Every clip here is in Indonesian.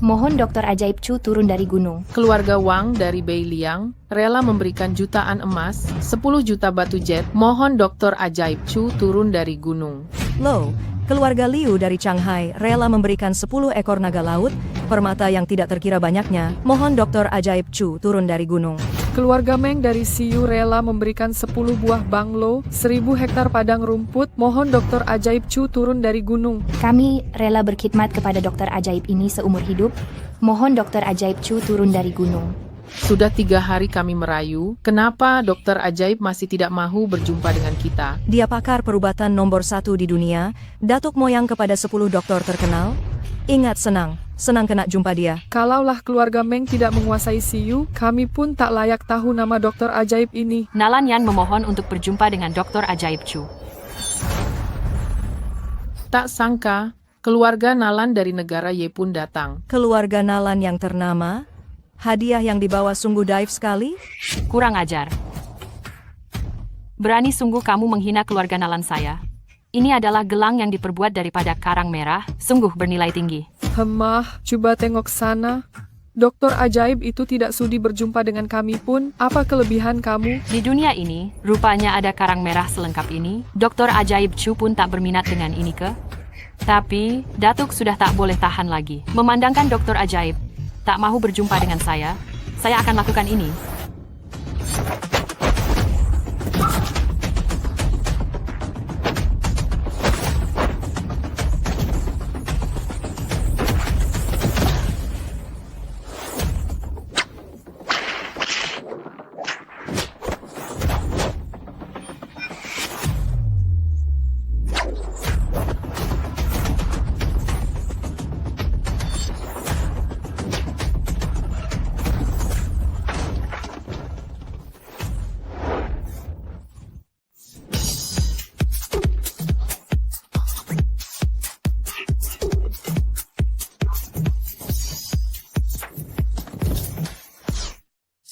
Mohon Dokter Ajaib Chu turun dari gunung. Keluarga Wang dari Bei Liang rela memberikan jutaan emas, 10 juta batu jet. Mohon Dokter Ajaib Chu turun dari gunung. Lo, keluarga Liu dari Shanghai rela memberikan 10 ekor naga laut, permata yang tidak terkira banyaknya. Mohon Dokter Ajaib Chu turun dari gunung. Keluarga Meng dari Siu rela memberikan 10 buah banglo, 1000 hektar padang rumput. Mohon Dokter Ajaib Chu turun dari gunung. Kami rela berkhidmat kepada Dokter Ajaib ini seumur hidup. Mohon Dokter Ajaib Chu turun dari gunung. Sudah 3 hari kami merayu, kenapa Dokter Ajaib masih tidak mau berjumpa dengan kita? Dia pakar perubatan nomor 1 di dunia, datuk moyang kepada 10 dokter terkenal. Ingat, senang kena jumpa dia. Kalaulah keluarga Meng tidak menguasai Siu, kami pun tak layak tahu nama Dokter Ajaib ini. Nalan Yan memohon untuk berjumpa dengan Dokter Ajaib Chu. Tak sangka, keluarga Nalan dari negara Ye pun datang. Keluarga Nalan yang ternama, hadiah yang dibawa sungguh daif sekali. Kurang ajar. Berani sungguh kamu menghina keluarga Nalan saya. Ini adalah gelang yang diperbuat daripada karang merah, sungguh bernilai tinggi. Hemah, coba tengok sana. Dokter Ajaib itu tidak sudi berjumpa dengan kami pun. Apa kelebihan kamu? Di dunia ini, rupanya ada karang merah selengkap ini. Dokter Ajaib Chu pun tak berminat dengan ini ke? Tapi, Datuk sudah tak boleh tahan lagi. Memandangkan Dokter Ajaib tak mau berjumpa dengan saya akan lakukan ini.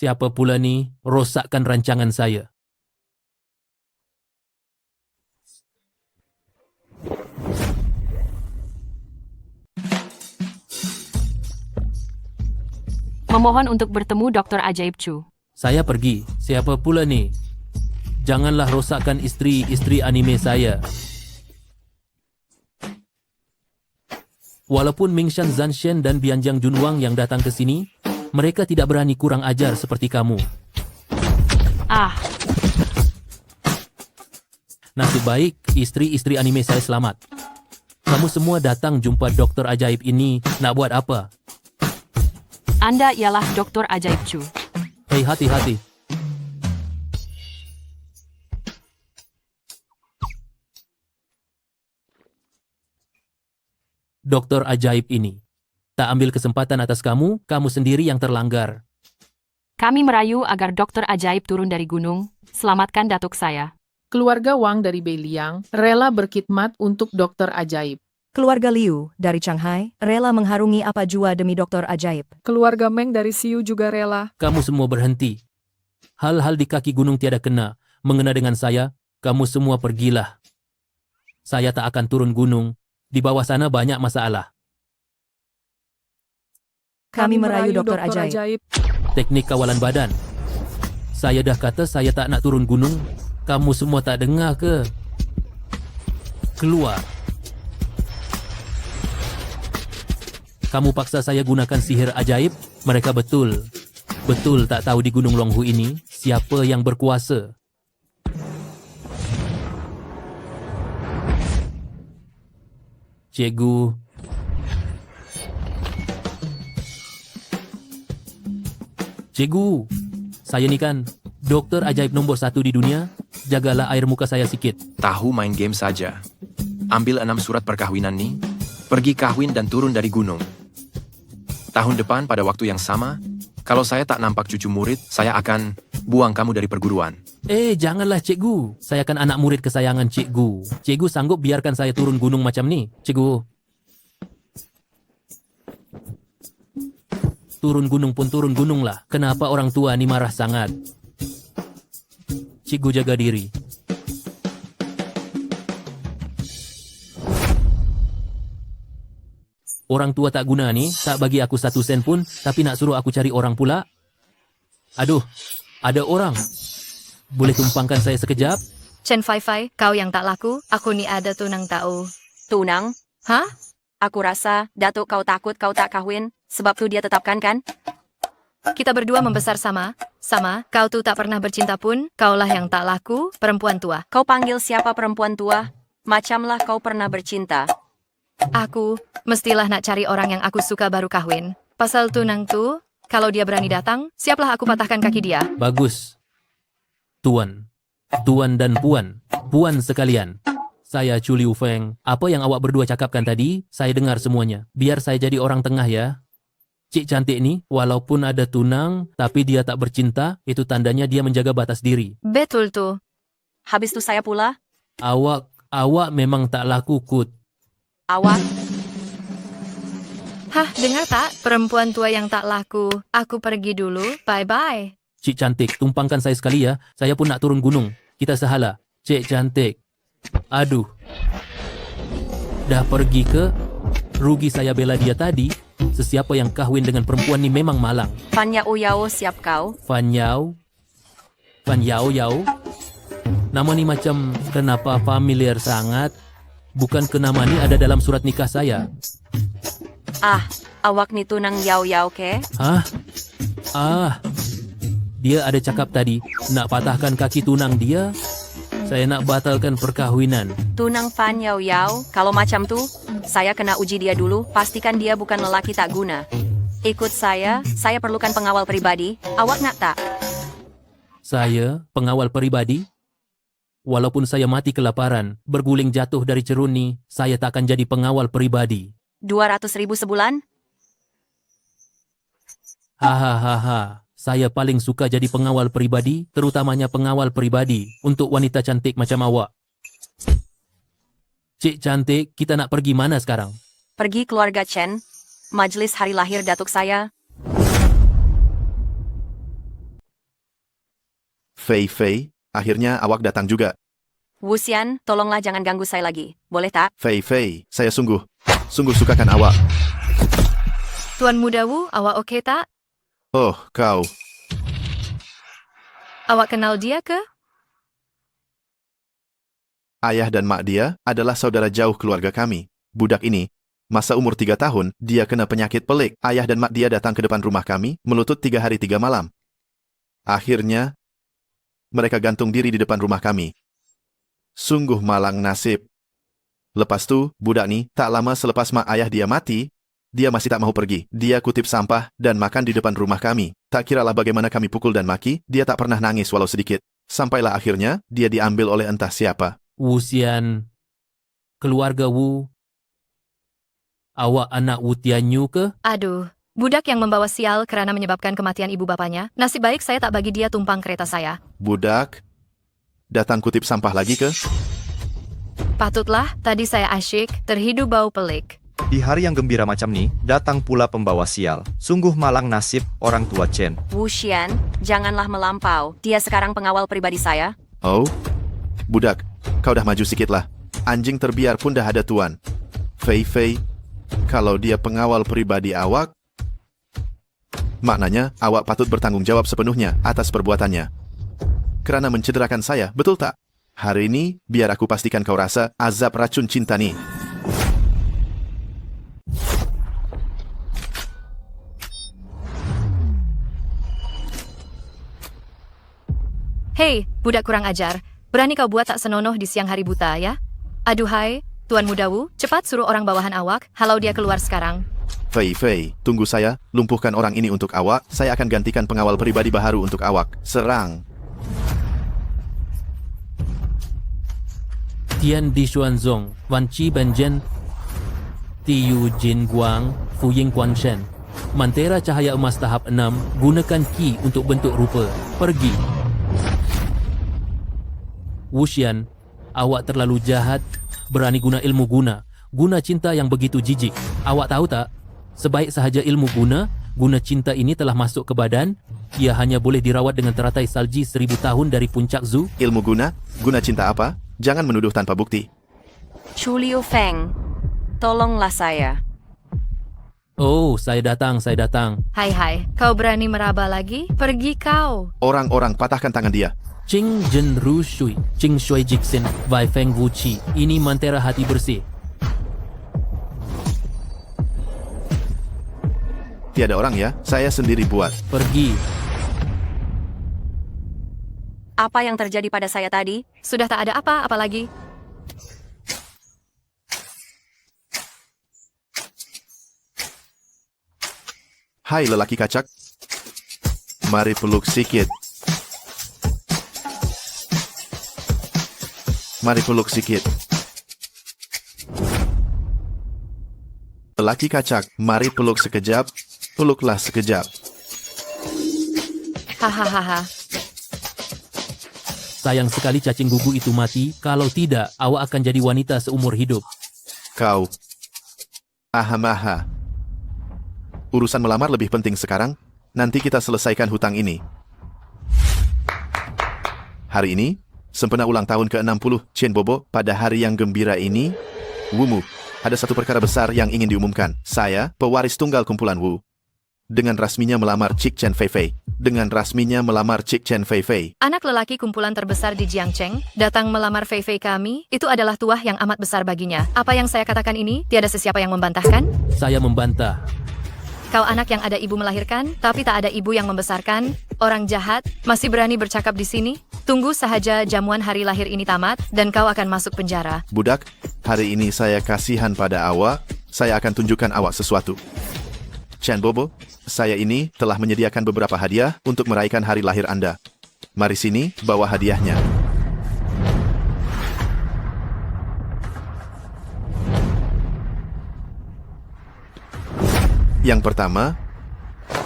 Siapa pula ni rosakkan rancangan saya? Memohon untuk bertemu Dokter Ajaib Chu. Saya pergi. Siapa pula ni? Janganlah rosakkan isteri-isteri anime saya. Walaupun Mingshan Zanshen dan Bianjang Junwang yang datang ke sini, mereka tidak berani kurang ajar seperti kamu. Ah, Nasib baik, isteri-isteri anime saya selamat. Kamu semua datang jumpa Dokter Ajaib ini, nak buat apa? Anda ialah Dokter Ajaib Chu. Hei, hati-hati. Dokter Ajaib ini tak ambil kesempatan atas kamu, kamu sendiri yang terlanggar. Kami merayu agar Dokter Ajaib turun dari gunung. Selamatkan datuk saya. Keluarga Wang dari Bei Liang rela berkhidmat untuk Dokter Ajaib. Keluarga Liu dari Shanghai rela mengharungi apa jua demi Dokter Ajaib. Keluarga Meng dari Siu juga rela. Kamu semua berhenti. Hal-hal di kaki gunung tiada mengena dengan saya, kamu semua pergilah. Saya tak akan turun gunung. Di bawah sana banyak masalah. Kami merayu Dokter Ajaib. Teknik kawalan badan. Saya dah kata saya tak nak turun gunung. Kamu semua tak dengar ke? Keluar. Kamu paksa saya gunakan sihir ajaib? Mereka betul tak tahu di Gunung Longhu ini siapa yang berkuasa. Cikgu, saya ni kan dokter ajaib nombor 1 di dunia. Jagalah air muka saya sikit. Tahu main game saja. Ambil 6 surat perkahwinan ni, pergi kahwin dan turun dari gunung. Tahun depan pada waktu yang sama, kalau saya tak nampak cucu murid, saya akan buang kamu dari perguruan. Janganlah cikgu. Saya kan anak murid kesayangan cikgu. Cikgu sanggup biarkan saya turun gunung macam ni? Cikgu. Turun gunung pun turun gunung lah. Kenapa orang tua ni marah sangat? Cikgu jaga diri. Orang tua tak guna ni, tak bagi aku 1 sen pun, tapi nak suruh aku cari orang pula. Aduh, ada orang. Boleh tumpangkan saya sekejap? Chen Fai Fai, kau yang tak laku, aku ni ada tunang tahu. Tunang? Hah? Aku rasa, Datuk kau takut kau tak kahwin, sebab tu dia tetapkan kan? Kita berdua membesar sama. Kau tu tak pernah bercinta pun, kaulah yang tak laku, perempuan tua. Kau panggil siapa perempuan tua? Macamlah kau pernah bercinta. Aku, mestilah nak cari orang yang aku suka baru kahwin. Pasal tunang tu, kalau dia berani datang, siaplah aku patahkan kaki dia. Bagus. Tuan. Tuan dan puan. Puan sekalian. Saya Chu Liu Feng. Apa yang awak berdua cakapkan tadi, saya dengar semuanya. Biar saya jadi orang tengah ya. Cik cantik ni, walaupun ada tunang, tapi dia tak bercinta, itu tandanya dia menjaga batas diri. Betul tu. Habis tu saya pula. Awak memang tak laku, Kut. Awak, Hah, dengar tak? Perempuan tua yang tak laku. Aku pergi dulu. Bye-bye. Cik cantik, tumpangkan saya sekali ya. Saya pun nak turun gunung. Kita sehala. Cik cantik. Aduh. Dah pergi ke? Rugi saya bela dia tadi. Sesiapa yang kahwin dengan perempuan ni memang malang. Fan Yao Yao siap kau. Fan Yao Yao. Nama ni macam kenapa familiar sangat? Bukan ke nama ni ada dalam surat nikah saya? Awak ni tunang Yao Yao ke? Dia ada cakap tadi, nak patahkan kaki tunang dia. Saya nak batalkan perkahwinan. Tunang Fan Yao Yao, kalau macam tu, saya kena uji dia dulu, pastikan dia bukan lelaki tak guna. Ikut saya perlukan pengawal pribadi. Awak nak tak? Saya, pengawal pribadi? Walaupun saya mati kelaparan, berguling jatuh dari cerun ni, saya tak akan jadi pengawal pribadi. 200.000 sebulan? Hahaha, saya paling suka jadi pengawal pribadi, terutamanya pengawal pribadi untuk wanita cantik macam awak. Cik cantik, kita nak pergi mana sekarang? Pergi keluarga Chen. Majlis hari lahir datuk saya. Fei Fei, akhirnya awak datang juga. Wuxian, tolonglah jangan ganggu saya lagi. Boleh tak? Fei Fei, saya sungguh sukakan awak. Tuan Muda Wu, awak okey tak? Oh, kau. Awak kenal dia ke? Ayah dan mak dia adalah saudara jauh keluarga kami. Budak ini, masa umur 3 tahun, dia kena penyakit pelik. Ayah dan mak dia datang ke depan rumah kami, melutut 3 hari 3 malam. Akhirnya, mereka gantung diri di depan rumah kami. Sungguh malang nasib. Lepas tu, budak ni, tak lama selepas mak ayah dia mati, dia masih tak mau pergi. Dia kutip sampah dan makan di depan rumah kami. Tak kiralah bagaimana kami pukul dan maki, dia tak pernah nangis walau sedikit. Sampailah akhirnya, dia diambil oleh entah siapa. Wuxian, keluarga Wu. Awak anak Wu Tianyu ke? Aduh, budak yang membawa sial kerana menyebabkan kematian ibu bapanya. Nasib baik saya tak bagi dia tumpang kereta saya. Budak? Datang kutip sampah lagi ke? Patutlah, tadi saya asyik, terhidu bau pelik. Di hari yang gembira macam ni, datang pula pembawa sial. Sungguh malang nasib orang tua Chen. Wuxian, janganlah melampau. Dia sekarang pengawal pribadi saya. Oh? Budak, kau dah maju sikit lah. Anjing terbiar pun dah ada tuan. Fei Fei, kalau dia pengawal pribadi awak, maknanya awak patut bertanggung jawab sepenuhnya atas perbuatannya. Kerana mencederakan saya, betul tak? Hari ini, biar aku pastikan kau rasa azab racun cinta ni. Hei, budak kurang ajar. Berani kau buat tak senonoh di siang hari buta, ya? Aduhai, Tuan Muda Wu, cepat suruh orang bawahan awak, halau dia keluar sekarang. Fei Fei, tunggu saya, lumpuhkan orang ini untuk awak, saya akan gantikan pengawal pribadi baru untuk awak. Serang. Tian Di Xuanzong, Wan Chi Benjen, Tiu Jin Guang, Fu Ying Quan Shen. Mantera cahaya emas tahap 6, gunakan ki untuk bentuk rupa. Pergi. Wuxian, awak terlalu jahat, berani guna ilmu guna cinta yang begitu jijik. Awak tahu tak? Sebaik sahaja ilmu guna cinta ini telah masuk ke badan, ia hanya boleh dirawat dengan teratai salji 1000 tahun dari puncak Zu. Ilmu guna cinta apa? Jangan menuduh tanpa bukti. Chu Liu Feng, tolonglah saya. Oh, saya datang, saya datang. Hai, kau berani meraba lagi? Pergi kau. Orang-orang patahkan tangan dia. Qing Zhen Ru Shui, Qing Shui Jixin, Wei Feng Wu Qi. Ini mantera hati bersih. Tiada orang ya, saya sendiri buat. Pergi. Apa yang terjadi pada saya tadi? Sudah tak ada apa-apa lagi. Hai lelaki kacak. Mari peluk sikit. Mari peluk sikit. Lelaki kacak, mari peluk sekejap. Peluklah sekejap. Hahaha. Sayang sekali cacing gugu itu mati. Kalau tidak, awak akan jadi wanita seumur hidup. Kau. Ahamaha. Urusan melamar lebih penting sekarang. Nanti kita selesaikan hutang ini. Hari ini, sempena ulang tahun ke-60 Chen Bobo, pada hari yang gembira ini, Wumu, ada satu perkara besar yang ingin diumumkan. Saya, pewaris tunggal kumpulan Wu, dengan rasminya melamar Cik Chen Feifei. Dengan rasminya melamar Cik Chen Feifei. Anak lelaki kumpulan terbesar di Jiangcheng datang melamar Feifei kami. Itu adalah tuah yang amat besar baginya. Apa yang saya katakan ini, tiada sesiapa yang membantahkan? Saya membantah. Kau anak yang ada ibu melahirkan, tapi tak ada ibu yang membesarkan. Orang jahat, masih berani bercakap di sini? Tunggu sahaja jamuan hari lahir ini tamat, dan kau akan masuk penjara. Budak, hari ini saya kasihan pada awak. Saya akan tunjukkan awak sesuatu. Chen Bobo, saya ini telah menyediakan beberapa hadiah untuk meraihkan hari lahir Anda. Mari sini, bawa hadiahnya. Yang pertama,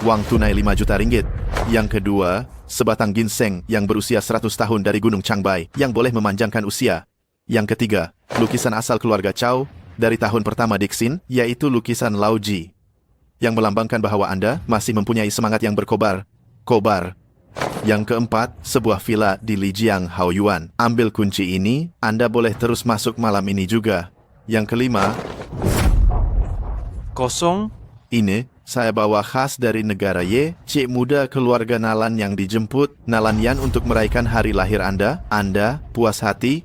uang tunai 5 juta ringgit. Yang kedua, sebatang ginseng yang berusia 100 tahun dari Gunung Changbai yang boleh memanjangkan usia. Yang ketiga, lukisan asal keluarga Chow dari tahun pertama Dixin, yaitu lukisan Lauji, yang melambangkan bahwa Anda masih mempunyai semangat yang berkobar. Yang keempat, sebuah villa di Lijiang, Haoyuan. Ambil kunci ini, Anda boleh terus masuk malam ini juga. Yang kelima, Kosong. ini saya bawa khas dari negara Ye, cik muda keluarga Nalan yang dijemput Nalan Yan untuk meraihkan hari lahir Anda. Anda puas hati?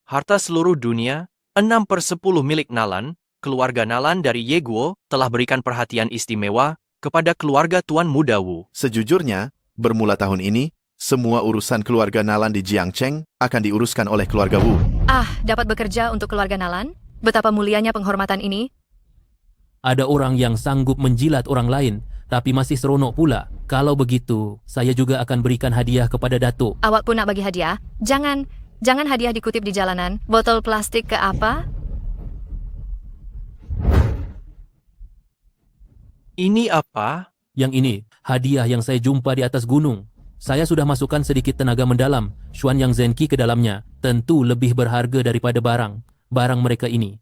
Harta seluruh dunia, 6/10 milik Nalan, keluarga Nalan dari Ye Guo, telah berikan perhatian istimewa kepada keluarga Tuan Muda Wu. Sejujurnya, bermula tahun ini, semua urusan keluarga Nalan di Jiangcheng akan diuruskan oleh keluarga Wu. Dapat bekerja untuk keluarga Nalan? Betapa mulianya penghormatan ini. Ada orang yang sanggup menjilat orang lain, tapi masih seronok pula. Kalau begitu, saya juga akan berikan hadiah kepada Datuk. Awak pun nak bagi hadiah? Jangan hadiah dikutip di jalanan. Botol plastik ke apa? Ini apa? Yang ini, hadiah yang saya jumpa di atas gunung. Saya sudah masukkan sedikit tenaga mendalam, Xuan Yang Zenki ke dalamnya. Tentu lebih berharga daripada barang mereka ini.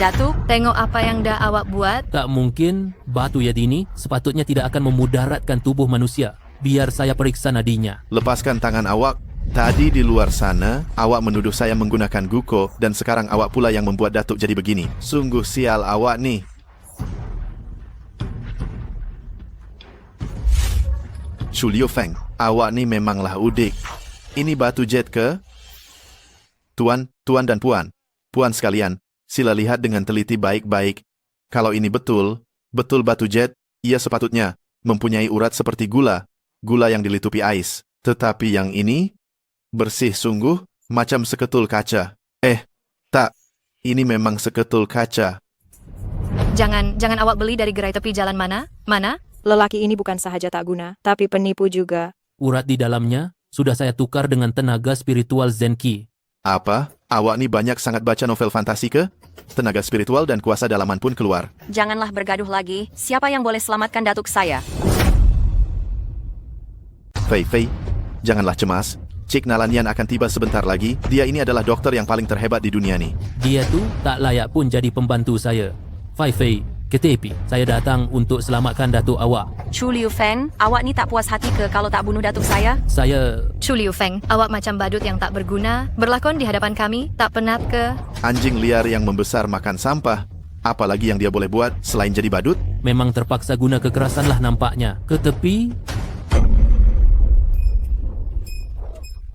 Datuk, Tengok apa yang dah awak buat. Tak mungkin, batu Yadini sepatutnya tidak akan memudaratkan tubuh manusia. Biar saya periksa nadinya. Lepaskan tangan awak. Tadi di luar sana, awak menuduh saya menggunakan guko, dan sekarang awak pula yang membuat Datuk jadi begini. Sungguh sial awak nih. Chu Liu Feng, awak ni memanglah udik. Ini batu jet ke? Tuan dan puan. Puan sekalian, sila lihat dengan teliti baik-baik. Kalau ini betul batu jet, ia sepatutnya mempunyai urat seperti gula yang dilitupi ais. Tetapi yang ini, bersih sungguh, macam seketul kaca. Tak, ini memang seketul kaca. Jangan awak beli dari gerai tepi jalan mana? Lelaki ini bukan sahaja tak guna, tapi penipu juga. Urat di dalamnya sudah saya tukar dengan tenaga spiritual Zenki. Apa? Awak ni banyak sangat baca novel fantasi ke? Tenaga spiritual dan kuasa dalaman pun keluar. janganlah bergaduh lagi. Siapa yang boleh selamatkan datuk saya? Fei, janganlah cemas. Cik Nalanian akan tiba sebentar lagi. Dia ini adalah dokter yang paling terhebat di dunia ni. Dia tu tak layak pun jadi pembantu saya. Fei, ke tepi. Saya datang untuk selamatkan datuk awak. Chu Liu Feng, awak ni tak puas hati ke kalau tak bunuh datuk saya? Saya... Chu Liu Feng, awak macam badut yang tak berguna, berlakon di hadapan kami, tak penat ke? Anjing liar yang membesar makan sampah. Apalagi yang dia boleh buat selain jadi badut? Memang terpaksa guna kekerasan lah nampaknya. Ke tepi...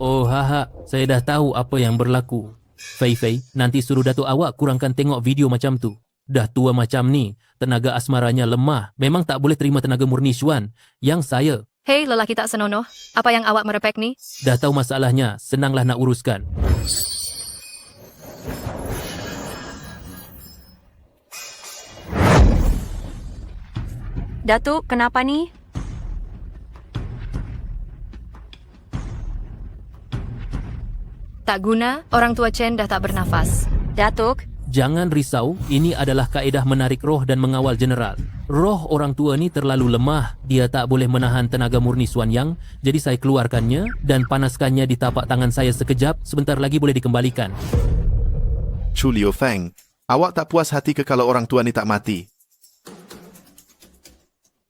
Oh haha, saya dah tahu apa yang berlaku. Fei Fei, nanti suruh datuk awak kurangkan tengok video macam tu. Dah tua macam ni, tenaga asmaranya lemah. Memang tak boleh terima tenaga murni Xuan. Yang saya... Hei lelaki tak senonoh, apa yang awak merepek ni? Dah tahu masalahnya, senanglah nak uruskan. Datuk, kenapa ni? Tak guna, orang tua Chen dah tak bernafas. Datuk, Jangan risau, ini adalah kaedah menarik roh dan mengawal general. Roh orang tua ni terlalu lemah, dia tak boleh menahan tenaga murni Xuan Yang, jadi saya keluarkannya dan panaskannya di tapak tangan saya sekejap, sebentar lagi boleh dikembalikan. Chu Liu Feng, awak tak puas hati ke kalau orang tua ni tak mati?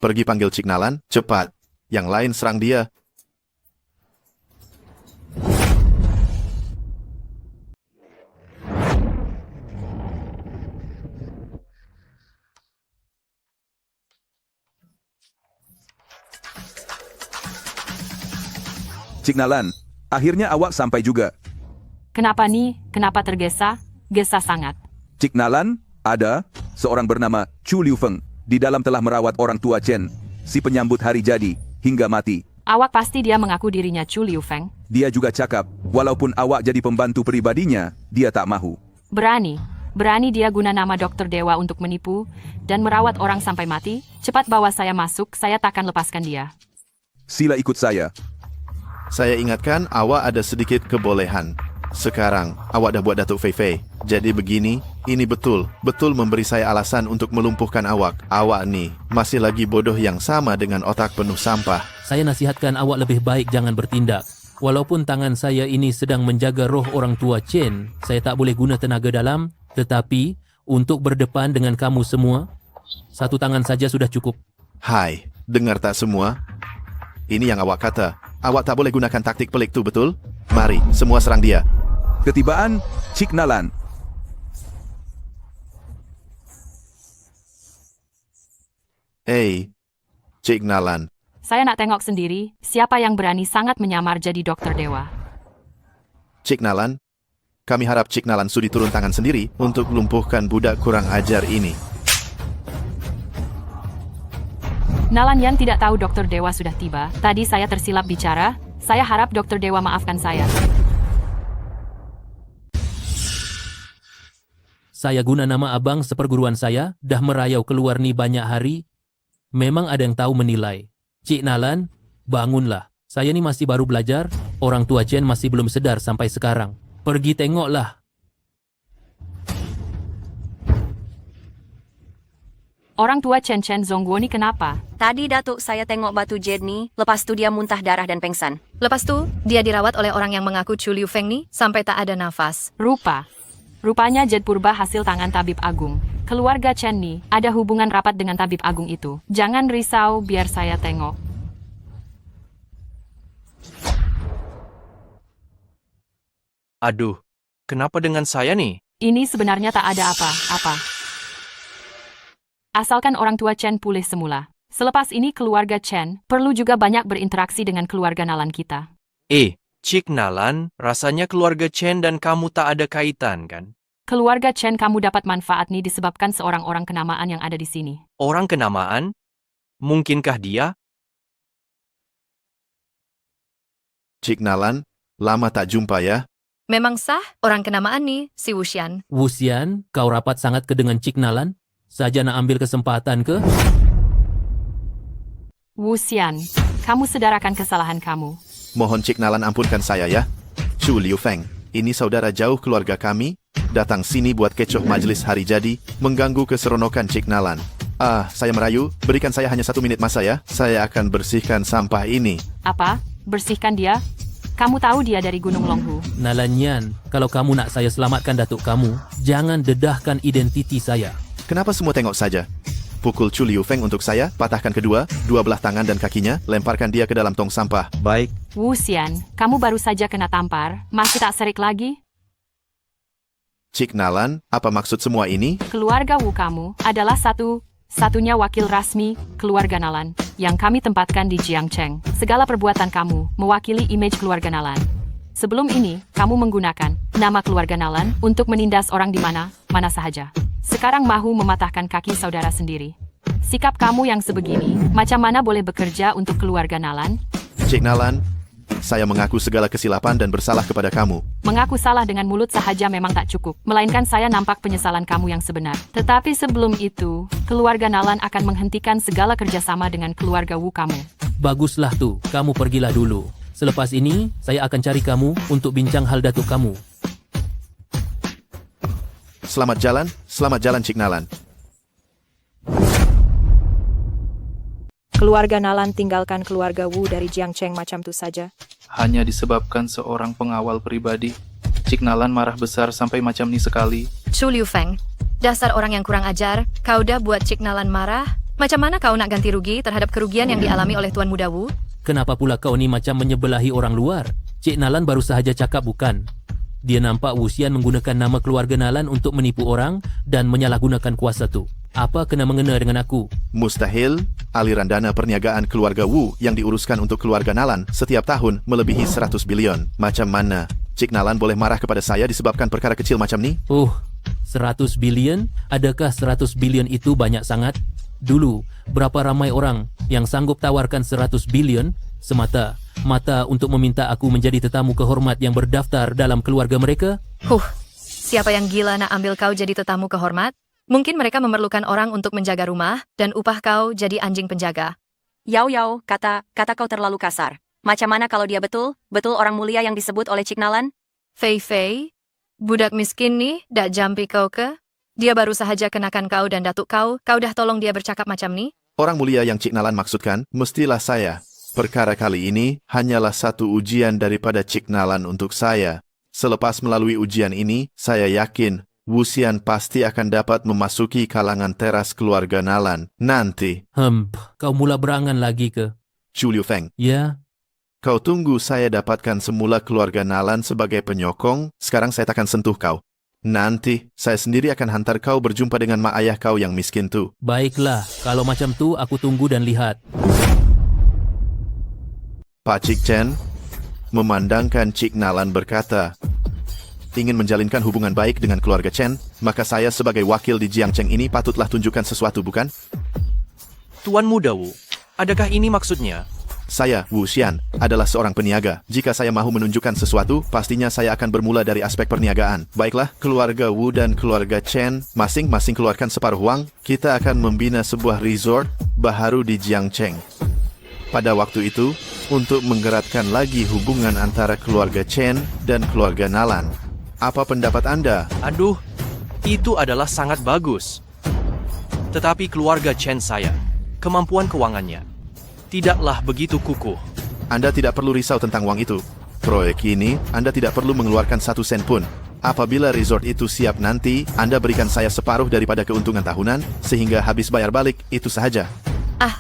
Pergi panggil Cik Nalan, cepat. Yang lain serang dia. Cik Nalan, akhirnya awak sampai juga. Kenapa nih? Kenapa tergesa? Gesa sangat. Cik Nalan, ada seorang bernama Chu Liu Feng di dalam telah merawat orang tua Chen, si penyambut hari jadi, hingga mati. Awak pasti dia mengaku dirinya Chu Liu Feng. Dia juga cakap, walaupun awak jadi pembantu pribadinya, dia tak mahu. Berani dia guna nama Dokter Dewa untuk menipu dan merawat orang sampai mati. Cepat bawa saya masuk, saya takkan lepaskan dia. Sila ikut saya. Saya ingatkan awak ada sedikit kebolehan. Sekarang, awak dah buat Datuk Fei Fei. Jadi begini, ini betul memberi saya alasan untuk melumpuhkan awak. Awak ni masih lagi bodoh yang sama dengan otak penuh sampah. Saya nasihatkan awak lebih baik jangan bertindak. Walaupun tangan saya ini sedang menjaga roh orang tua Chen, saya tak boleh guna tenaga dalam, tetapi untuk berdepan dengan kamu semua, satu tangan saja sudah cukup. Hai, dengar tak semua? Ini yang awak kata. Awak tak boleh gunakan taktik pelik tu, betul? Mari, semua serang dia. Ketibaan Cik Nalan. Cik Nalan. Saya nak tengok sendiri, siapa yang berani sangat menyamar jadi Dokter Dewa. Cik Nalan, kami harap Cik Nalan sudi turun tangan sendiri untuk lumpuhkan budak kurang ajar ini. Nalan Yan tidak tahu Dokter Dewa sudah tiba. Tadi saya tersilap bicara. Saya harap Dokter Dewa maafkan saya. Saya guna nama abang seperguruan saya, dah merayau keluar ni banyak hari. Memang ada yang tahu menilai. Cik Nalan, bangunlah. Saya ni masih baru belajar, orang tua Chen masih belum sedar sampai sekarang. Pergi tengoklah. Orang tua Chen Zongguo ni kenapa? tadi Datuk saya tengok batu jade ni, lepas tu dia muntah darah dan pengsan. Lepas tu, dia dirawat oleh orang yang mengaku Chu Liu Feng ni sampai tak ada nafas. Rupanya jade purba hasil tangan tabib agung. Keluarga Chen ni ada hubungan rapat dengan tabib agung itu. Jangan risau, biar saya tengok. Aduh, kenapa dengan saya nih? Ini sebenarnya tak ada apa-apa. Asalkan orang tua Chen pulih semula. Selepas ini keluarga Chen perlu juga banyak berinteraksi dengan keluarga Nalan kita. Cik Nalan, rasanya keluarga Chen dan kamu tak ada kaitan, kan? Keluarga Chen kamu dapat manfaat nih disebabkan seorang orang kenamaan yang ada di sini. Orang kenamaan? Mungkinkah dia? Cik Nalan, lama tak jumpa ya? Memang sah, orang kenamaan ni, si Wuxian. Wuxian, kau rapat sangat ke dengan Cik Nalan? Saja nak ambil kesempatan ke? Wuxian, kamu sedarakan kesalahan kamu. Mohon Cik Nalan ampunkan saya ya. Chu Liu Feng, ini saudara jauh keluarga kami, datang sini buat kecoh majlis hari jadi, mengganggu keseronokan Cik Nalan. Saya merayu, berikan saya hanya 1 minit masa ya. Saya akan bersihkan sampah ini. Apa? Bersihkan dia? Kamu tahu dia dari Gunung Longhu. Nalan Yan, kalau kamu nak saya selamatkan datuk kamu, jangan dedahkan identiti saya. Kenapa semua tengok saja? Pukul Chu Liu Feng untuk saya, patahkan kedua belah tangan dan kakinya, lemparkan dia ke dalam tong sampah. Baik, Wu Xian, kamu baru saja kena tampar, masih tak serik lagi? Cik Nalan, apa maksud semua ini? Keluarga Wu kamu adalah satunya wakil rasmi keluarga Nalan yang kami tempatkan di Jiangcheng. Segala perbuatan kamu mewakili image keluarga Nalan. Sebelum ini, kamu menggunakan nama keluarga Nalan untuk menindas orang di mana sahaja. Sekarang mahu mematahkan kaki saudara sendiri. Sikap kamu yang sebegini, macam mana boleh bekerja untuk keluarga Nalan? Cik Nalan, saya mengaku segala kesilapan dan bersalah kepada kamu. Mengaku salah dengan mulut sahaja memang tak cukup, melainkan saya nampak penyesalan kamu yang sebenar. Tetapi sebelum itu, keluarga Nalan akan menghentikan segala kerjasama dengan keluarga Wu kamu. Baguslah tuh, kamu pergilah dulu. Selepas ini, saya akan cari kamu untuk bincang hal datuk kamu. Selamat jalan Cik Nalan. Keluarga Nalan tinggalkan keluarga Wu dari Jiangcheng macam tu saja. Hanya disebabkan seorang pengawal pribadi. Cik Nalan marah besar sampai macam ni sekali. Chu Liu Feng, dasar orang yang kurang ajar, kau dah buat Cik Nalan marah. Macam mana kau nak ganti rugi terhadap kerugian yang dialami oleh Tuan Muda Wu? Kenapa pula kau ni macam menyebelahi orang luar? Cik Nalan baru sahaja cakap bukan? Dia nampak Wu Xian menggunakan nama keluarga Nalan untuk menipu orang dan menyalahgunakan kuasa tu. Apa kena mengena dengan aku? Mustahil, aliran dana perniagaan keluarga Wu yang diuruskan untuk keluarga Nalan setiap tahun melebihi 100 bilion. Macam mana Cik Nalan boleh marah kepada saya disebabkan perkara kecil macam ni? 100 bilion? Adakah 100 bilion itu banyak sangat? Dulu, berapa ramai orang yang sanggup tawarkan 100 bilion semata-mata untuk meminta aku menjadi tetamu kehormat yang berdaftar dalam keluarga mereka? Siapa yang gila nak ambil kau jadi tetamu kehormat? Mungkin mereka memerlukan orang untuk menjaga rumah, dan upah kau jadi anjing penjaga. Yao, kata kau terlalu kasar. Macam mana kalau dia betul orang mulia yang disebut oleh Cik Nalan? Fei, budak miskin nih, dak jampi kau ke? Dia baru sahaja kenakan kau dan datuk kau dah tolong dia bercakap macam ni? Orang mulia yang Cik Nalan maksudkan, mestilah saya. Perkara kali ini hanyalah satu ujian daripada Cik Nalan untuk saya. Selepas melalui ujian ini, saya yakin Wu Xian pasti akan dapat memasuki kalangan teras keluarga Nalan. Nanti. Kau mula berangan lagi ke? Chu Liu Feng. Ya? Kau tunggu saya dapatkan semula keluarga Nalan sebagai penyokong, sekarang saya takkan sentuh kau. Nanti, saya sendiri akan hantar kau berjumpa dengan mak ayah kau yang miskin tu. Baiklah, kalau macam tu aku tunggu dan lihat. Pak Cik Chen, memandangkan Cik Nalan berkata, ingin menjalinkan hubungan baik dengan keluarga Chen, maka saya sebagai wakil di Jiangcheng ini patutlah tunjukkan sesuatu, bukan? Tuan Muda Wu, adakah ini maksudnya? Saya, Wu Xian, adalah seorang peniaga. Jika saya mahu menunjukkan sesuatu, pastinya saya akan bermula dari aspek perniagaan. Baiklah, keluarga Wu dan keluarga Chen, masing-masing keluarkan separuh uang, kita akan membina sebuah resort baharu di Jiangcheng. Pada waktu itu, untuk menggerakkan lagi hubungan antara keluarga Chen dan keluarga Nalan. Apa pendapat Anda? Aduh, itu adalah sangat bagus. Tetapi keluarga Chen saya, kemampuan keuangannya tidaklah begitu kukuh. Anda tidak perlu risau tentang uang itu. Proyek ini, Anda tidak perlu mengeluarkan 1 sen pun. Apabila resort itu siap nanti, Anda berikan saya separuh daripada keuntungan tahunan, sehingga habis bayar balik, itu sahaja.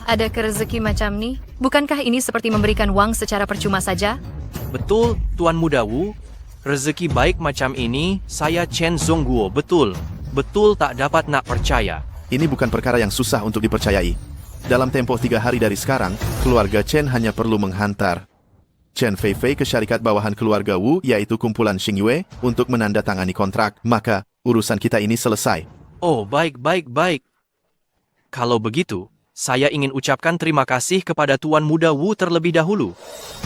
Ada rezeki macam ni? Bukankah ini seperti memberikan uang secara percuma saja? Betul, Tuan Muda Wu. Rezeki baik macam ini, saya Chen Zongguo betul tak dapat nak percaya. Ini bukan perkara yang susah untuk dipercayai. Dalam tempoh 3 hari dari sekarang, keluarga Chen hanya perlu menghantar Chen Fei ke syarikat bawahan keluarga Wu, yaitu kumpulan Xingyue, untuk menandatangani kontrak. Maka, urusan kita ini selesai. Oh, baik. Kalau begitu, saya ingin ucapkan terima kasih kepada Tuan Muda Wu terlebih dahulu.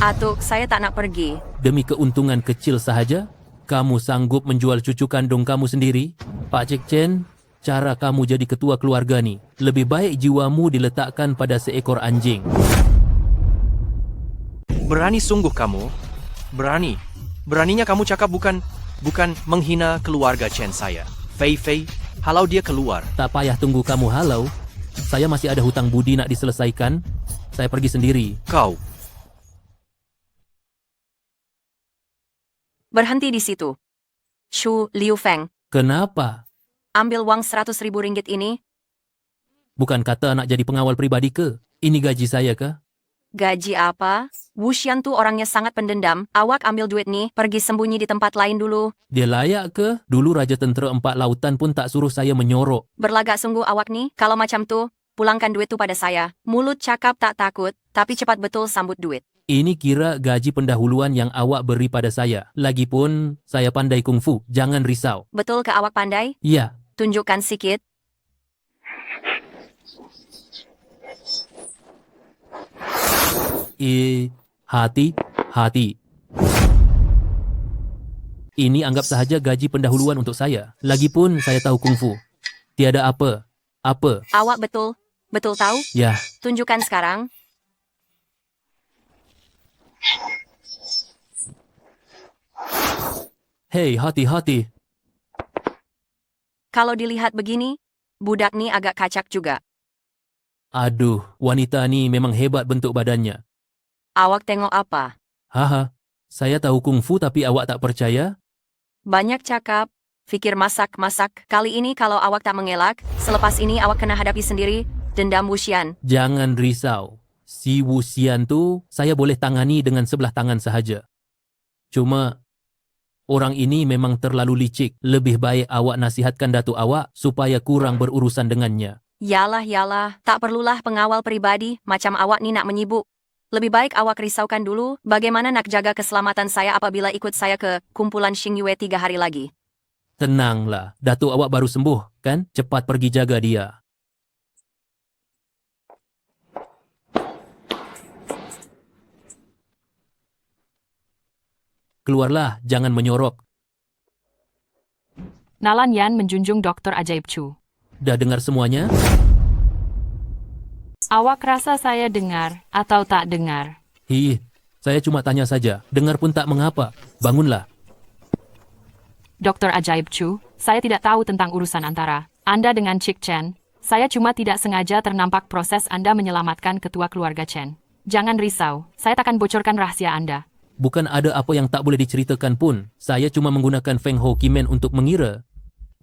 Atuk, saya tak nak pergi. Demi keuntungan kecil sahaja, kamu sanggup menjual cucu kandung kamu sendiri? Pak Cik Chen, cara kamu jadi ketua keluarga ni, lebih baik jiwamu diletakkan pada seekor anjing. Berani sungguh kamu? Beraninya kamu cakap bukan menghina keluarga Chen saya. Fei, halau dia keluar. Tak payah tunggu kamu halau. Saya masih ada hutang budi nak diselesaikan. Saya pergi sendiri. Kau. Berhenti di situ. Chu Liu Feng. Kenapa? Ambil uang 100.000 ringgit ini. Bukan kata nak jadi pengawal pribadi ke? Ini gaji saya ke? Gaji apa? Wuxian tuh orangnya sangat pendendam. Awak ambil duit nih, pergi sembunyi di tempat lain dulu. Dia layak ke? Dulu Raja Tentera Empat Lautan pun tak suruh saya menyorok. Berlagak sungguh awak nih, kalau macam tuh, pulangkan duit tuh pada saya. Mulut cakap tak takut, tapi cepat betul sambut duit. Ini kira gaji pendahuluan yang awak beri pada saya. Lagipun, saya pandai kungfu, jangan risau. Betul ke awak pandai? Ya, Tunjukkan sikit. hati. Ini anggap sahaja gaji pendahuluan untuk saya. Lagipun, saya tahu kungfu. Tiada apa. Awak betul tahu? Ya, Tunjukkan sekarang. hei, hati. Kalau dilihat begini, budak nih agak kacak juga. Aduh, wanita ni memang hebat bentuk badannya. Awak tengok apa? Haha, saya tahu kungfu tapi awak tak percaya? Banyak cakap, fikir masak. Kali ini kalau awak tak mengelak, selepas ini awak kena hadapi sendiri, dendam Wuxian. Jangan risau. Si Wuxian tu saya boleh tangani dengan sebelah tangan sahaja. Cuma, orang ini memang terlalu licik. Lebih baik awak nasihatkan datuk awak supaya kurang berurusan dengannya. Yalah, tak perlulah pengawal pribadi, macam awak ni nak menyibuk. Lebih baik awak risaukan dulu, bagaimana nak jaga keselamatan saya apabila ikut saya ke kumpulan Xingyue 3 hari lagi. Tenanglah, datuk awak baru sembuh, kan? Cepat pergi jaga dia. Keluarlah, jangan menyorok. Nalan Yan menjunjung Dr. Ajaib Chu. Dah dengar semuanya? Awak rasa saya dengar atau tak dengar? Saya cuma tanya saja. Dengar pun tak mengapa. Bangunlah. Dr. Ajaib Chu, saya tidak tahu tentang urusan antara Anda dengan Cik Chen. Saya cuma tidak sengaja ternampak proses Anda menyelamatkan ketua keluarga Chen. Jangan risau, saya takkan bocorkan rahasia Anda. Bukan ada apa yang tak boleh diceritakan pun. Saya cuma menggunakan Feng Ho Kimen untuk mengira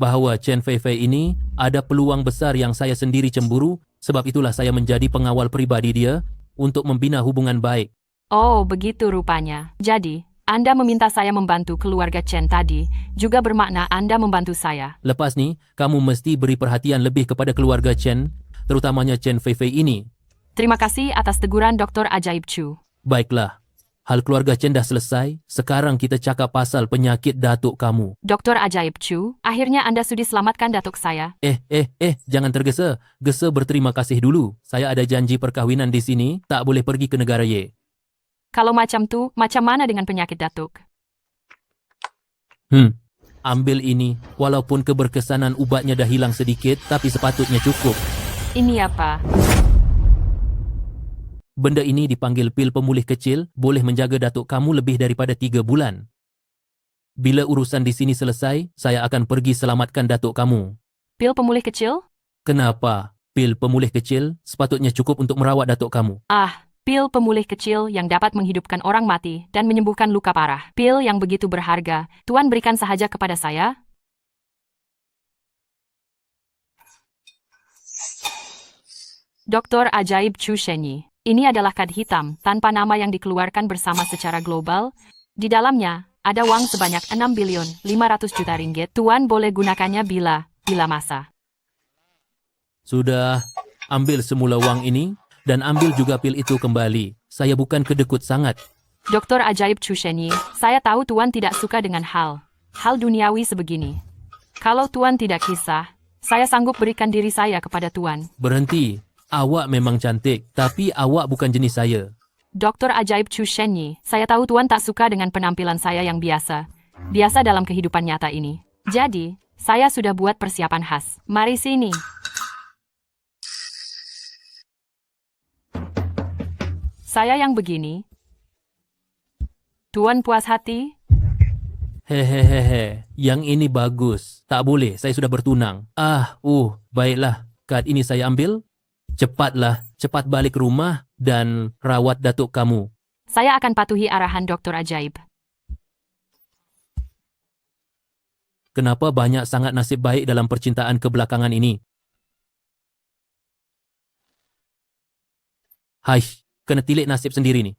bahawa Chen Feifei ini ada peluang besar yang saya sendiri cemburu, sebab itulah saya menjadi pengawal pribadi dia untuk membina hubungan baik. Oh, begitu rupanya. Jadi, Anda meminta saya membantu keluarga Chen tadi, juga bermakna Anda membantu saya. Lepas ni, kamu mesti beri perhatian lebih kepada keluarga Chen, terutamanya Chen Feifei ini. Terima kasih atas teguran Dr. Ajaib Chu. Baiklah. Hal keluarga Chen dah selesai, sekarang kita cakap pasal penyakit datuk kamu. Dr. Ajaib Chu, akhirnya Anda sudi selamatkan datuk saya. Jangan tergesa. Gesa berterima kasih dulu. Saya ada janji perkahwinan di sini, tak boleh pergi ke negara Ye. Kalau macam tu, macam mana dengan penyakit datuk? Ambil ini, walaupun keberkesanan ubatnya dah hilang sedikit, tapi sepatutnya cukup. Ini apa? Benda ini dipanggil pil pemulih kecil, boleh menjaga datuk kamu lebih daripada 3 bulan. Bila urusan di sini selesai, saya akan pergi selamatkan datuk kamu. Pil pemulih kecil? Kenapa? Pil pemulih kecil sepatutnya cukup untuk merawat datuk kamu. Pil pemulih kecil yang dapat menghidupkan orang mati dan menyembuhkan luka parah. Pil yang begitu berharga, Tuan berikan sahaja kepada saya? Dr. Ajaib Chu Shenyi. Ini adalah kad hitam tanpa nama yang dikeluarkan bersama secara global. Di dalamnya ada wang sebanyak 6 bilion 500 juta ringgit. Tuan boleh gunakannya bila masa. Sudah, ambil semula wang ini dan ambil juga pil itu kembali. Saya bukan kedekut sangat. Dr. Ajaib Chu Shenyi, saya tahu Tuan tidak suka dengan hal duniawi sebegini. Kalau Tuan tidak kisah, saya sanggup berikan diri saya kepada Tuan. Berhenti. Awak memang cantik, tapi awak bukan jenis saya. Dr. Ajaib Chu Shenyi, saya tahu Tuan tak suka dengan penampilan saya yang biasa dalam kehidupan nyata ini. Jadi, saya sudah buat persiapan khas. Mari sini. Saya yang begini. Tuan puas hati? Hehehe, yang ini bagus. Tak boleh, saya sudah bertunang. Baiklah, kad ini saya ambil. Cepatlah, cepat balik rumah dan rawat datuk kamu. Saya akan patuhi arahan Dr. Ajaib. Kenapa banyak sangat nasib baik dalam percintaan kebelakangan ini? Hai, kena tilik nasib sendiri nih.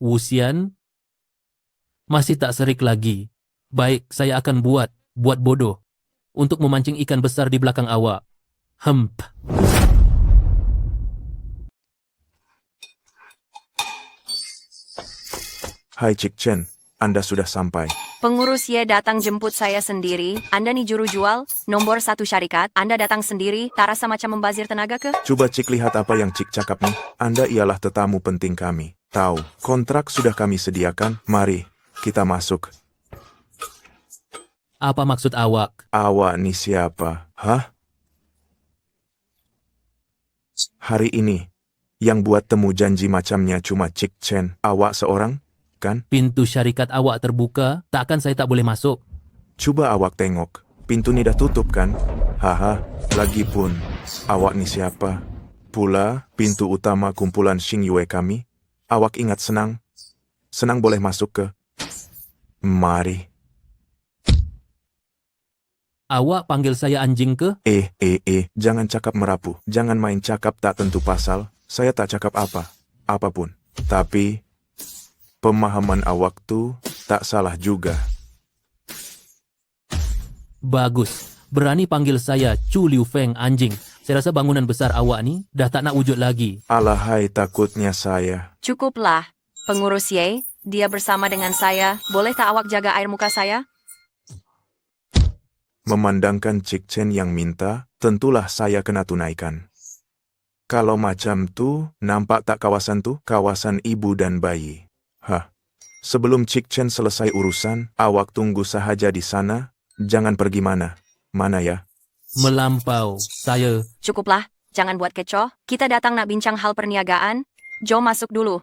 Wuxian masih tak serik lagi. Baik, saya akan buat bodoh untuk memancing ikan besar di belakang awak. Hemp. Hai Cik Chen, Anda sudah sampai. Pengurus Ye datang jemput saya sendiri. Anda nih juru jual, nomor 1 syarikat. Anda datang sendiri, tak rasa macam membazir tenaga ke? Coba Cik lihat apa yang Cik cakap nih. Anda ialah tetamu penting kami. Tahu, kontrak sudah kami sediakan. Mari, kita masuk. Apa maksud awak? Awak nih siapa? Hah? Hari ini, yang buat temu janji macamnya cuma Cik Chen. Awak seorang, kan? Pintu syarikat awak terbuka, takkan saya tak boleh masuk? Coba awak tengok, pintu ni dah tutup kan? Haha, lagipun, awak ni siapa? Pula, pintu utama kumpulan Xingyue kami. Awak ingat senang? Senang boleh masuk ke? Mari. Awak panggil saya anjing ke? Jangan cakap merapu. Jangan main cakap tak tentu pasal. Saya tak cakap apapun. Tapi, pemahaman awak tu tak salah juga. Bagus. Berani panggil saya Chu Liu Feng anjing. Saya rasa bangunan besar awak ni dah tak nak wujud lagi. Alahai takutnya saya. Cukuplah. Pengurus Ye, dia bersama dengan saya. Boleh tak awak jaga air muka saya? Memandangkan Cik Chen yang minta, tentulah saya kena tunaikan. Kalau macam tu, nampak tak kawasan tu? Kawasan ibu dan bayi. Sebelum Cik Chen selesai urusan, awak tunggu sahaja di sana. Jangan pergi mana ya? Melampau, saya... Cukuplah, jangan buat kecoh. Kita datang nak bincang hal perniagaan. Jom masuk dulu.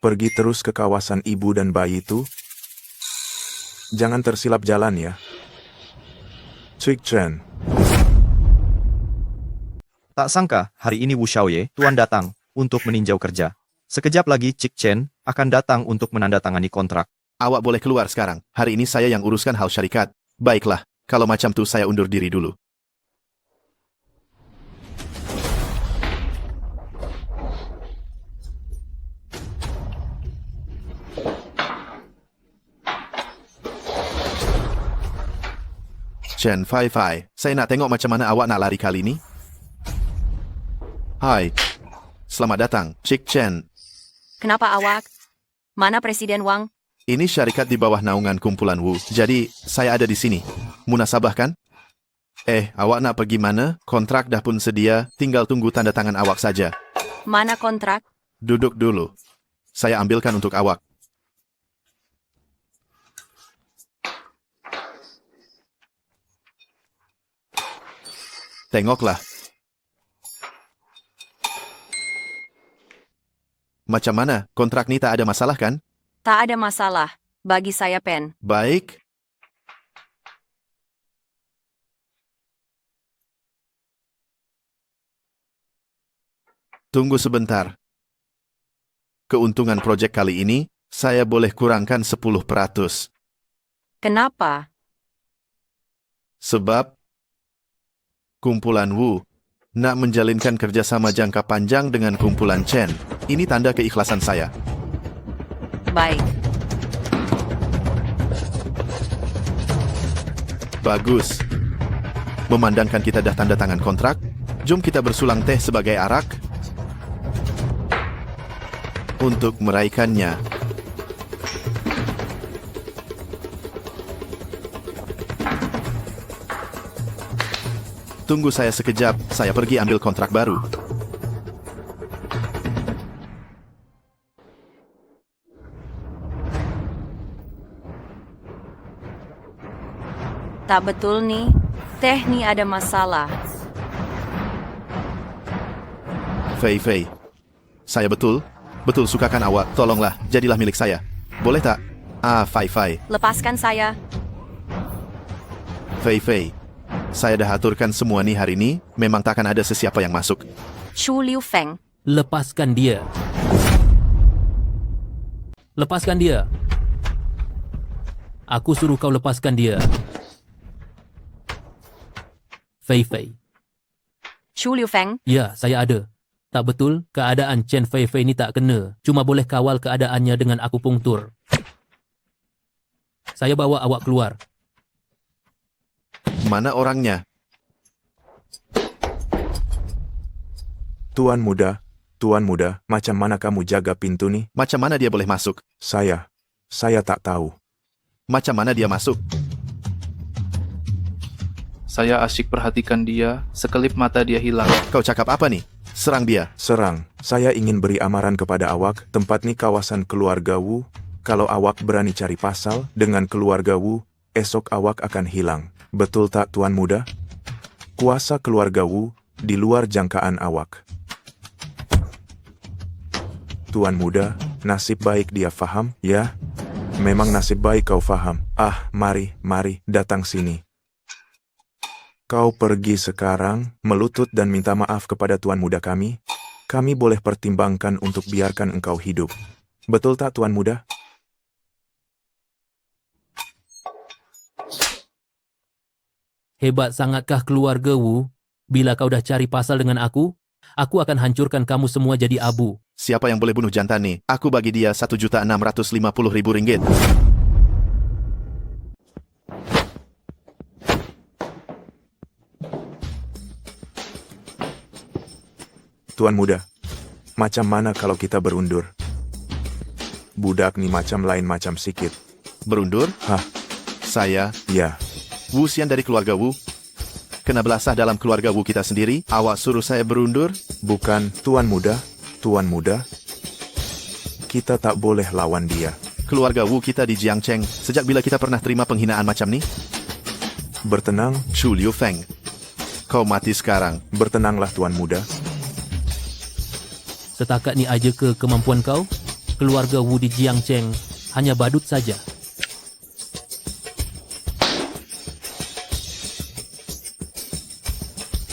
Pergi terus ke kawasan ibu dan bayi itu. Jangan tersilap jalan ya. Cik Chen. Tak sangka, hari ini Wu Xiaoye, Tuan datang untuk meninjau kerja. Sekejap lagi Cik Chen akan datang untuk menandatangani kontrak. Awak boleh keluar sekarang. Hari ini saya yang uruskan hal syarikat. Baiklah, kalau macam tu saya undur diri dulu. Chen Fai Fai, saya nak tengok macam mana awak nak lari kali ni. Hai, selamat datang, Cik Chen. Kenapa awak? Mana Presiden Wang? Ini syarikat di bawah naungan kumpulan Wu, jadi saya ada di sini. Munasabah kan? Awak nak pergi mana? Kontrak dah pun sedia, tinggal tunggu tanda tangan awak saja. Mana kontrak? Duduk dulu. Saya ambilkan untuk awak. Tengoklah. Macam mana? Kontrak ni tak ada masalah kan? Tak ada masalah. Bagi saya pen. Baik. Tunggu sebentar. Keuntungan proyek kali ini, saya boleh kurangkan 10%. Kenapa? Sebab kumpulan Wu nak menjalinkan kerjasama jangka panjang dengan kumpulan Chen. Ini tanda keikhlasan saya. Baik. Bagus. Memandangkan kita dah tanda tangan kontrak, jom kita bersulang teh sebagai arak untuk meraihkannya. Tunggu saya sekejap, saya pergi ambil kontrak baru. Tak betul nih. Teh ni ada masalah. Fei Fei, saya betul sukakan awak. Tolonglah, jadilah milik saya. Boleh tak? Fei Fei. Lepaskan saya. Fei Fei, saya dah aturkan semua ni hari ni. Memang takkan ada sesiapa yang masuk. Chu Liu Feng. Lepaskan dia. Lepaskan dia. Aku suruh kau lepaskan dia. Fei Fei. Chu Liu Feng, Ya, saya ada. Tak betul, keadaan Chen Fei Fei ni tak kena. Cuma boleh kawal keadaannya dengan akupunktur. Saya bawa awak keluar. Mana orangnya? Tuan muda, macam mana kamu jaga pintu nih? Macam mana dia boleh masuk? Saya tak tahu. Macam mana dia masuk? Saya asyik perhatikan dia, sekelip mata dia hilang. Kau cakap apa nih? Serang dia. Serang. Saya ingin beri amaran kepada awak, tempat ni kawasan keluarga Wu. Kalau awak berani cari pasal dengan keluarga Wu, esok awak akan hilang. Betul tak, Tuan Muda? Kuasa keluarga Wu di luar jangkaan awak. Tuan Muda, nasib baik dia faham, ya? Memang nasib baik kau faham. Mari, datang sini. Kau pergi sekarang, melutut dan minta maaf kepada Tuan Muda kami. Kami boleh pertimbangkan untuk biarkan engkau hidup. Betul tak, Tuan Muda? Hebat sangatkah keluarga Wu? Bila kau dah cari pasal dengan aku akan hancurkan kamu semua jadi abu. Siapa yang boleh bunuh jantan ni? Aku bagi dia Rp1.650.000. Tuan Muda, macam mana kalau kita berundur? Budak ni macam lain macam sikit. Berundur? Hah? Saya? Ya. Wu Xian dari keluarga Wu? Kena belasah dalam keluarga Wu kita sendiri? Awak suruh saya berundur? Bukan, Tuan Muda. Kita tak boleh lawan dia. Keluarga Wu kita di Jiangcheng. Sejak bila kita pernah terima penghinaan macam ni? Bertenang. Chu Liu Feng. Kau mati sekarang. Bertenanglah, Tuan Muda. Setakat ni aja ke kemampuan kau? Keluarga Wu di Jiangcheng hanya badut saja.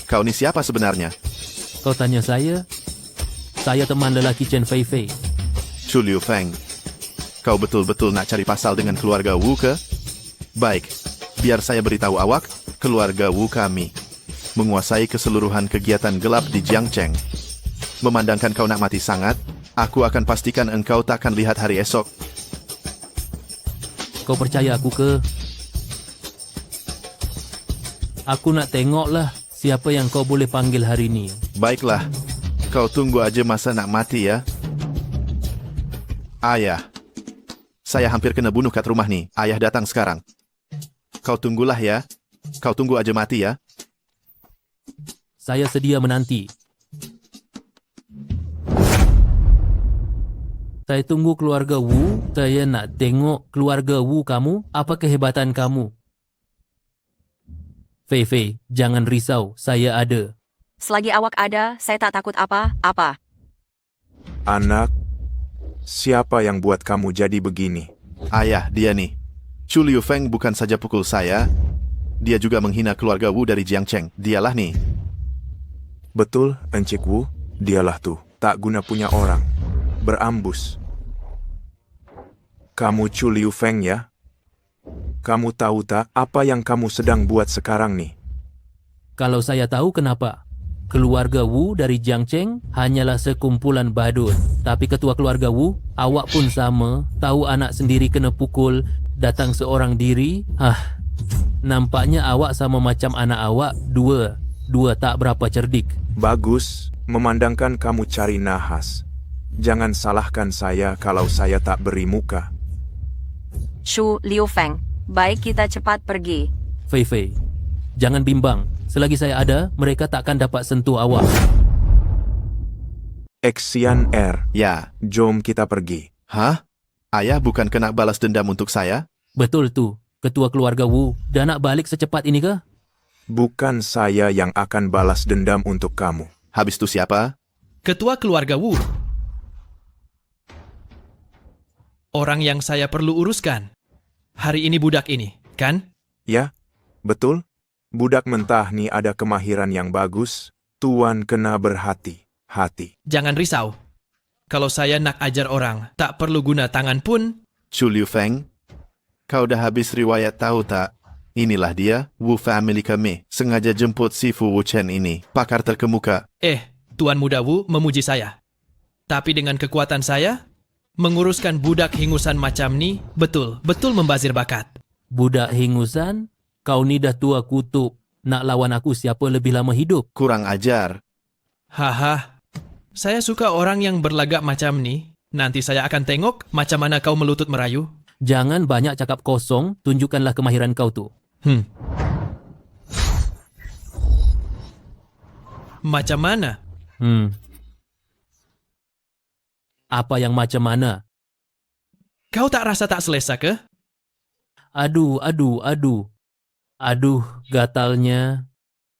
Kau ni siapa sebenarnya? Kau tanya saya? Saya teman lelaki Chen Fei Fei. Chu Liu Feng. Kau betul-betul nak cari pasal dengan keluarga Wu ke? Baik, biar saya beritahu awak, keluarga Wu kami menguasai keseluruhan kegiatan gelap di Jiangcheng. Memandangkan kau nak mati sangat, aku akan pastikan engkau takkan lihat hari esok. Kau percaya aku ke? Aku nak tengoklah siapa yang kau boleh panggil hari ni. Baiklah, kau tunggu aja masa nak mati ya. Ayah, saya hampir kena bunuh kat rumah ni. Ayah datang sekarang. Kau tunggulah ya. Kau tunggu aja mati ya. Saya sedia menanti. Saya tunggu keluarga Wu. Saya nak tengok keluarga Wu kamu. Apa kehebatan kamu? Fei Fei, jangan risau. Saya ada. selagi awak ada, saya tak takut apa-apa. Anak, siapa yang buat kamu jadi begini? Ayah, dia nih. Chu Liu Feng bukan saja pukul saya, dia juga menghina keluarga Wu dari Jiangcheng. Dialah nih. Betul, Encik Wu, dialah tuh. Tak guna punya orang. Berambus. Kamu Chu Liu Feng ya? Kamu tahu tak apa yang kamu sedang buat sekarang nih? Kalau saya tahu kenapa? Keluarga Wu dari Jiangcheng hanyalah sekumpulan badut. Tapi ketua keluarga Wu, awak pun sama. Tahu anak sendiri kena pukul, datang seorang diri. Nampaknya awak sama macam anak awak, dua tak berapa cerdik. Bagus, memandangkan kamu cari nahas. Jangan salahkan saya kalau saya tak beri muka. Chu Liu Feng, baik kita cepat pergi. Fei Fei, jangan bimbang. Selagi saya ada, mereka takkan dapat sentuh awak. Xian Er. Ya. Jom kita pergi. Hah? Ayah bukan kena balas dendam untuk saya? Betul tu. Ketua keluarga Wu, dah nak balik secepat ini ke? Bukan saya yang akan balas dendam untuk kamu. Habis tu siapa? Ketua keluarga Wu. Orang yang saya perlu uruskan. Hari ini budak ini, kan? Ya, betul. Budak mentah nih ada kemahiran yang bagus. Tuan kena berhati-hati. Jangan risau. Kalau saya nak ajar orang, tak perlu guna tangan pun. Chu Liu Feng, kau dah habis riwayat tahu tak? Inilah dia, Wu family kami. Sengaja jemput si Fu Wuchen ini, pakar terkemuka. Tuan Muda Wu memuji saya. Tapi dengan kekuatan saya, menguruskan budak hingusan macam ni, betul-betul membazir bakat. Budak hingusan? Kau ni dah tua kutub. Nak lawan aku siapa lebih lama hidup? Kurang ajar. Haha, saya suka orang yang berlagak macam ni. Nanti saya akan tengok macam mana kau melutut merayu. Jangan banyak cakap kosong, tunjukkanlah kemahiran kau tu. Macam mana? Apa yang macam mana? Kau tak rasa tak selesa ke? Aduh, gatalnya.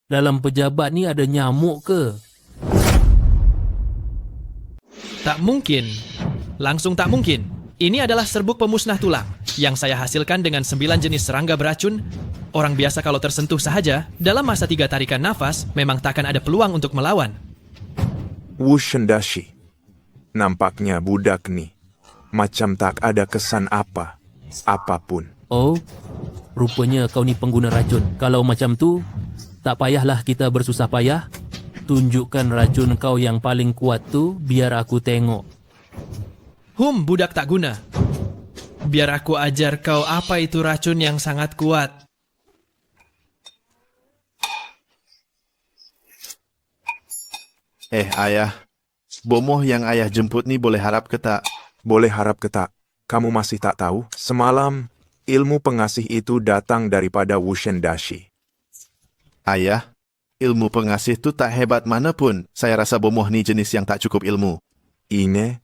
Dalam pejabat ni ada nyamuk ke? Tak mungkin. Langsung tak mungkin. Ini adalah serbuk pemusnah tulang yang saya hasilkan dengan 9 jenis serangga beracun. Orang biasa kalau tersentuh sahaja, dalam masa 3 tarikan nafas, memang takkan ada peluang untuk melawan. Wu Shendashi. Nampaknya budak ni macam tak ada kesan apapun. Oh, rupanya kau ni pengguna racun. Kalau macam tu, tak payahlah kita bersusah payah. Tunjukkan racun kau yang paling kuat tu, biar aku tengok. Budak tak guna. Biar aku ajar kau apa itu racun yang sangat kuat. Ayah. Bomoh yang ayah jemput ni boleh harap ke tak? Boleh harap ke tak? Kamu masih tak tahu? Semalam, ilmu pengasih itu datang daripada Wu Shendashi. Ayah, ilmu pengasih tu tak hebat mana pun. Saya rasa bomoh ni jenis yang tak cukup ilmu. Ini?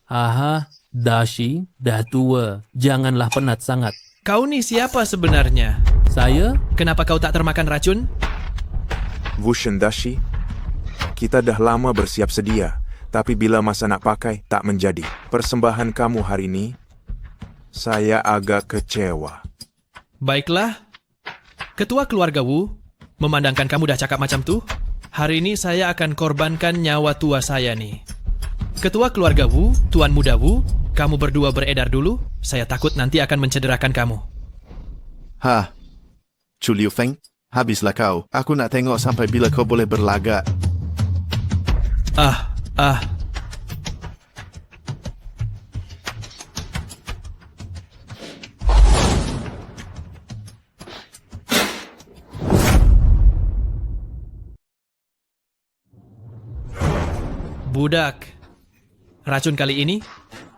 Aha, Dashi, dah tua. Janganlah penat sangat. Kau ni siapa sebenarnya? Saya? Kenapa kau tak termakan racun? Wu Shendashi, kita dah lama bersiap sedia. Tapi bila masa nak pakai, tak menjadi. Persembahan kamu hari ini, saya agak kecewa. Baiklah. Ketua keluarga Wu, memandangkan kamu dah cakap macam tu, hari ini saya akan korbankan nyawa tua saya nih. Ketua keluarga Wu, Tuan Muda Wu, kamu berdua beredar dulu, saya takut nanti akan mencederakan kamu. Chu Liu Feng, habislah kau. Aku nak tengok sampai bila kau boleh berlagak. Budak, racun kali ini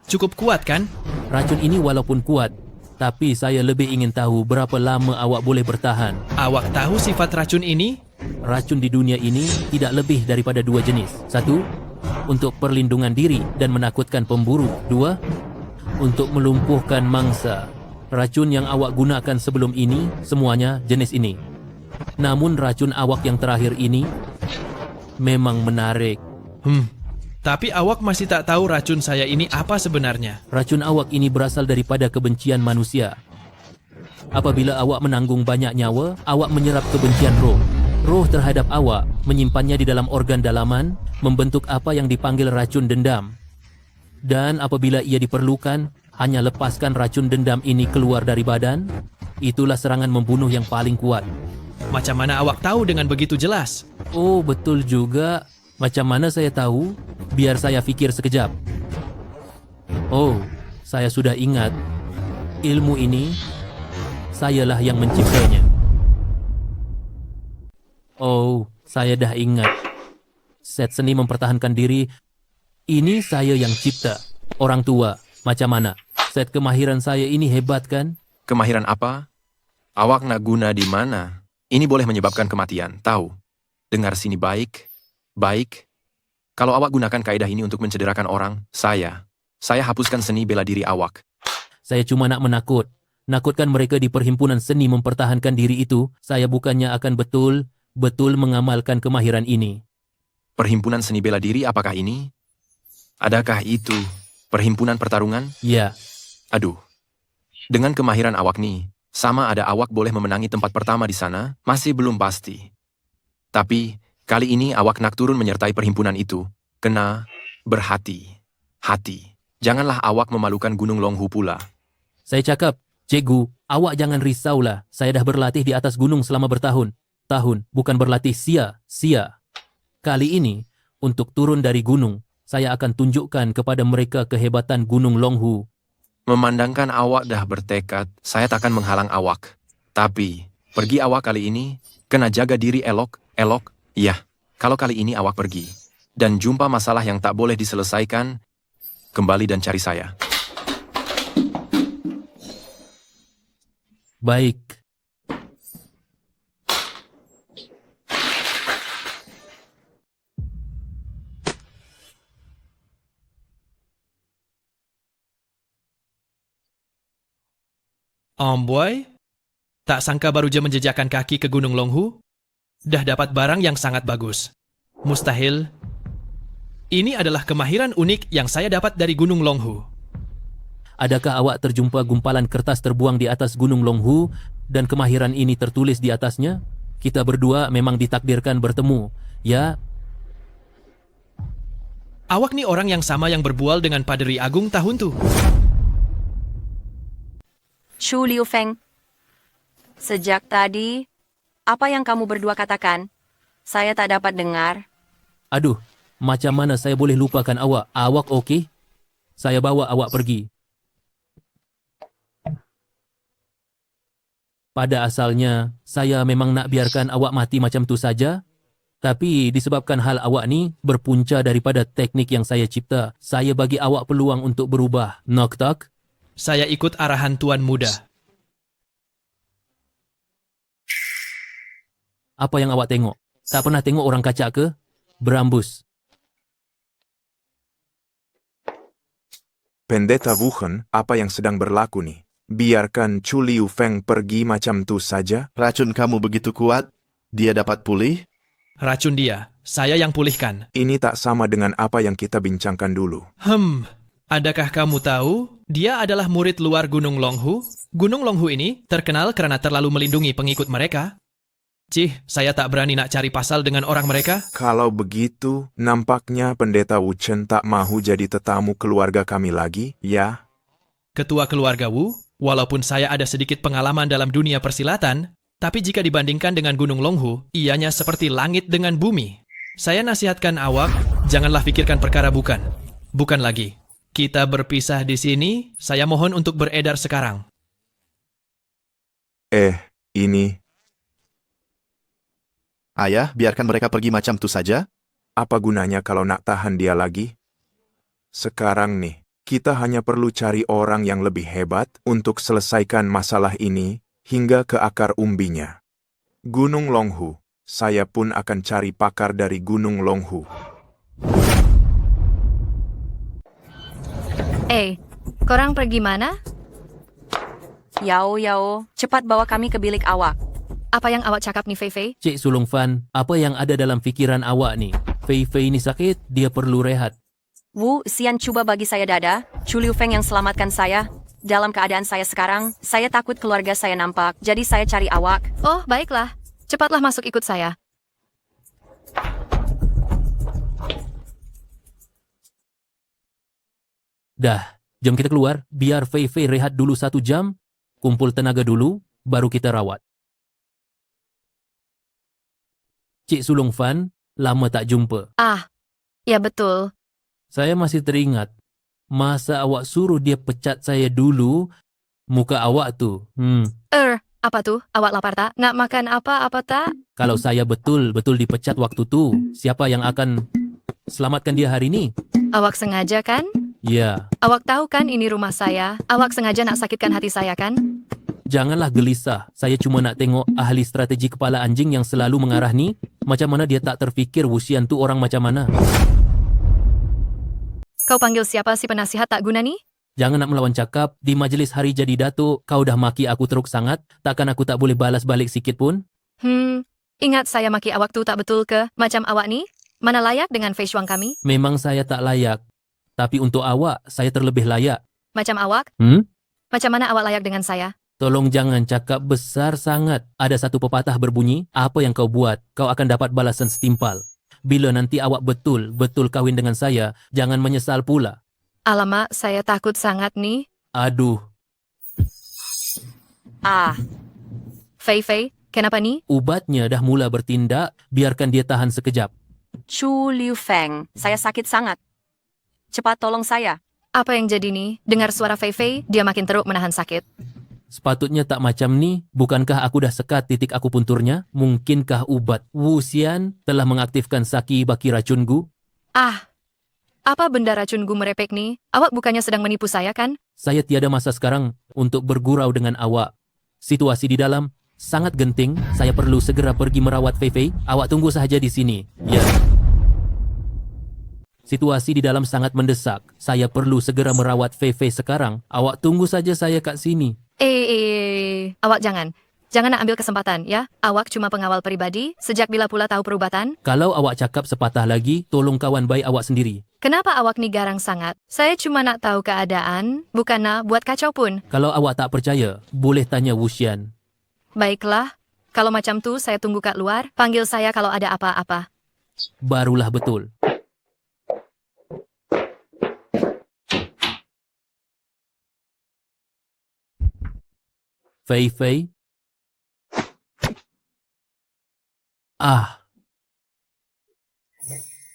cukup kuat kan? Racun ini walaupun kuat, tapi saya lebih ingin tahu berapa lama awak boleh bertahan. Awak tahu sifat racun ini? Racun di dunia ini tidak lebih daripada 2 jenis. 1, untuk perlindungan diri dan menakutkan pemburu. 2, untuk melumpuhkan mangsa. Racun yang awak gunakan sebelum ini, semuanya jenis ini. Namun racun awak yang terakhir ini memang menarik. Tapi awak masih tak tahu racun saya ini apa sebenarnya. Racun awak ini berasal daripada kebencian manusia. Apabila awak menanggung banyak nyawa, awak menyerap kebencian roh. Roh terhadap awak menyimpannya di dalam organ dalaman, membentuk apa yang dipanggil racun dendam. Dan apabila ia diperlukan, hanya lepaskan racun dendam ini keluar dari badan, itulah serangan membunuh yang paling kuat. Macam mana awak tahu dengan begitu jelas? Oh, betul juga. Macam mana saya tahu? Biar saya fikir sekejap. Oh, saya sudah ingat. Ilmu ini, sayalah yang menciptanya. Oh, saya dah ingat. Set seni mempertahankan diri, ini saya yang cipta. Orang tua, macam mana? Set kemahiran saya ini hebat kan? Kemahiran apa? Awak nak guna di mana? Ini boleh menyebabkan kematian, tahu? Dengar sini baik. Kalau awak gunakan kaedah ini untuk mencederakan orang, saya hapuskan seni bela diri awak. Saya cuma nak nakutkan mereka di perhimpunan seni mempertahankan diri itu. Saya bukannya akan betul mengamalkan kemahiran ini. Perhimpunan seni bela diri apakah ini? Adakah itu perhimpunan pertarungan? Ya. Aduh, dengan kemahiran awak nih, sama ada awak boleh memenangi tempat pertama di sana, masih belum pasti. Tapi kali ini awak nak turun menyertai perhimpunan itu. Kena berhati-hati. Janganlah awak memalukan Gunung Longhu pula. Saya cakap, Cikgu, awak jangan risaulah. Saya dah berlatih di atas gunung selama bertahun-tahun, bukan berlatih sia-sia. Kali ini, untuk turun dari gunung, saya akan tunjukkan kepada mereka kehebatan Gunung Longhu. Memandangkan awak dah bertekad, saya takkan menghalang awak. Tapi, pergi awak kali ini, kena jaga diri elok. Iya, kalau kali ini awak pergi dan jumpa masalah yang tak boleh diselesaikan, kembali dan cari saya. Baik. Boy, tak sangka baru je menjejakkan kaki ke Gunung Longhu, dah dapat barang yang sangat bagus. Mustahil. Ini adalah kemahiran unik yang saya dapat dari Gunung Longhu. Adakah awak terjumpa gumpalan kertas terbuang di atas Gunung Longhu dan kemahiran ini tertulis di atasnya? Kita berdua memang ditakdirkan bertemu, ya? Awak nih orang yang sama yang berbual dengan Paderi Agung tahun tu. Chu Liu Feng. Sejak tadi, apa yang kamu berdua katakan? Saya tak dapat dengar. Aduh, macam mana saya boleh lupakan awak? Awak okey? Saya bawa awak pergi. Pada asalnya, saya memang nak biarkan awak mati macam tu saja. Tapi disebabkan hal awak ni berpunca daripada teknik yang saya cipta, saya bagi awak peluang untuk berubah. Knock talk. Saya ikut arahan Tuan Muda. Apa yang awak tengok? Tak pernah tengok orang kacak ke? Berambus. Pendeta Wuchen, apa yang sedang berlaku nih? Biarkan Chu Liu Feng pergi macam tu saja? Racun kamu begitu kuat? Dia dapat pulih? Racun dia, saya yang pulihkan. Ini tak sama dengan apa yang kita bincangkan dulu. Adakah kamu tahu, dia adalah murid luar Gunung Longhu? Gunung Longhu ini terkenal kerana terlalu melindungi pengikut mereka. Saya tak berani nak cari pasal dengan orang mereka. Kalau begitu, nampaknya Pendeta Wu Chen tak mahu jadi tetamu keluarga kami lagi, ya? Ketua keluarga Wu, walaupun saya ada sedikit pengalaman dalam dunia persilatan, tapi jika dibandingkan dengan Gunung Longhu, ianya seperti langit dengan bumi. Saya nasihatkan awak, janganlah fikirkan perkara bukan. Bukan lagi. Kita berpisah di sini, saya mohon untuk beredar sekarang. Ini... Ayah, biarkan mereka pergi macam tu saja? Apa gunanya kalau nak tahan dia lagi? Sekarang nih, kita hanya perlu cari orang yang lebih hebat untuk selesaikan masalah ini hingga ke akar umbinya. Gunung Longhu, saya pun akan cari pakar dari Gunung Longhu. Korang pergi mana? Yao, cepat bawa kami ke bilik awak. Apa yang awak cakap nih, Fei Fei? Cik Sulung Fan, apa yang ada dalam fikiran awak ni? Fei Fei ni sakit, dia perlu rehat. Wu, Xian cuba bagi saya dada. Chu Liu Feng yang selamatkan saya. Dalam keadaan saya sekarang, saya takut keluarga saya nampak, jadi saya cari awak. Oh, baiklah. Cepatlah masuk ikut saya. Dah, jom kita keluar. Biar Fei Fei rehat dulu 1 jam, kumpul tenaga dulu, baru kita rawat. Cik Sulung Fan, lama tak jumpa. Ya betul. Saya masih teringat, masa awak suruh dia pecat saya dulu, muka awak tu. Apa tu? Awak lapar tak? Nak makan apa-apa tak? Kalau saya betul-betul dipecat waktu tu, siapa yang akan selamatkan dia hari ni? Awak sengaja kan? Ya. Awak tahu kan ini rumah saya? Awak sengaja nak sakitkan hati saya kan? Janganlah gelisah. Saya cuma nak tengok ahli strategi kepala anjing yang selalu mengarah ni. Macam mana dia tak terfikir Wuxian tu orang macam mana. Kau panggil siapa si penasihat tak guna ni? Jangan nak melawan cakap. Di majlis hari jadi datuk, kau dah maki aku teruk sangat. Takkan aku tak boleh balas balik sikit pun? Ingat saya maki awak tu tak betul ke? Macam awak ni? Mana layak dengan Fei Shuang kami? Memang saya tak layak. Tapi untuk awak, saya terlebih layak. Macam awak? Macam mana awak layak dengan saya? Tolong jangan cakap besar sangat. Ada satu pepatah berbunyi, apa yang kau buat, kau akan dapat balasan setimpal. Bila nanti awak betul-betul kahwin dengan saya, jangan menyesal pula. Alamak, saya takut sangat nih. Aduh, Fei Fei, kenapa nih? ubatnya dah mula bertindak, biarkan dia tahan sekejap. Chu Liu Feng, saya sakit sangat. Cepat tolong saya. Apa yang jadi nih? Dengar suara Fei Fei, dia makin teruk menahan sakit. Sepatutnya tak macam ni, bukankah aku dah sekat titik akupunturnya? Mungkinkah ubat Wu Xian telah mengaktifkan Saki Baki racunku? Apa benda racun gu merepek nih? Awak bukannya sedang menipu saya kan? Saya tiada masa sekarang untuk bergurau dengan awak. Situasi di dalam sangat genting, saya perlu segera pergi merawat Fei Fei. Awak tunggu sahaja di sini. Ya. Situasi di dalam sangat mendesak. Saya perlu segera merawat Fei Fei sekarang. Awak tunggu saja saya kat sini. Awak jangan. Jangan nak ambil kesempatan, ya. Awak cuma pengawal pribadi, sejak bila pula tahu perubatan? Kalau awak cakap sepatah lagi, tolong kawan baik awak sendiri. Kenapa awak ni garang sangat? Saya cuma nak tahu keadaan, bukan nak buat kacau pun. Kalau awak tak percaya, boleh tanya Wu Xian. Baiklah, kalau macam tu saya tunggu kat luar, panggil saya kalau ada apa-apa. Barulah betul. Fei Fei.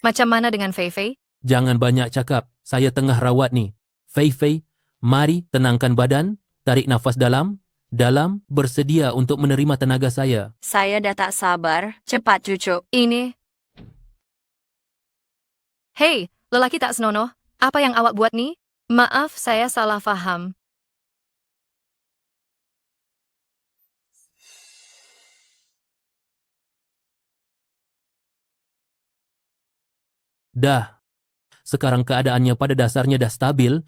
Macam mana dengan Fei Fei? Jangan banyak cakap, saya tengah rawat ni. Fei Fei, mari tenangkan badan, tarik nafas dalam, bersedia untuk menerima tenaga saya. Saya dah tak sabar. Cepat cucu. Ini. Hei, lelaki tak senonoh. Apa yang awak buat ni? Maaf, saya salah faham. Dah. Sekarang keadaannya pada dasarnya dah stabil.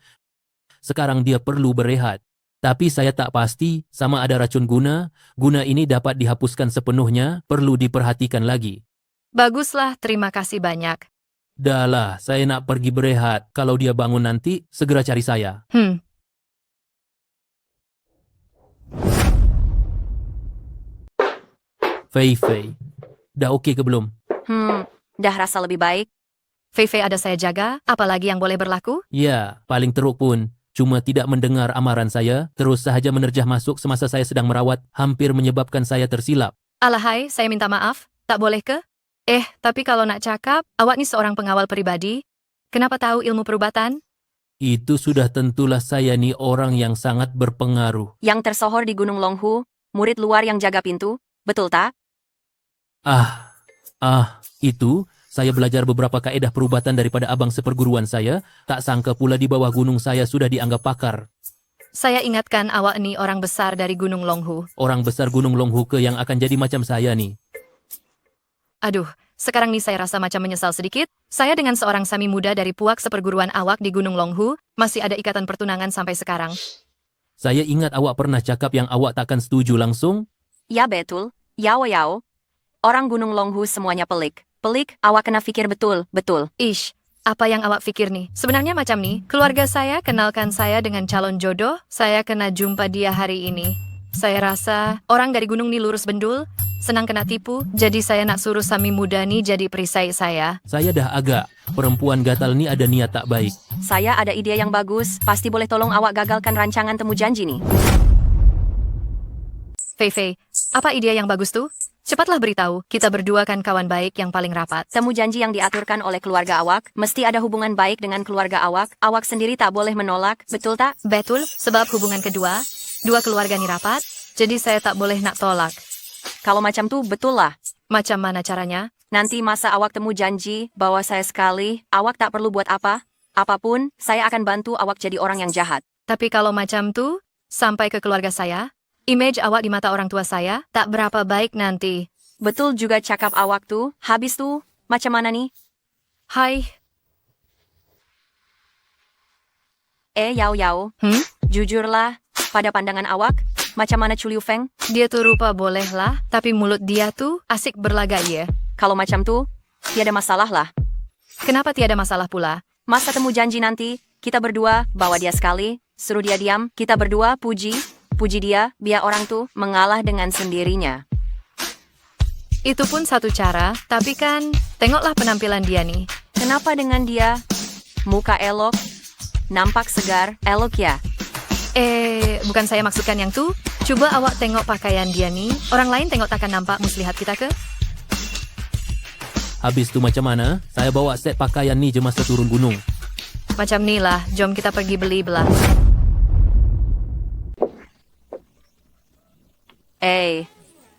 Sekarang dia perlu berehat. Tapi saya tak pasti sama ada racun guna. Guna ini dapat dihapuskan sepenuhnya, perlu diperhatikan lagi. Baguslah, terima kasih banyak. Dahlah, saya nak pergi berehat. Kalau dia bangun nanti, segera cari saya. Fei Fei, dah okey ke belum? Dah rasa lebih baik. Fei Fei ada saya jaga, apalagi yang boleh berlaku? Ya, paling teruk pun. Cuma tidak mendengar amaran saya, terus sahaja menerjah masuk semasa saya sedang merawat, hampir menyebabkan saya tersilap. Alahai, saya minta maaf. Tak boleh ke? Tapi kalau nak cakap, awak ni seorang pengawal pribadi. Kenapa tahu ilmu perubatan? Itu sudah tentulah saya ni orang yang sangat berpengaruh. Yang tersohor di Gunung Longhu, murid luar yang jaga pintu, betul tak? Itu... Saya belajar beberapa kaedah perubatan daripada abang seperguruan saya. Tak sangka pula di bawah gunung saya sudah dianggap pakar. Saya ingatkan awak ni orang besar dari Gunung Longhu. Orang besar Gunung Longhu ke yang akan jadi macam saya ni? Aduh, sekarang ni saya rasa macam menyesal sedikit. Saya dengan seorang sami muda dari puak seperguruan awak di Gunung Longhu, masih ada ikatan pertunangan sampai sekarang. Saya ingat awak pernah cakap yang awak takkan setuju langsung. Ya betul, Yao. Orang Gunung Longhu semuanya pelik. Pelik, awak kena fikir betul. Apa yang awak fikir nih? Sebenarnya macam nih, keluarga saya kenalkan saya dengan calon jodoh, saya kena jumpa dia hari ini. Saya rasa orang dari gunung ni lurus bendul, senang kena tipu, jadi saya nak suruh sami muda ni jadi perisai saya. Saya dah agak, perempuan gatal ni ada niat tak baik. Saya ada ide yang bagus, pasti boleh tolong awak gagalkan rancangan temu janji nih. Fei Fei, apa ide yang bagus tuh? Cepatlah beritahu, kita berdua kan kawan baik yang paling rapat. Temu janji yang diaturkan oleh keluarga awak, mesti ada hubungan baik dengan keluarga awak. Awak sendiri tak boleh menolak, betul tak? Betul, sebab hubungan kedua, dua keluarga ni rapat, jadi saya tak boleh nak tolak. Kalau macam tu, betul lah. Macam mana caranya? Nanti masa awak temu janji, bawa saya sekali, awak tak perlu buat apa. Apapun, saya akan bantu awak jadi orang yang jahat. Tapi kalau macam tu, sampai ke keluarga saya, image awak di mata orang tua saya tak berapa baik nanti. Betul juga cakap awak tuh. Habis tuh, macam mana nih? Hai. Yao. Jujurlah, pada pandangan awak, macam mana Chu Liu Feng? Dia tuh rupa boleh lah, tapi mulut dia tuh asik berlaga ya. Kalau macam tuh, tiada masalah lah. Kenapa tiada masalah pula? Masa temu janji nanti, kita berdua bawa dia sekali, suruh dia diam, kita berdua puji dia, biar orang tuh mengalah dengan sendirinya. Itu pun satu cara, tapi kan, tengoklah penampilan dia nih. Kenapa dengan dia? Muka elok, nampak segar, elok ya. Bukan saya maksudkan yang tuh. Coba awak tengok pakaian dia nih. Orang lain tengok takkan nampak muslihat kita ke? Habis tu macam mana? Saya bawa set pakaian ni je masa turun gunung. Macam ni lah, jom kita pergi beli belah.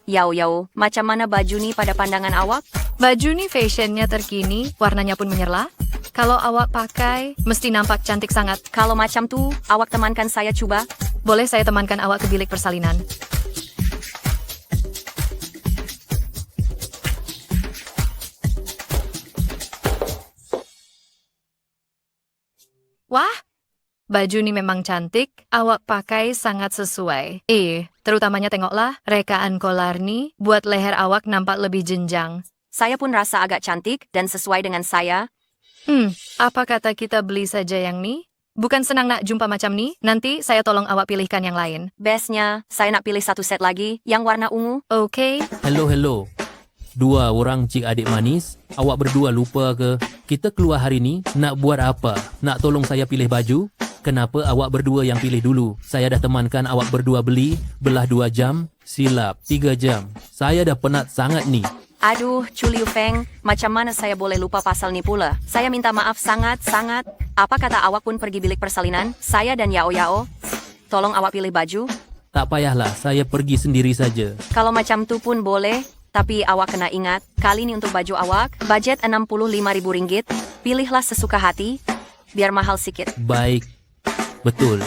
Yau, macam mana baju ni pada pandangan awak? Baju ni fashionnya terkini, warnanya pun menyerlah. Kalau awak pakai, mesti nampak cantik sangat. Kalau macam tu, awak temankan saya cuba. Boleh saya temankan awak ke bilik persalinan? Wah, baju ni memang cantik. Awak pakai sangat sesuai. Terutamanya tengoklah, rekaan kolar ni buat leher awak nampak lebih jenjang. Saya pun rasa agak cantik dan sesuai dengan saya. Apa kata kita beli saja yang ni? Bukan senang nak jumpa macam ni? Nanti saya tolong awak pilihkan yang lain. Bestnya, saya nak pilih satu set lagi, yang warna ungu. Okey. Hello. Dua orang cik adik manis, awak berdua lupa ke? Kita keluar hari ni, nak buat apa? Nak tolong saya pilih baju? Kenapa awak berdua yang pilih dulu? Saya dah temankan awak berdua beli, belah 2 jam, silap 3 jam. Saya dah penat sangat ni. Aduh, Chu Liu Feng, macam mana saya boleh lupa pasal ni pula? Saya minta maaf sangat-sangat. Apa kata awak pun pergi bilik persalinan? Saya dan Yao, tolong awak pilih baju. Tak payahlah, saya pergi sendiri saja. Kalau macam tu pun boleh. Tapi awak kena ingat, kali ini untuk baju awak, budget Rp65.000. Pilihlah sesuka hati, biar mahal sikit. Baik. Betul,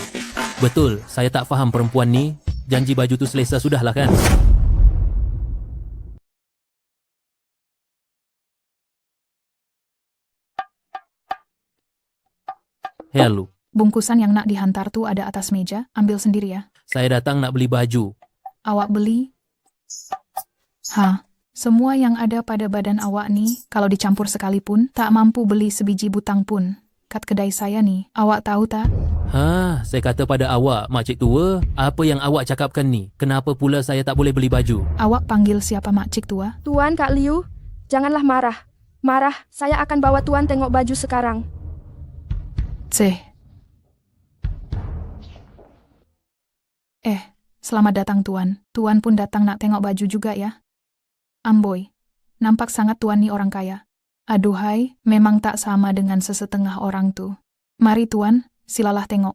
saya tak faham perempuan ni. Janji baju tu selesa sudahlah kan? Hello. Bungkusan yang nak dihantar tu ada atas meja, ambil sendiri ya. Saya datang nak beli baju. Awak beli? Semua yang ada pada badan awak ni, kalau dicampur sekalipun, tak mampu beli sebiji butang pun. Kat kedai saya ni, awak tahu tak? Saya kata pada awak, makcik tua, apa yang awak cakapkan ni? Kenapa pula saya tak boleh beli baju? Awak panggil siapa makcik tua? Tuan Kak Liu, janganlah marah. Saya akan bawa Tuan tengok baju sekarang. Selamat datang Tuan. Tuan pun datang nak tengok baju juga ya? Amboi, nampak sangat Tuan ni orang kaya. Aduhai, memang tak sama dengan sesetengah orang tu. Mari Tuan, silalah tengok.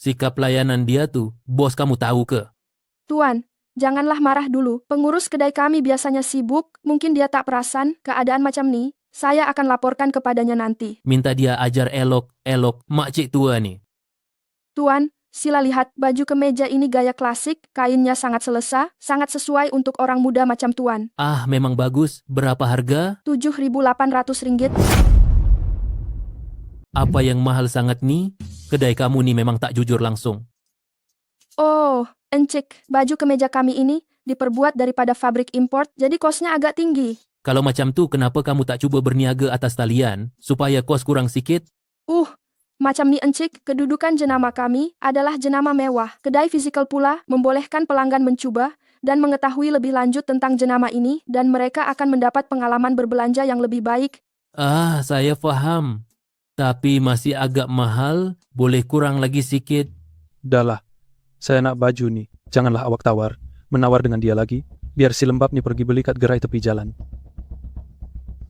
Sikap pelayanan dia tu, bos kamu tahu ke? Tuan, janganlah marah dulu. Pengurus kedai kami biasanya sibuk, mungkin dia tak perasan keadaan macam ni. Saya akan laporkan kepadanya nanti. Minta dia ajar elok makcik tua ni. Tuan, sila lihat baju kemeja ini gaya klasik, kainnya sangat selesa, sangat sesuai untuk orang muda macam Tuan. Memang bagus. Berapa harga? Rp7.800. Apa yang mahal sangat ni? Kedai kamu ni memang tak jujur langsung. Oh, encik, baju kemeja kami ini diperbuat daripada fabrik import, jadi kosnya agak tinggi. Kalau macam tu, kenapa kamu tak cuba berniaga atas talian, supaya kos kurang sikit? Macam ni encik, kedudukan jenama kami adalah jenama mewah. Kedai fisikal pula membolehkan pelanggan mencoba dan mengetahui lebih lanjut tentang jenama ini dan mereka akan mendapat pengalaman berbelanja yang lebih baik. Saya faham. Tapi masih agak mahal, boleh kurang lagi sikit. Dahlah, saya nak baju ni. Janganlah awak menawar dengan dia lagi, biar si lembab ni pergi beli kat gerai tepi jalan.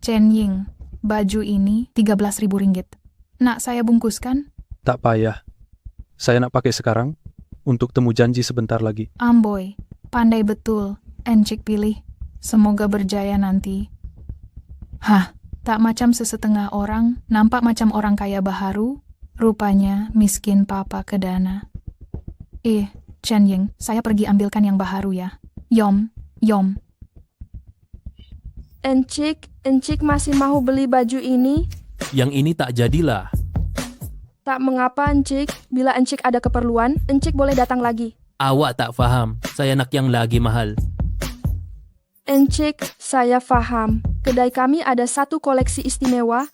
Chen Ying, baju ini Rp13.000. Nak saya bungkuskan? Tak payah. Saya nak pakai sekarang untuk temu janji sebentar lagi. Amboi, pandai betul. Encik pilih. Semoga berjaya nanti. Tak macam sesetengah orang, nampak macam orang kaya baharu. Rupanya miskin papa kedana. Chen Ying, saya pergi ambilkan yang baharu ya. Yom. Encik masih mau beli baju ini? Yang ini tak jadilah. Tak mengapa encik, bila encik ada keperluan, encik boleh datang lagi. Awak tak faham, saya nak yang lagi mahal. Encik, saya faham. Kedai kami ada satu koleksi istimewa,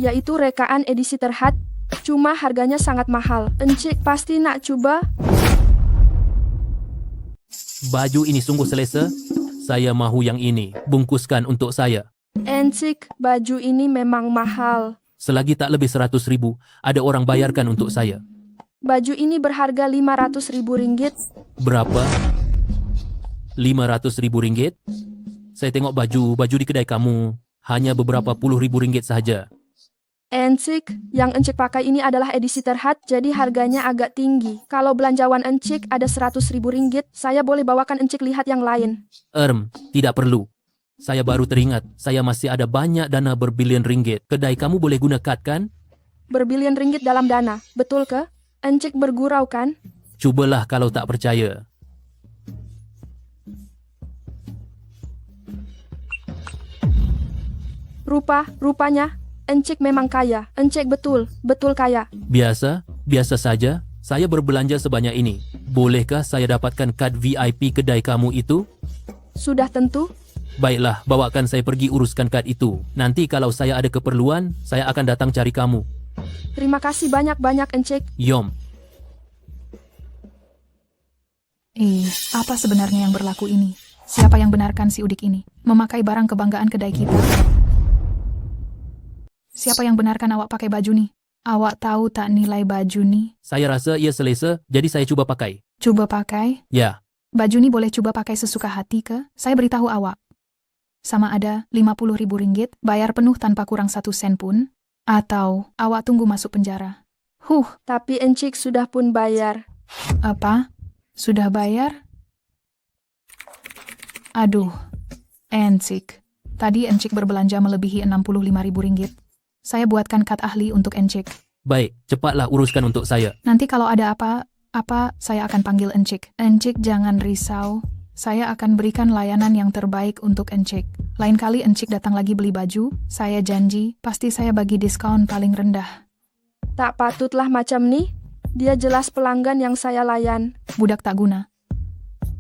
yaitu rekaan edisi terhad, cuma harganya sangat mahal. Encik pasti nak coba? Baju ini sungguh selesa. Saya mahu yang ini, bungkuskan untuk saya. Encik, baju ini memang mahal. Selagi tak lebih 100.000, ada orang bayarkan untuk saya. Baju ini berharga 500.000 ringgit. Berapa? 500.000 ringgit? Saya tengok baju di kedai kamu hanya beberapa puluh ribu ringgit sahaja. Encik, yang Encik pakai ini adalah edisi terhad, jadi harganya agak tinggi. Kalau belanjawan Encik ada 100.000 ringgit, saya boleh bawakan Encik lihat yang lain. Tidak perlu. Saya baru teringat, saya masih ada banyak dana berbilion ringgit. Kedai kamu boleh guna kad kan? Berbilion ringgit dalam dana, betul ke? Encik bergurau kan? Cubalah kalau tak percaya. Rupanya, Encik memang kaya. Encik betul kaya. Biasa saja. Saya berbelanja sebanyak ini. Bolehkah saya dapatkan kad VIP kedai kamu itu? Sudah tentu. Baiklah, bawakan saya pergi uruskan kad itu. Nanti kalau saya ada keperluan, saya akan datang cari kamu. Terima kasih banyak-banyak, Encik. Yom. Apa sebenarnya yang berlaku ini? Siapa yang benarkan si Udik ini memakai barang kebanggaan kedai kita? Siapa yang benarkan awak pakai baju nih? Awak tahu tak nilai baju nih? Saya rasa ia selesa, jadi saya cuba pakai. Coba pakai? Ya. Baju nih boleh coba pakai sesuka hati ke? Saya beritahu awak. Sama ada 50.000 ringgit, bayar penuh tanpa kurang 1 sen pun, atau awak tunggu masuk penjara. Tapi Encik sudah pun bayar. Apa? Sudah bayar? Aduh, Encik. Tadi Encik berbelanja melebihi 65.000 ringgit. Saya buatkan kad ahli untuk Encik. Baik, cepatlah uruskan untuk saya. Nanti kalau ada apa, saya akan panggil Encik. Encik jangan risau. Saya akan berikan layanan yang terbaik untuk Encik. Lain kali Encik datang lagi beli baju, saya janji, pasti saya bagi diskon paling rendah. Tak patutlah macam nih. Dia jelas pelanggan yang saya layan. Budak tak guna.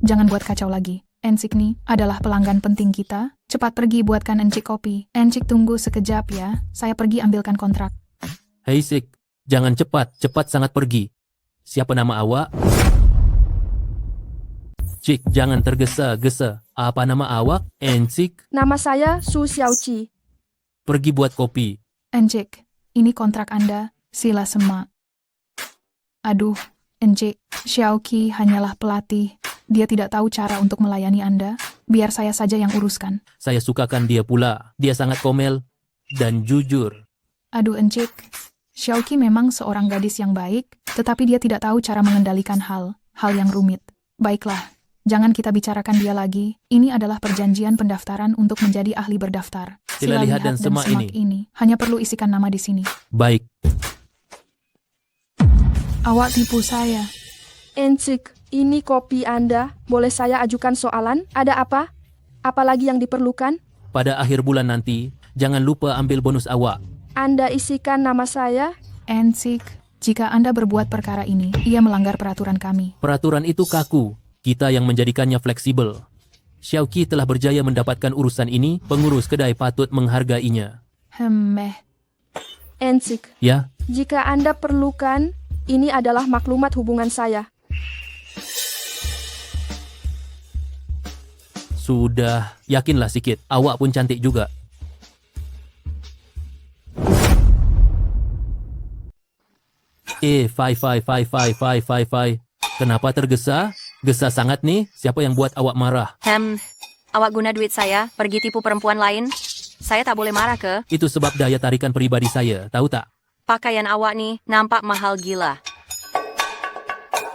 Jangan buat kacau lagi. Encik nih adalah pelanggan penting kita. Cepat pergi buatkan Encik kopi. Encik tunggu sekejap ya. Saya pergi ambilkan kontrak. Hei Sik, jangan cepat sangat pergi. Siapa nama awak? Cik, jangan tergesa-gesa. Apa nama awak? Encik? Nama saya Su Xiaoqi. Pergi buat kopi. Encik, ini kontrak Anda. Sila semak. Aduh, Encik, Xiaoqi hanyalah pelatih. Dia tidak tahu cara untuk melayani Anda. Biar saya saja yang uruskan. Saya sukakan dia pula. Dia sangat komel dan jujur. Aduh Encik, Xiaoqi memang seorang gadis yang baik, tetapi dia tidak tahu cara mengendalikan hal yang rumit. Baiklah, jangan kita bicarakan dia lagi. Ini adalah perjanjian pendaftaran untuk menjadi ahli berdaftar. Sila lihat dan semak ini. Hanya perlu isikan nama di sini. Baik. Awak tipu saya. Encik, ini kopi Anda. Boleh saya ajukan soalan? Ada apa? Apalagi yang diperlukan? Pada akhir bulan nanti, jangan lupa ambil bonus awak. Anda isikan nama saya? Encik, jika Anda berbuat perkara ini, ia melanggar peraturan kami. Peraturan itu kaku. Kita yang menjadikannya fleksibel. Xiaoqi telah berjaya mendapatkan urusan ini, pengurus kedai patut menghargainya. Encik. Ya? Jika Anda perlukan, ini adalah maklumat hubungan saya. Sudah, yakinlah sikit. Awak pun cantik juga. Fai. Kenapa tergesa? Gesa sangat nih. Siapa yang buat awak marah? Awak guna duit saya, pergi tipu perempuan lain. Saya tak boleh marah ke? Itu sebab daya tarikan pribadi saya, tahu tak? Pakaian awak nih nampak mahal gila.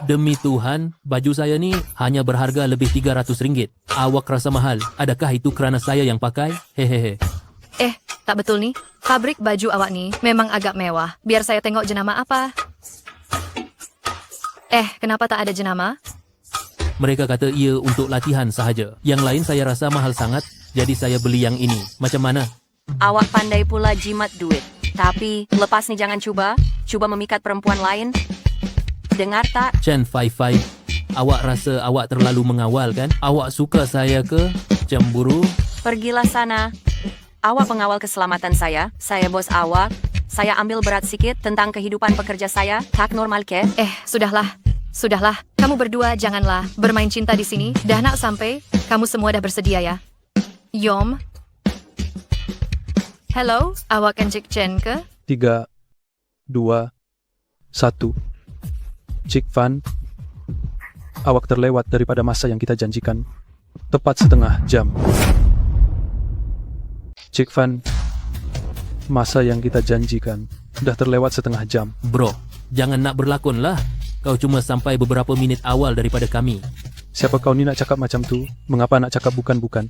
Demi Tuhan, baju saya ni hanya berharga lebih 300 ringgit. Awak rasa mahal. Adakah itu kerana saya yang pakai? Hehehe. Tak betul nih. Pabrik baju awak nih memang agak mewah. Biar saya tengok jenama apa. Kenapa tak ada jenama? Mereka kata ia untuk latihan sahaja. Yang lain saya rasa mahal sangat, jadi saya beli yang ini. Macam mana? Awak pandai pula jimat duit. Tapi lepas nih jangan coba memikat perempuan lain. Dengar tak? Chen Fai, awak rasa awak terlalu mengawal kan? Awak suka saya ke? Cemburu? Pergilah sana. Awak pengawal keselamatan saya bos awak. Saya ambil berat sikit tentang kehidupan pekerja saya. Tak normal ke? Sudahlah. Kamu berdua janganlah bermain cinta di sini. Dah nak sampai. Kamu semua dah bersedia ya? Yom. Hello, awak Encik Chen ke? 3, 2, 1. Cik Van, awak terlewat daripada masa yang kita janjikan. Tepat setengah jam. Cik Van, masa yang kita janjikan sudah terlewat setengah jam. Bro, jangan nak berlakon lah. Kau cuma sampai beberapa minit awal daripada kami. Siapa kau ni nak cakap macam tu? Mengapa nak cakap bukan-bukan?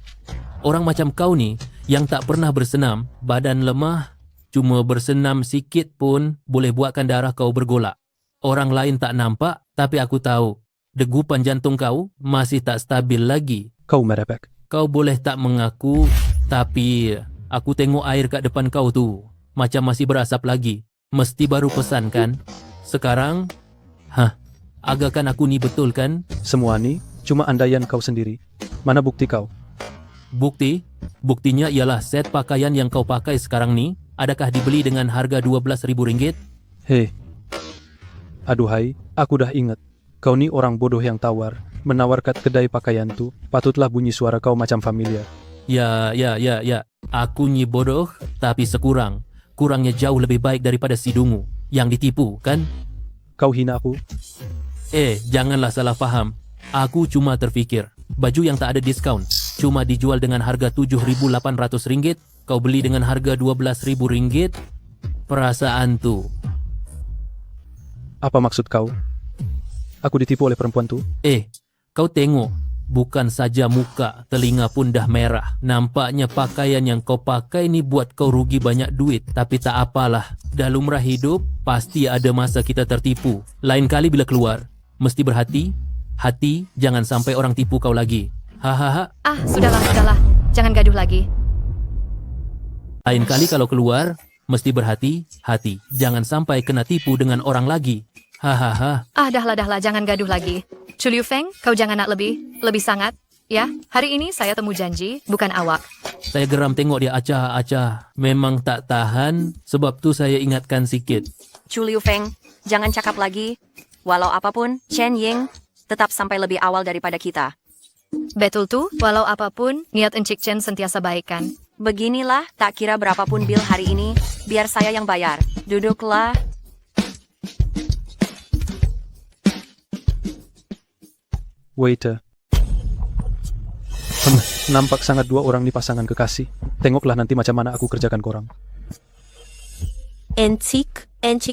Orang macam kau ni, yang tak pernah bersenam, badan lemah, cuma bersenam sikit pun boleh buatkan darah kau bergolak. Orang lain tak nampak, tapi aku tahu. Degupan jantung kau masih tak stabil lagi. Kau merepek. Kau boleh tak mengaku, tapi aku tengok air kat depan kau tu. Macam masih berasap lagi. Mesti baru pesan kan? Sekarang, agakkan aku ni betul kan? Semua ni cuma andaian kau sendiri. Mana bukti kau? Bukti? Buktinya ialah set pakaian yang kau pakai sekarang ni. Adakah dibeli dengan harga RM12.000? Hei. Aduhai, aku dah ingat. Kau ni orang bodoh yang tawar. Menawar kat kedai pakaian tu, patutlah bunyi suara kau macam familiar. Ya. Aku ni bodoh, tapi sekurang. Kurangnya jauh lebih baik daripada si dungu. Yang ditipu, kan? Kau hina aku? Janganlah salah faham. Aku cuma terfikir, baju yang tak ada diskaun, cuma dijual dengan harga RM7.800, kau beli dengan harga RM12.000. Perasaan tu. Apa maksud kau? Aku ditipu oleh perempuan tu? Kau tengok, bukan saja muka, telinga pun dah merah. Nampaknya pakaian yang kau pakai ni buat kau rugi banyak duit. Tapi tak apalah, dah lumrah hidup, pasti ada masa kita tertipu. Lain kali bila keluar, mesti berhati. Hati, jangan sampai orang tipu kau lagi. Hahaha. Sudahlah. Jangan gaduh lagi. Lain kali kalau keluar, mesti berhati-hati. Jangan sampai kena tipu dengan orang lagi. Hahaha. Dahlah, jangan gaduh lagi. Chu Liu Feng, kau jangan nak lebih sangat. Ya, hari ini saya temu janji, bukan awak. Saya geram tengok dia acah. Memang tak tahan, sebab tu saya ingatkan sikit. Chu Liu Feng, jangan cakap lagi. Walau apapun, Chen Ying tetap sampai lebih awal daripada kita. Betul tu, walau apapun, niat Encik Chen sentiasa baik kan? Beginilah, tak kira berapapun bil hari ini, biar saya yang bayar. Duduklah. Waiter. Nampak sangat dua orang ni pasangan kekasih. Tengoklah nanti macam mana aku kerjakan korang. Encik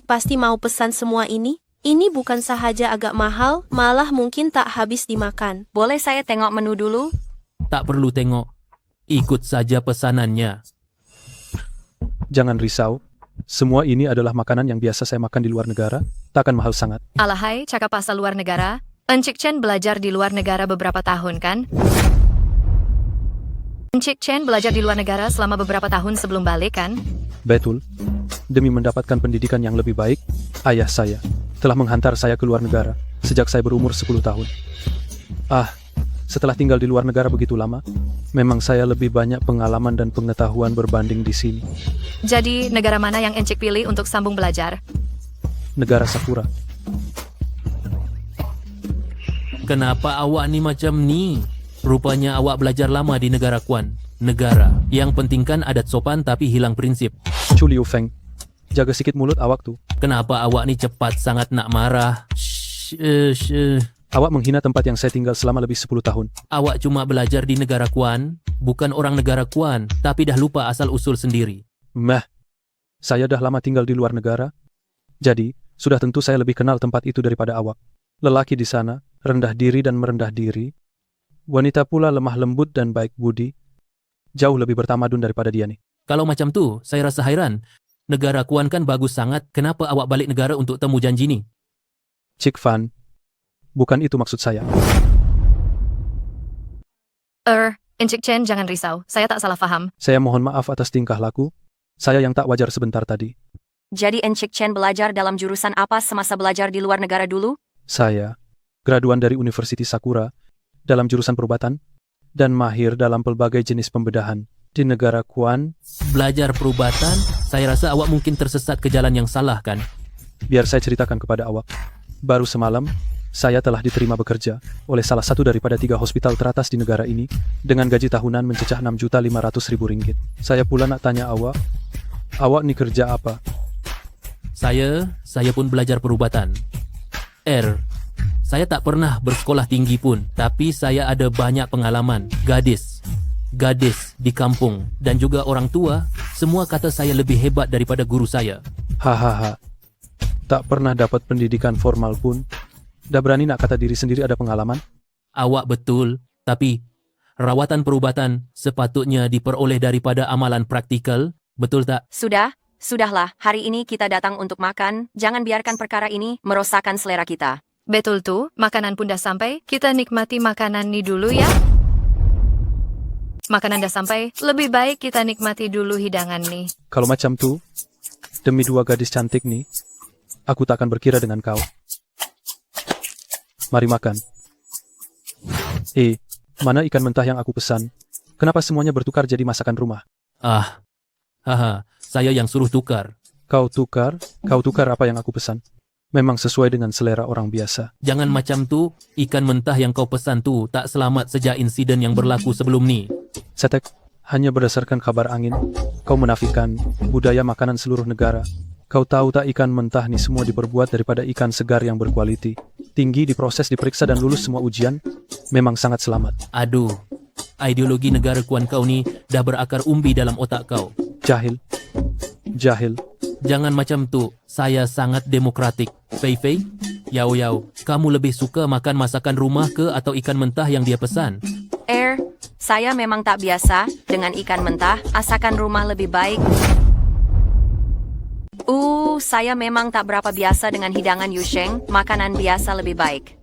pasti mau pesan semua ini? Ini bukan sahaja agak mahal, malah mungkin tak habis dimakan. Boleh saya tengok menu dulu? Tak perlu tengok. Ikut saja pesanannya. Jangan risau. Semua ini adalah makanan yang biasa saya makan di luar negara. Takkan mahal sangat. Alahai, cakap pasal luar negara. Encik Chen belajar di luar negara beberapa tahun kan? Encik Chen belajar di luar negara selama beberapa tahun sebelum balik kan? Betul. Demi mendapatkan pendidikan yang lebih baik, ayah saya telah menghantar saya ke luar negara sejak saya berumur 10 tahun. Setelah tinggal di luar negara begitu lama, memang saya lebih banyak pengalaman dan pengetahuan berbanding di sini. Jadi, negara mana yang Encik pilih untuk sambung belajar? Negara Sakura. Kenapa awak ni macam ni? Rupanya awak belajar lama di negara Kuan. Negara yang pentingkan adat sopan tapi hilang prinsip. Chu Liu Feng, jaga sikit mulut awak tu. Kenapa awak ni cepat sangat nak marah? Awak menghina tempat yang saya tinggal selama lebih 10 tahun. Awak cuma belajar di negara Kuan, bukan orang negara Kuan, tapi dah lupa asal-usul sendiri. Saya dah lama tinggal di luar negara, jadi sudah tentu saya lebih kenal tempat itu daripada awak. Lelaki di sana, rendah diri dan merendah diri. Wanita pula lemah lembut dan baik budi. Jauh lebih bertamadun daripada dia nih. Kalau macam tu, saya rasa hairan. Negara Kuan kan bagus sangat, kenapa awak balik negara untuk temu janji ni? Cik Van, bukan itu maksud saya. Encik Chen jangan risau, saya tak salah faham. Saya mohon maaf atas tingkah laku. Saya yang tak wajar sebentar tadi. Jadi Encik Chen belajar dalam jurusan apa semasa belajar di luar negara dulu? Saya, graduan dari Universitas Sakura, dalam jurusan perubatan, dan mahir dalam pelbagai jenis pembedahan. Di negara Kuan. Belajar perubatan? Saya rasa awak mungkin tersesat ke jalan yang salah kan? Biar saya ceritakan kepada awak. Baru semalam, saya telah diterima bekerja oleh salah satu daripada 3 hospital teratas di negara ini dengan gaji tahunan mencecah Rp6.500.000. Saya pula nak tanya awak nih kerja apa? Saya pun belajar perubatan. Saya tak pernah bersekolah tinggi pun, tapi saya ada banyak pengalaman. Gadis di kampung dan juga orang tua, semua kata saya lebih hebat daripada guru saya. Hahaha. Tak pernah dapat pendidikan formal pun. Dah berani nak kata diri sendiri ada pengalaman? Awak betul, tapi rawatan perubatan sepatutnya diperoleh daripada amalan praktikal, betul tak? Sudahlah, hari ini kita datang untuk makan, jangan biarkan perkara ini merosakkan selera kita. Betul tuh, makanan pun dah sampai. Kita nikmati makanan nih dulu ya. Makanan dah sampai, lebih baik kita nikmati dulu hidangan nih. Kalau macam tuh, demi 2 gadis cantik nih, aku tak akan berkira dengan kau. Mari makan. Mana ikan mentah yang aku pesan? Kenapa semuanya bertukar jadi masakan rumah? Saya yang suruh tukar. Kau tukar apa yang aku pesan? Memang sesuai dengan selera orang biasa. Jangan macam tu, ikan mentah yang kau pesan tu tak selamat sejak insiden yang berlaku sebelum ni. Setek, hanya berdasarkan kabar angin, kau menafikan budaya makanan seluruh negara. Kau tahu tak ikan mentah ni semua diperbuat daripada ikan segar yang berkualiti. Tinggi, diproses, diperiksa dan lulus semua ujian, memang sangat selamat. Aduh, ideologi negara kuan kau ni dah berakar umbi dalam otak kau. Jahil. Jangan macam tu, saya sangat demokratik. Fei, Yao, kamu lebih suka makan masakan rumah ke atau ikan mentah yang dia pesan? Saya memang tak biasa dengan ikan mentah, asakan rumah lebih baik. Saya memang tak berapa biasa dengan hidangan Yusheng, makanan biasa lebih baik.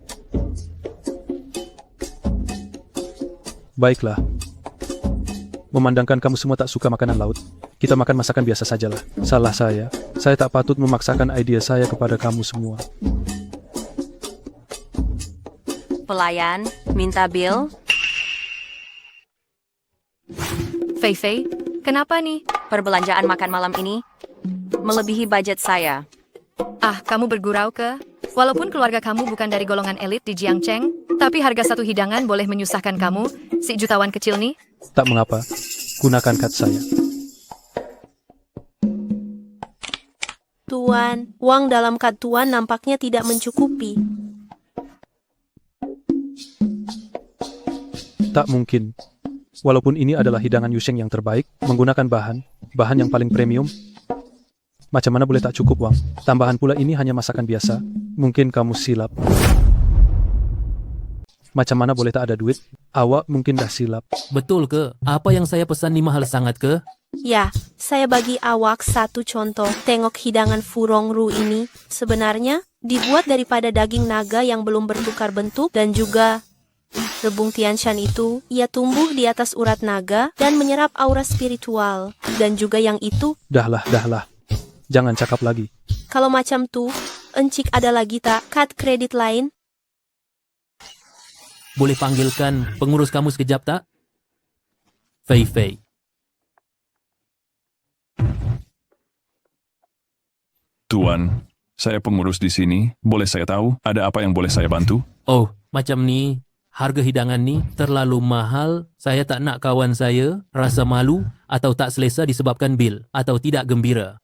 Baiklah. Memandangkan kamu semua tak suka makanan laut, kita makan masakan biasa sajalah. Salah saya tak patut memaksakan idea saya kepada kamu semua. Pelayan, minta bill. Fei, kenapa nih? Perbelanjaan makan malam ini melebihi budget saya. Kamu bergurau ke? Walaupun keluarga kamu bukan dari golongan elit di Jiangcheng, tapi harga satu hidangan boleh menyusahkan kamu, si jutawan kecil nih. Tak mengapa, gunakan kad saya. Tuan, uang dalam kad Tuan nampaknya tidak mencukupi. Tak mungkin. Walaupun ini adalah hidangan Yusheng yang terbaik, menggunakan bahan yang paling premium, macam mana boleh tak cukup uang? Tambahan pula ini hanya masakan biasa. Mungkin kamu silap. Macam mana boleh tak ada duit? Awak mungkin dah silap. Betul ke? Apa yang saya pesan ni mahal sangat ke? Ya, saya bagi awak satu contoh. Tengok hidangan Furong Ru ini. Sebenarnya, dibuat daripada daging naga yang belum bertukar bentuk dan juga rebung Tianshan itu, ia tumbuh di atas urat naga dan menyerap aura spiritual. Dan juga yang itu... Dahlah. Jangan cakap lagi. Kalau macam tuh, encik ada lagi tak kad kredit lain? Boleh panggilkan pengurus kamu sekejap tak? Fei. Tuan, saya pengurus di sini. Boleh saya tahu ada apa yang boleh saya bantu? Macam ni. Harga hidangan ni terlalu mahal. Saya tak nak kawan saya rasa malu atau tak selesa disebabkan bil atau tidak gembira.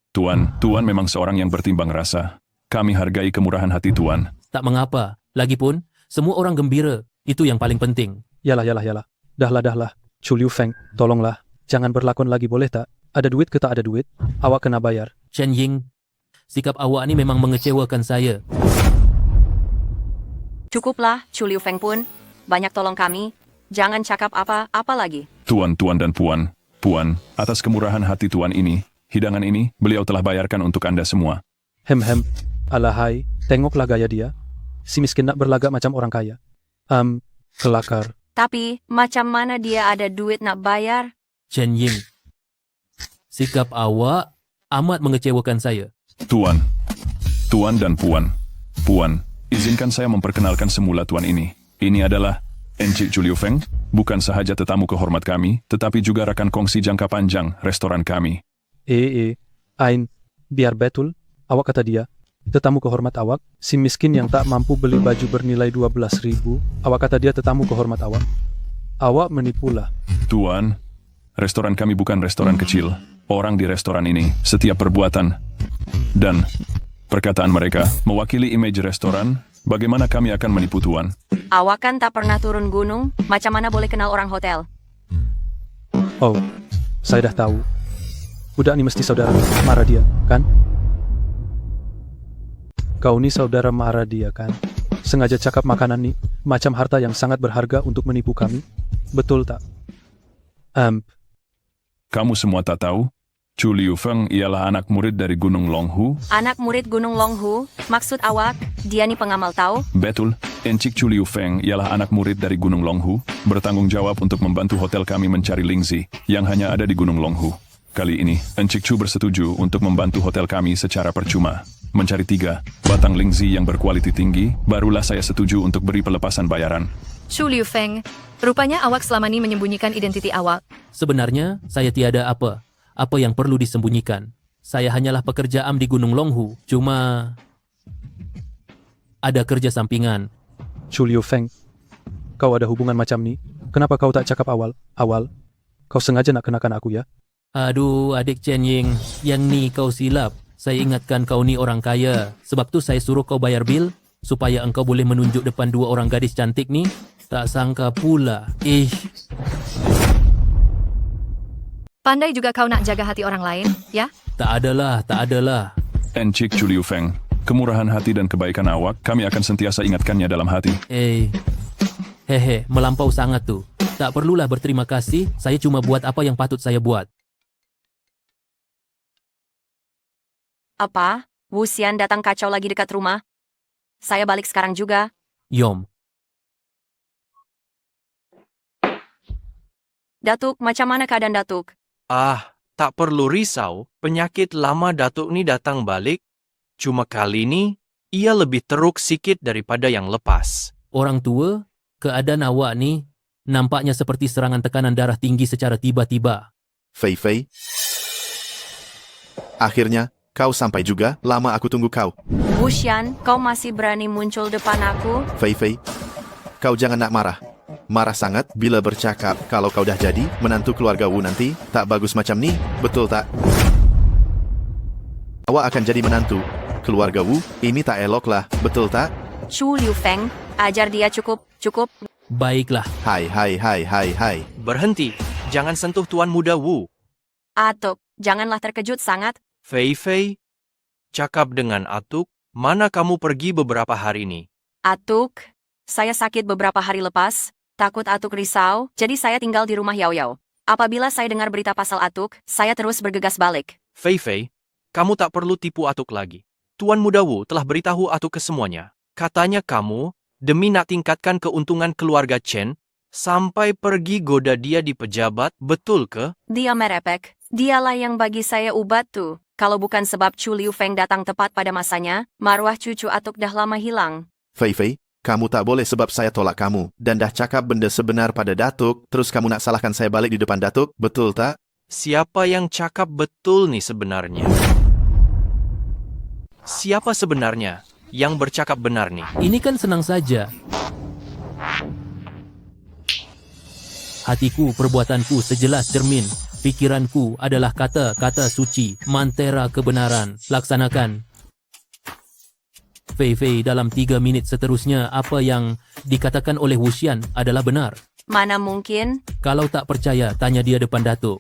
Tuan memang seorang yang bertimbang rasa. Kami hargai kemurahan hati Tuan. Tak mengapa. Lagipun, semua orang gembira. Itu yang paling penting. Yalah. Dahlah. Chu Liu Feng, tolonglah. Jangan berlakon lagi boleh tak? Ada duit ke tak ada duit? Awak kena bayar. Chen Ying, sikap awak ni memang mengecewakan saya. Cukuplah, Chu Liu Feng pun. Banyak tolong kami. Jangan cakap apa lagi. Tuan dan Puan, atas kemurahan hati Tuan ini, hidangan ini, beliau telah bayarkan untuk Anda semua. Alahai, tengoklah gaya dia. Si miskin nak berlagak macam orang kaya. Kelakar. Tapi, macam mana dia ada duit nak bayar? Chen Ying, sikap awak amat mengecewakan saya. Tuan dan Puan, izinkan saya memperkenalkan semula Tuan ini. Ini adalah Encik Chu Liu Feng, bukan sahaja tetamu kehormat kami, tetapi juga rakan kongsi jangka panjang restoran kami. Ain, biar betul, awak kata dia, tetamu kehormat awak, si miskin yang tak mampu beli baju bernilai 12.000, awak kata dia tetamu kehormat awak. Awak menipulah. Tuan, restoran kami bukan restoran kecil. Orang di restoran ini, setiap perbuatan Dan perkataan mereka mewakili image restoran. Bagaimana kami akan menipu Tuan? Awak kan tak pernah turun gunung, macam mana boleh kenal orang hotel? Oh, saya dah tahu. Budak ni mesti saudara Maradia, kan? Kau ni saudara Maradia, kan? Sengaja cakap makanan ni macam harta yang sangat berharga untuk menipu kami. Betul tak? Kamu semua tak tahu? Chu Liu Feng ialah anak murid dari Gunung Longhu. Anak murid Gunung Longhu, maksud awak, dia ni pengamal tahu? Betul, Encik Chu Liu Feng ialah anak murid dari Gunung Longhu, bertanggung jawab untuk membantu hotel kami mencari Lingzi, yang hanya ada di Gunung Longhu. Kali ini, Encik Chu bersetuju untuk membantu hotel kami secara percuma. Mencari 3 batang Lingzi yang berkualiti tinggi, barulah saya setuju untuk beri pelepasan bayaran. Chu Liu Feng, rupanya awak selama ini menyembunyikan identiti awak. Sebenarnya, saya tiada apa yang perlu disembunyikan. Saya hanyalah pekerja di Gunung Longhu, cuma ada kerja sampingan. Chu Liu Feng, kau ada hubungan macam ni? Kenapa kau tak cakap awal? Kau sengaja nak kenakan aku, ya? Aduh, adik Chen Ying, yang ni kau silap. Saya ingatkan kau ni orang kaya. Sebab tu saya suruh kau bayar bil, supaya engkau boleh menunjuk depan 2 orang gadis cantik ni. Tak sangka pula. Pandai juga kau nak jaga hati orang lain, ya? Tak adalah. Encik Chu Liu Feng, kemurahan hati dan kebaikan awak, kami akan sentiasa ingatkannya dalam hati. Melampau sangat tu. Tak perlulah berterima kasih, saya cuma buat apa yang patut saya buat. Apa? Wu Xian datang kacau lagi dekat rumah? Saya balik sekarang juga. Yom. Datuk, macam mana keadaan Datuk? Tak perlu risau, penyakit lama Datuk ni datang balik. Cuma kali ni, ia lebih teruk sikit daripada yang lepas. Orang tua, keadaan awak ni nampaknya seperti serangan tekanan darah tinggi secara tiba-tiba. Fei Fei, akhirnya kau sampai juga. Lama aku tunggu kau. Wu Xian, kau masih berani muncul depan aku? Fei Fei, kau jangan nak marah. Marah sangat bila bercakap kalau kau dah jadi menantu keluarga Wu nanti. Tak bagus macam ni, betul tak? Awak akan jadi menantu keluarga Wu, ini tak elok lah, betul tak? Chu Liu Feng, ajar dia cukup. Baiklah. Hai. Berhenti, jangan sentuh Tuan Muda Wu. Atuk, janganlah terkejut sangat. Fei Fei, cakap dengan Atuk, mana kamu pergi beberapa hari ini? Atuk, saya sakit beberapa hari lepas. Takut Atuk risau, jadi saya tinggal di rumah Yao Yao. Apabila saya dengar berita pasal Atuk, saya terus bergegas balik. Fei Fei, kamu tak perlu tipu Atuk lagi. Tuan Muda Wu telah beritahu Atuk ke semuanya. Katanya kamu, demi nak tingkatkan keuntungan keluarga Chen, sampai pergi goda dia di pejabat, betul ke? Dia merepek. Dialah yang bagi saya ubat tuh. Kalau bukan sebab Chu Liu Feng datang tepat pada masanya, maruah cucu Atuk dah lama hilang. Fei Fei, kamu tak boleh sebab saya tolak kamu dan dah cakap benda sebenar pada Datuk, terus kamu nak salahkan saya balik di depan Datuk, betul tak? Siapa yang cakap betul nih sebenarnya? Siapa sebenarnya yang bercakap benar nih? Ini kan senang saja. Hatiku, perbuatanku sejelas cermin. Pikiranku adalah kata-kata suci, mantera kebenaran. Laksanakan. Fei Fei, dalam 3 minit seterusnya apa yang dikatakan oleh Wu Xian adalah benar. Mana mungkin? Kalau tak percaya, tanya dia depan Datuk.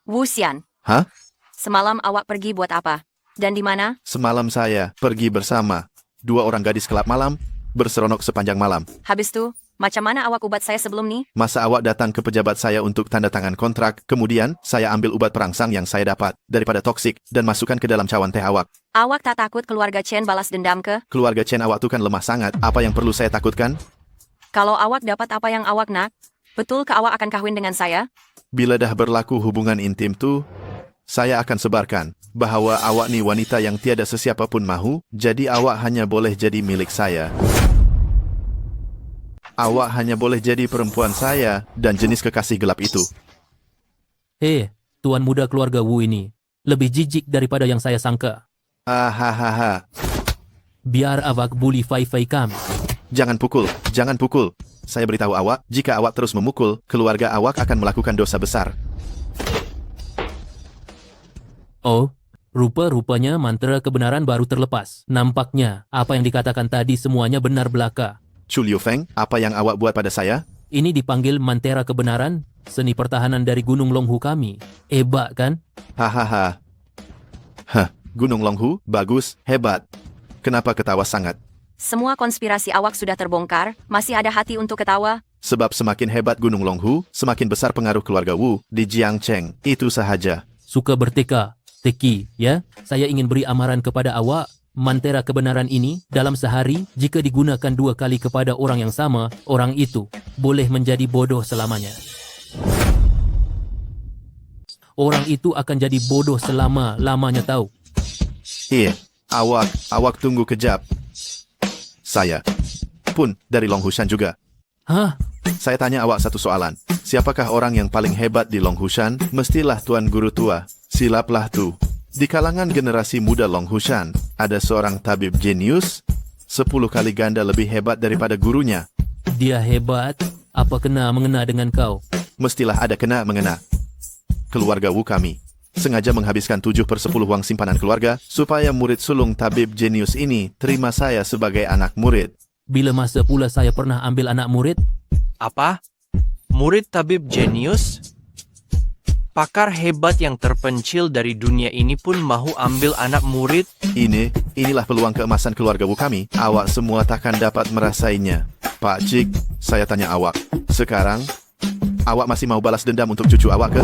Wu Xian. Hah? Semalam awak pergi buat apa? Dan di mana? Semalam saya pergi bersama 2 orang gadis kelab malam, berseronok sepanjang malam. Habis tu, macam mana awak ubat saya sebelum ni? Masa awak datang ke pejabat saya untuk tanda tangan kontrak, kemudian saya ambil ubat perangsang yang saya dapat daripada toksik dan masukkan ke dalam cawan teh awak. Awak tak takut keluarga Chen balas dendam ke? Keluarga Chen awak tu kan lemah sangat, apa yang perlu saya takutkan? Kalau awak dapat apa yang awak nak, betul ke awak akan kahwin dengan saya? Bila dah berlaku hubungan intim tu, saya akan sebarkan bahawa awak ni wanita yang tiada sesiapa pun mahu, jadi awak hanya boleh jadi milik saya. Awak hanya boleh jadi perempuan saya dan jenis kekasih gelap itu. Tuan muda keluarga Wu ini lebih jijik daripada yang saya sangka. Biar awak bully Fei Fei kam. Jangan pukul. Saya beritahu awak, jika awak terus memukul, keluarga awak akan melakukan dosa besar. Oh, Rupa-rupanya mantra kebenaran baru terlepas. Nampaknya, apa yang dikatakan tadi semuanya benar belaka. Chu Liu Feng, apa yang awak buat pada saya? Ini dipanggil Mantera Kebenaran, seni pertahanan dari Gunung Longhu kami. Hebat kan? Hahaha. Hah, Gunung Longhu, bagus, hebat. Kenapa ketawa sangat? Semua konspirasi awak sudah terbongkar, masih ada hati untuk ketawa? Sebab semakin hebat Gunung Longhu, semakin besar pengaruh keluarga Wu di Jiangcheng. Itu sahaja. Suka berteka, teki, ya? Saya ingin beri amaran kepada awak. Mantera kebenaran ini, dalam sehari, jika digunakan 2 kali kepada orang yang sama, orang itu boleh menjadi bodoh selamanya. Orang itu akan jadi bodoh selama-lamanya, tahu? Iya, awak tunggu kejap. Saya pun dari Longhushan juga. Hah? Saya tanya awak satu soalan. Siapakah orang yang paling hebat di Longhushan? Mestilah Tuan Guru Tua. Silaplah tu. Di kalangan generasi muda Longhushan, ada seorang tabib jenius 10 kali ganda lebih hebat daripada gurunya. Dia hebat? Apa kena-mengena dengan kau? Mestilah ada kena-mengena. Keluarga Wu kami sengaja menghabiskan 7/10 wang simpanan keluarga supaya murid sulung tabib jenius ini terima saya sebagai anak murid. Bila masa pula saya pernah ambil anak murid? Apa? Murid tabib jenius? Pakar hebat yang terpencil dari dunia ini pun mahu ambil anak murid? Inilah peluang keemasan keluarga Wu kami. Awak semua takkan dapat merasainya. Pak Cik, saya tanya awak. Sekarang, awak masih mau balas dendam untuk cucu awak ke?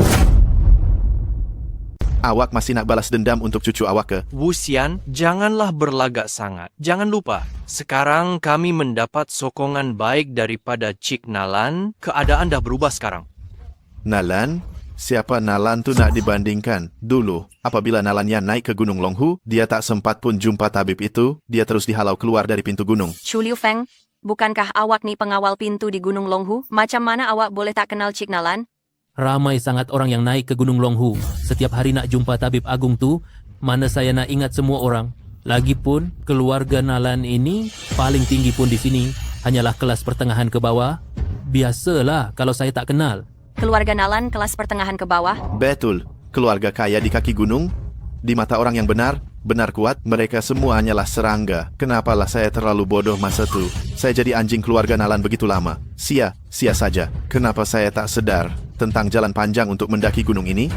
Awak masih nak balas dendam untuk cucu awak ke? Wu Xian, janganlah berlagak sangat. Jangan lupa, sekarang kami mendapat sokongan baik daripada Cik Nalan. Keadaan dah berubah sekarang. Nalan? Siapa Nalan tu nak dibandingkan? Dulu, apabila Nalannya naik ke Gunung Longhu, dia tak sempat pun jumpa tabib itu, dia terus dihalau keluar dari pintu gunung. Chu Liu Feng, bukankah awak ni pengawal pintu di Gunung Longhu? Macam mana awak boleh tak kenal Cik Nalan? Ramai sangat orang yang naik ke Gunung Longhu. Setiap hari nak jumpa tabib agung tu, mana saya nak ingat semua orang. Lagipun, keluarga Nalan ini paling tinggi pun di sini, hanyalah kelas pertengahan ke bawah. Biasalah kalau saya tak kenal. Keluarga Nalan kelas pertengahan ke bawah? Betul, keluarga kaya di kaki gunung. Di mata orang yang benar kuat, mereka semua hanyalah serangga. Kenapalah saya terlalu bodoh masa tu? Saya jadi anjing keluarga Nalan begitu lama. Sia saja. Kenapa saya tak sedar tentang jalan panjang untuk mendaki gunung ini?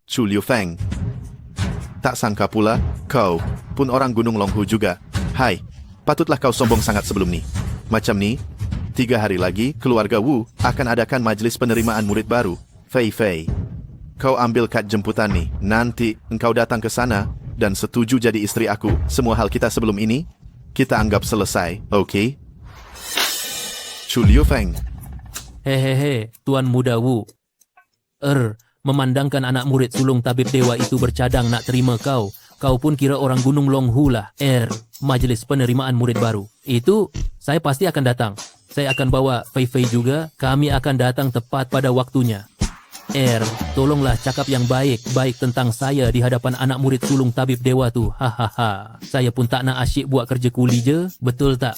Chu Liu Feng. Tak sangka pula, kau pun orang Gunung Longhu juga. Hai, patutlah kau sombong sangat sebelum ni. Macam ni, 3 hari lagi, keluarga Wu akan adakan majlis penerimaan murid baru. Fei Fei, kau ambil kad jemputan ni. Nanti engkau datang ke sana dan setuju jadi istri aku. Semua hal kita sebelum ini, kita anggap selesai, okey? Chu Liu Feng. Hehehe, Tuan Muda Wu. Memandangkan anak murid sulung tabib dewa itu bercadang nak terima kau. Kau pun kira orang Gunung Longhu lah. Majlis penerimaan murid baru. Itu, saya pasti akan datang. Saya akan bawa Fei Fei juga. Kami akan datang tepat pada waktunya. Tolonglah cakap yang baik-baik tentang saya di hadapan anak murid sulung tabib dewa tu. Hahaha. Saya pun tak nak asyik buat kerja kuli je. Betul tak?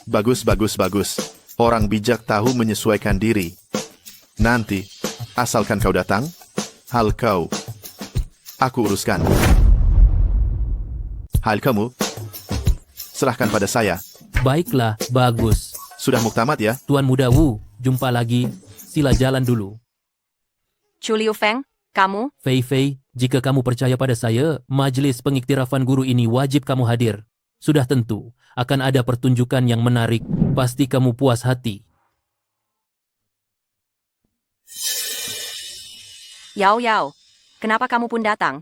Bagus. Orang bijak tahu menyesuaikan diri. Nanti, asalkan kau datang, hal kau, aku uruskan. Hal kamu, serahkan pada saya. Baiklah, bagus. Sudah muktamad ya? Tuan Muda Wu, jumpa lagi. Sila jalan dulu. Chu Liu Feng, kamu? Fei Fei, jika kamu percaya pada saya, majlis pengiktirafan guru ini wajib kamu hadir. Sudah tentu, akan ada pertunjukan yang menarik. Pasti kamu puas hati. Yao, kenapa kamu pun datang?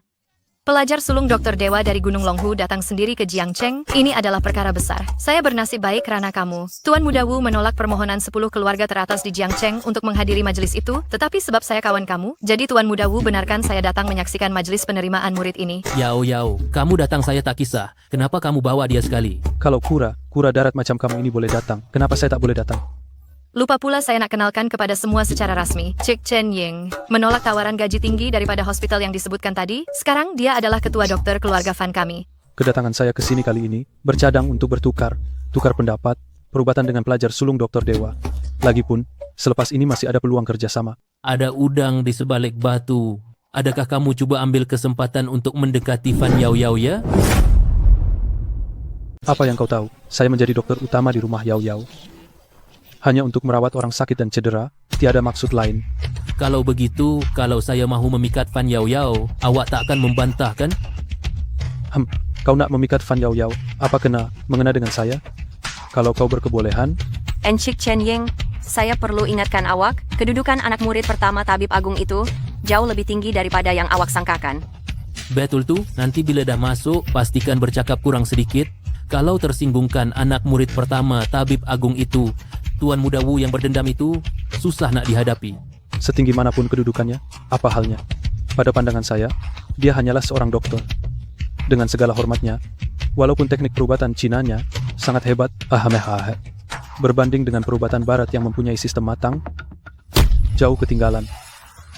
Pelajar sulung Dr. Dewa dari Gunung Longhu datang sendiri ke Jiangcheng. Ini adalah perkara besar. Saya bernasib baik karena kamu. Tuan Muda Wu menolak permohonan 10 keluarga teratas di Jiangcheng untuk menghadiri majelis itu, tetapi sebab saya kawan kamu, jadi Tuan Muda Wu benarkan saya datang menyaksikan majelis penerimaan murid ini. Yao, kamu datang saya tak kisah. Kenapa kamu bawa dia sekali? Kalau kura darat macam kamu ini boleh datang, kenapa saya tak boleh datang? Lupa pula saya nak kenalkan kepada semua secara rasmi. Cik Chen Ying menolak tawaran gaji tinggi daripada hospital yang disebutkan tadi. Sekarang dia adalah ketua dokter keluarga fan kami. Kedatangan saya ke sini kali ini bercadang untuk tukar pendapat, perubatan dengan pelajar sulung Dr. Dewa. Lagipun, selepas ini masih ada peluang kerjasama. Ada udang di sebalik batu. Adakah kamu coba ambil kesempatan untuk mendekati Fan Yao Yao ya? Apa yang kau tahu? Saya menjadi dokter utama di rumah Yao Yao. Hanya untuk merawat orang sakit dan cedera, tiada maksud lain. Kalau begitu, kalau saya mahu memikat Fan Yao Yao, awak tak akan membantah kan? Kau nak memikat Fan Yao Yao, apa kena mengena dengan saya? Kalau kau berkebolehan, Encik Chen Ying, saya perlu ingatkan awak, kedudukan anak murid pertama tabib agung itu jauh lebih tinggi daripada yang awak sangkakan. Betul tu, nanti bila dah masuk, pastikan bercakap kurang sedikit. Kalau tersinggungkan anak murid pertama tabib agung itu, Tuan Muda Wu yang berdendam itu, susah nak dihadapi. setinggi manapun kedudukannya, apa halnya? Pada pandangan saya, dia hanyalah seorang dokter. Dengan segala hormatnya, walaupun teknik perubatan Cinanya sangat hebat, berbanding dengan perubatan barat yang mempunyai sistem matang, jauh ketinggalan.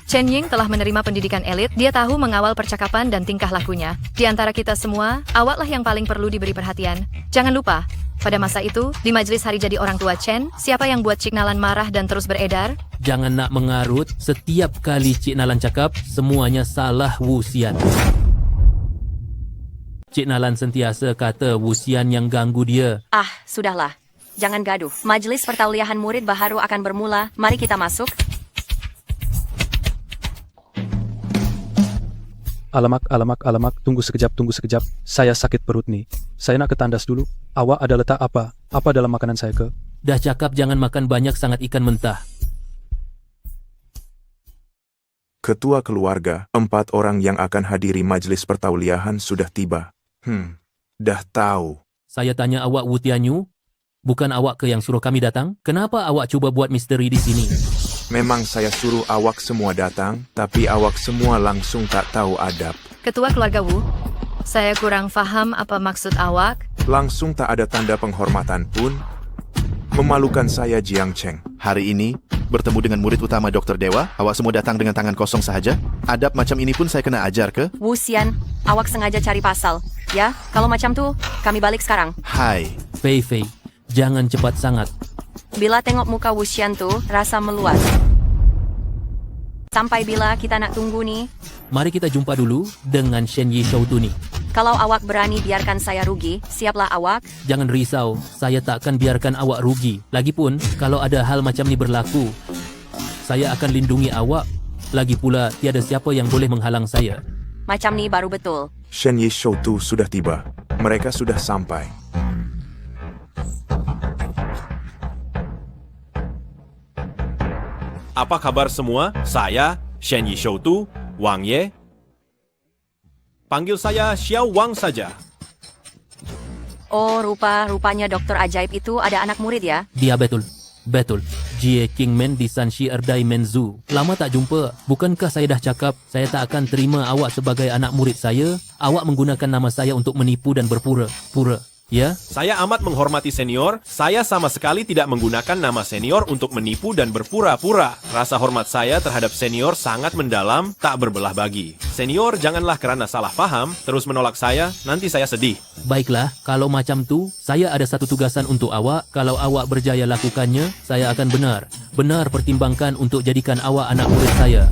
Chen Ying telah menerima pendidikan elit, dia tahu mengawal percakapan dan tingkah lakunya. Di antara kita semua, awaklah yang paling perlu diberi perhatian. Jangan lupa, pada masa itu, di majelis hari jadi orang tua Chen, siapa yang buat Cik Nalan marah dan terus beredar? Jangan nak mengarut, setiap kali Cik Nalan cakap, semuanya salah Wu Xian. Cik Nalan sentiasa kata Wu Xian yang ganggu dia. Ah, sudahlah. Jangan gaduh. Majelis pertauliahan murid baharu akan bermula. Mari kita masuk. Alamak, tunggu sekejap. Saya sakit perut nih. Saya nak ke tandas dulu. Awak ada letak apa? Apa dalam makanan saya ke? Dah cakap jangan makan banyak sangat ikan mentah. Ketua keluarga, 4 orang yang akan hadiri majelis pertauliahan sudah tiba. Dah tahu. Saya tanya awak Wu Tianyu, bukan awak ke yang suruh kami datang? Kenapa awak cuba buat misteri di sini? Memang saya suruh awak semua datang, tapi awak semua langsung tak tahu adab. Ketua keluarga Wu, saya kurang faham apa maksud awak. Langsung tak ada tanda penghormatan pun. Memalukan saya Jiang Cheng. Hari ini, bertemu dengan murid utama Dr. Dewa, awak semua datang dengan tangan kosong sahaja? Adab macam ini pun saya kena ajar ke? Wu Xian, awak sengaja cari pasal. Ya, kalau macam tu, kami balik sekarang. Hai. Fei Fei, jangan cepat sangat. Bila tengok muka Wu Xian tu, rasa meluas. Sampai bila kita nak tunggu ni? Mari kita jumpa dulu dengan Shen Yi Shou tu ni. Kalau awak berani biarkan saya rugi, siaplah awak. Jangan risau, saya tak akan biarkan awak rugi. Lagipun, kalau ada hal macam ni berlaku, saya akan lindungi awak. Lagi pula, tiada siapa yang boleh menghalang saya. Macam ni baru betul. Shen Yi Shou tu sudah tiba. Mereka sudah sampai. Apa kabar semua? Saya, Shen Yi Shou tu, Wang Ye. Panggil saya Xiao Wang saja. Oh, rupanya dokter ajaib itu ada anak murid ya? Dia betul. Jie Kingmen di Sanshi Erdai Menzu. Lama tak jumpa. Bukankah saya dah cakap, saya tak akan terima awak sebagai anak murid saya? Awak menggunakan nama saya untuk menipu dan berpura-pura. Ya? Saya amat menghormati senior. Saya sama sekali tidak menggunakan nama senior untuk menipu dan berpura-pura. Rasa hormat saya terhadap senior sangat mendalam, tak berbelah bagi. Senior, janganlah kerana salah faham, terus menolak saya, nanti saya sedih. Baiklah, kalau macam tu, saya ada satu tugasan untuk awak. Kalau awak berjaya lakukannya, saya akan benar pertimbangkan untuk jadikan awak anak murid saya.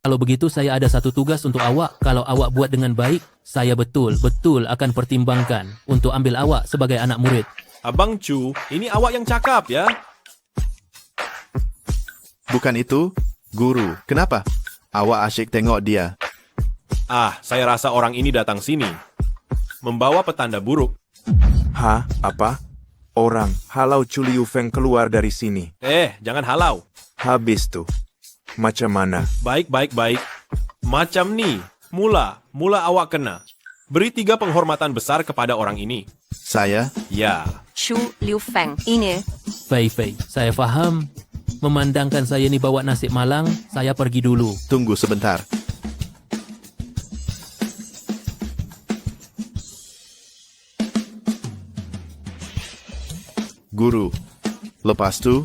Kalau begitu, saya ada satu tugas untuk awak. Kalau awak buat dengan baik, saya betul akan pertimbangkan untuk ambil awak sebagai anak murid. Abang Chu, ini awak yang cakap ya? Bukan itu, guru. Kenapa? Awak asyik tengok dia. Ah, saya rasa orang ini datang sini membawa petanda buruk. Hah? Apa? Orang halau Chu Liu Feng keluar dari sini. Jangan halau. Habis tuh. Macam mana? Baik. Macam ni. Mula awak kena. Beri 3 penghormatan besar kepada orang ini. Saya? Ya. Chu Liu Feng, ini. Fei, saya faham. Memandangkan saya ni bawa nasib malang, saya pergi dulu. Tunggu sebentar. Guru, lepas tu,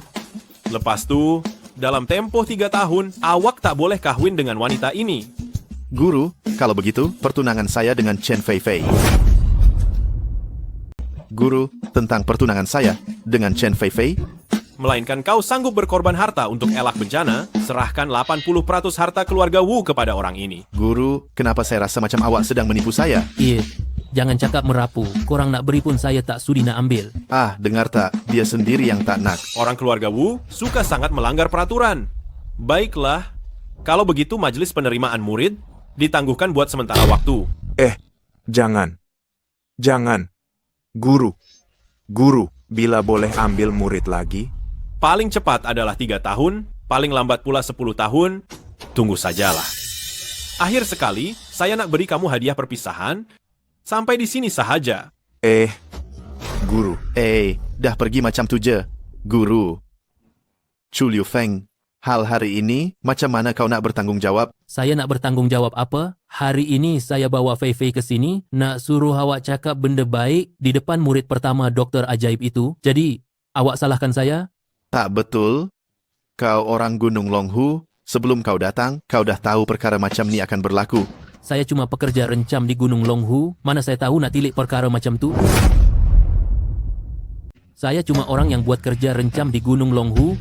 dalam tempoh 3 tahun, awak tak boleh kahwin dengan wanita ini. Guru, kalau begitu, pertunangan saya dengan Chen Fei Fei. Guru, tentang pertunangan saya dengan Chen Fei Fei, melainkan kau sanggup berkorban harta untuk elak bencana, serahkan 80% harta keluarga Wu kepada orang ini. Guru, kenapa saya rasa macam awak sedang menipu saya? It, jangan cakap merapu. Korang nak beri pun saya tak sudi nak ambil. Ah, dengar tak? Dia sendiri yang tak nak. Orang keluarga Wu suka sangat melanggar peraturan. Baiklah, kalau begitu majelis penerimaan murid ditangguhkan buat sementara waktu. Jangan. Jangan. Guru. Guru, bila boleh ambil murid lagi? Paling cepat adalah 3 tahun, paling lambat pula 10 tahun. Tunggu sajalah. Akhir sekali, saya nak beri kamu hadiah perpisahan. Sampai di sini sahaja. Guru. Dah pergi macam tu je. Guru. Chu Liu Feng, hal hari ini, macam mana kau nak bertanggung jawab? Saya nak bertanggung jawab apa? Hari ini saya bawa Fei Fei ke sini, nak suruh awak cakap benda baik di depan murid pertama Doktor Ajaib itu. Jadi, awak salahkan saya? Tak betul. Kau orang Gunung Longhu, sebelum kau datang, kau dah tahu perkara macam ni akan berlaku. Saya cuma pekerja rencam di Gunung Longhu, mana saya tahu nak tilik perkara macam tu? Saya cuma orang yang buat kerja rencam di Gunung Longhu,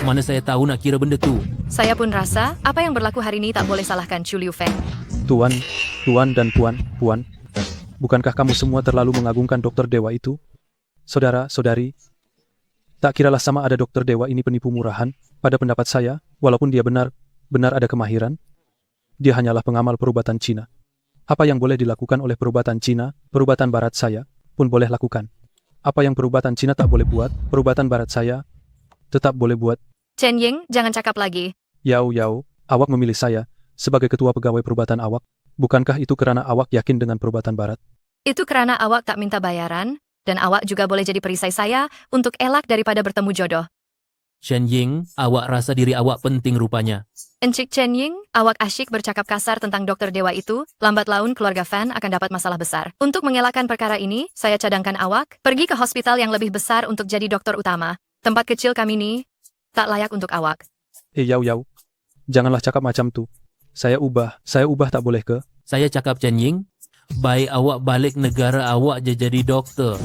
mana saya tahu nak kira benda tu? Saya pun rasa, apa yang berlaku hari ini tak boleh salahkan Chu Liu Feng. Tuan dan puan, bukankah kamu semua terlalu mengagungkan dokter dewa itu? Saudara-saudari, tak kiralah sama ada dokter dewa ini penipu murahan. Pada pendapat saya, walaupun dia benar ada kemahiran, dia hanyalah pengamal perubatan Cina. Apa yang boleh dilakukan oleh perubatan Cina, perubatan barat saya pun boleh lakukan. Apa yang perubatan Cina tak boleh buat, perubatan barat saya tetap boleh buat. Chen Ying, jangan cakap lagi. Yao, awak memilih saya sebagai ketua pegawai perubatan awak. Bukankah itu karena awak yakin dengan perubatan barat? Itu karena awak tak minta bayaran, dan awak juga boleh jadi perisai saya untuk elak daripada bertemu jodoh. Chen Ying, awak rasa diri awak penting rupanya. Encik Chen Ying, awak asyik bercakap kasar tentang dokter dewa itu, lambat laun keluarga Fan akan dapat masalah besar. Untuk mengelakkan perkara ini, saya cadangkan awak pergi ke hospital yang lebih besar untuk jadi dokter utama. Tempat kecil kami ni tak layak untuk awak. Yao, janganlah cakap macam tu. Saya ubah tak boleh ke? Saya cakap Chen Ying, baik awak balik negara awak je jadi doktor.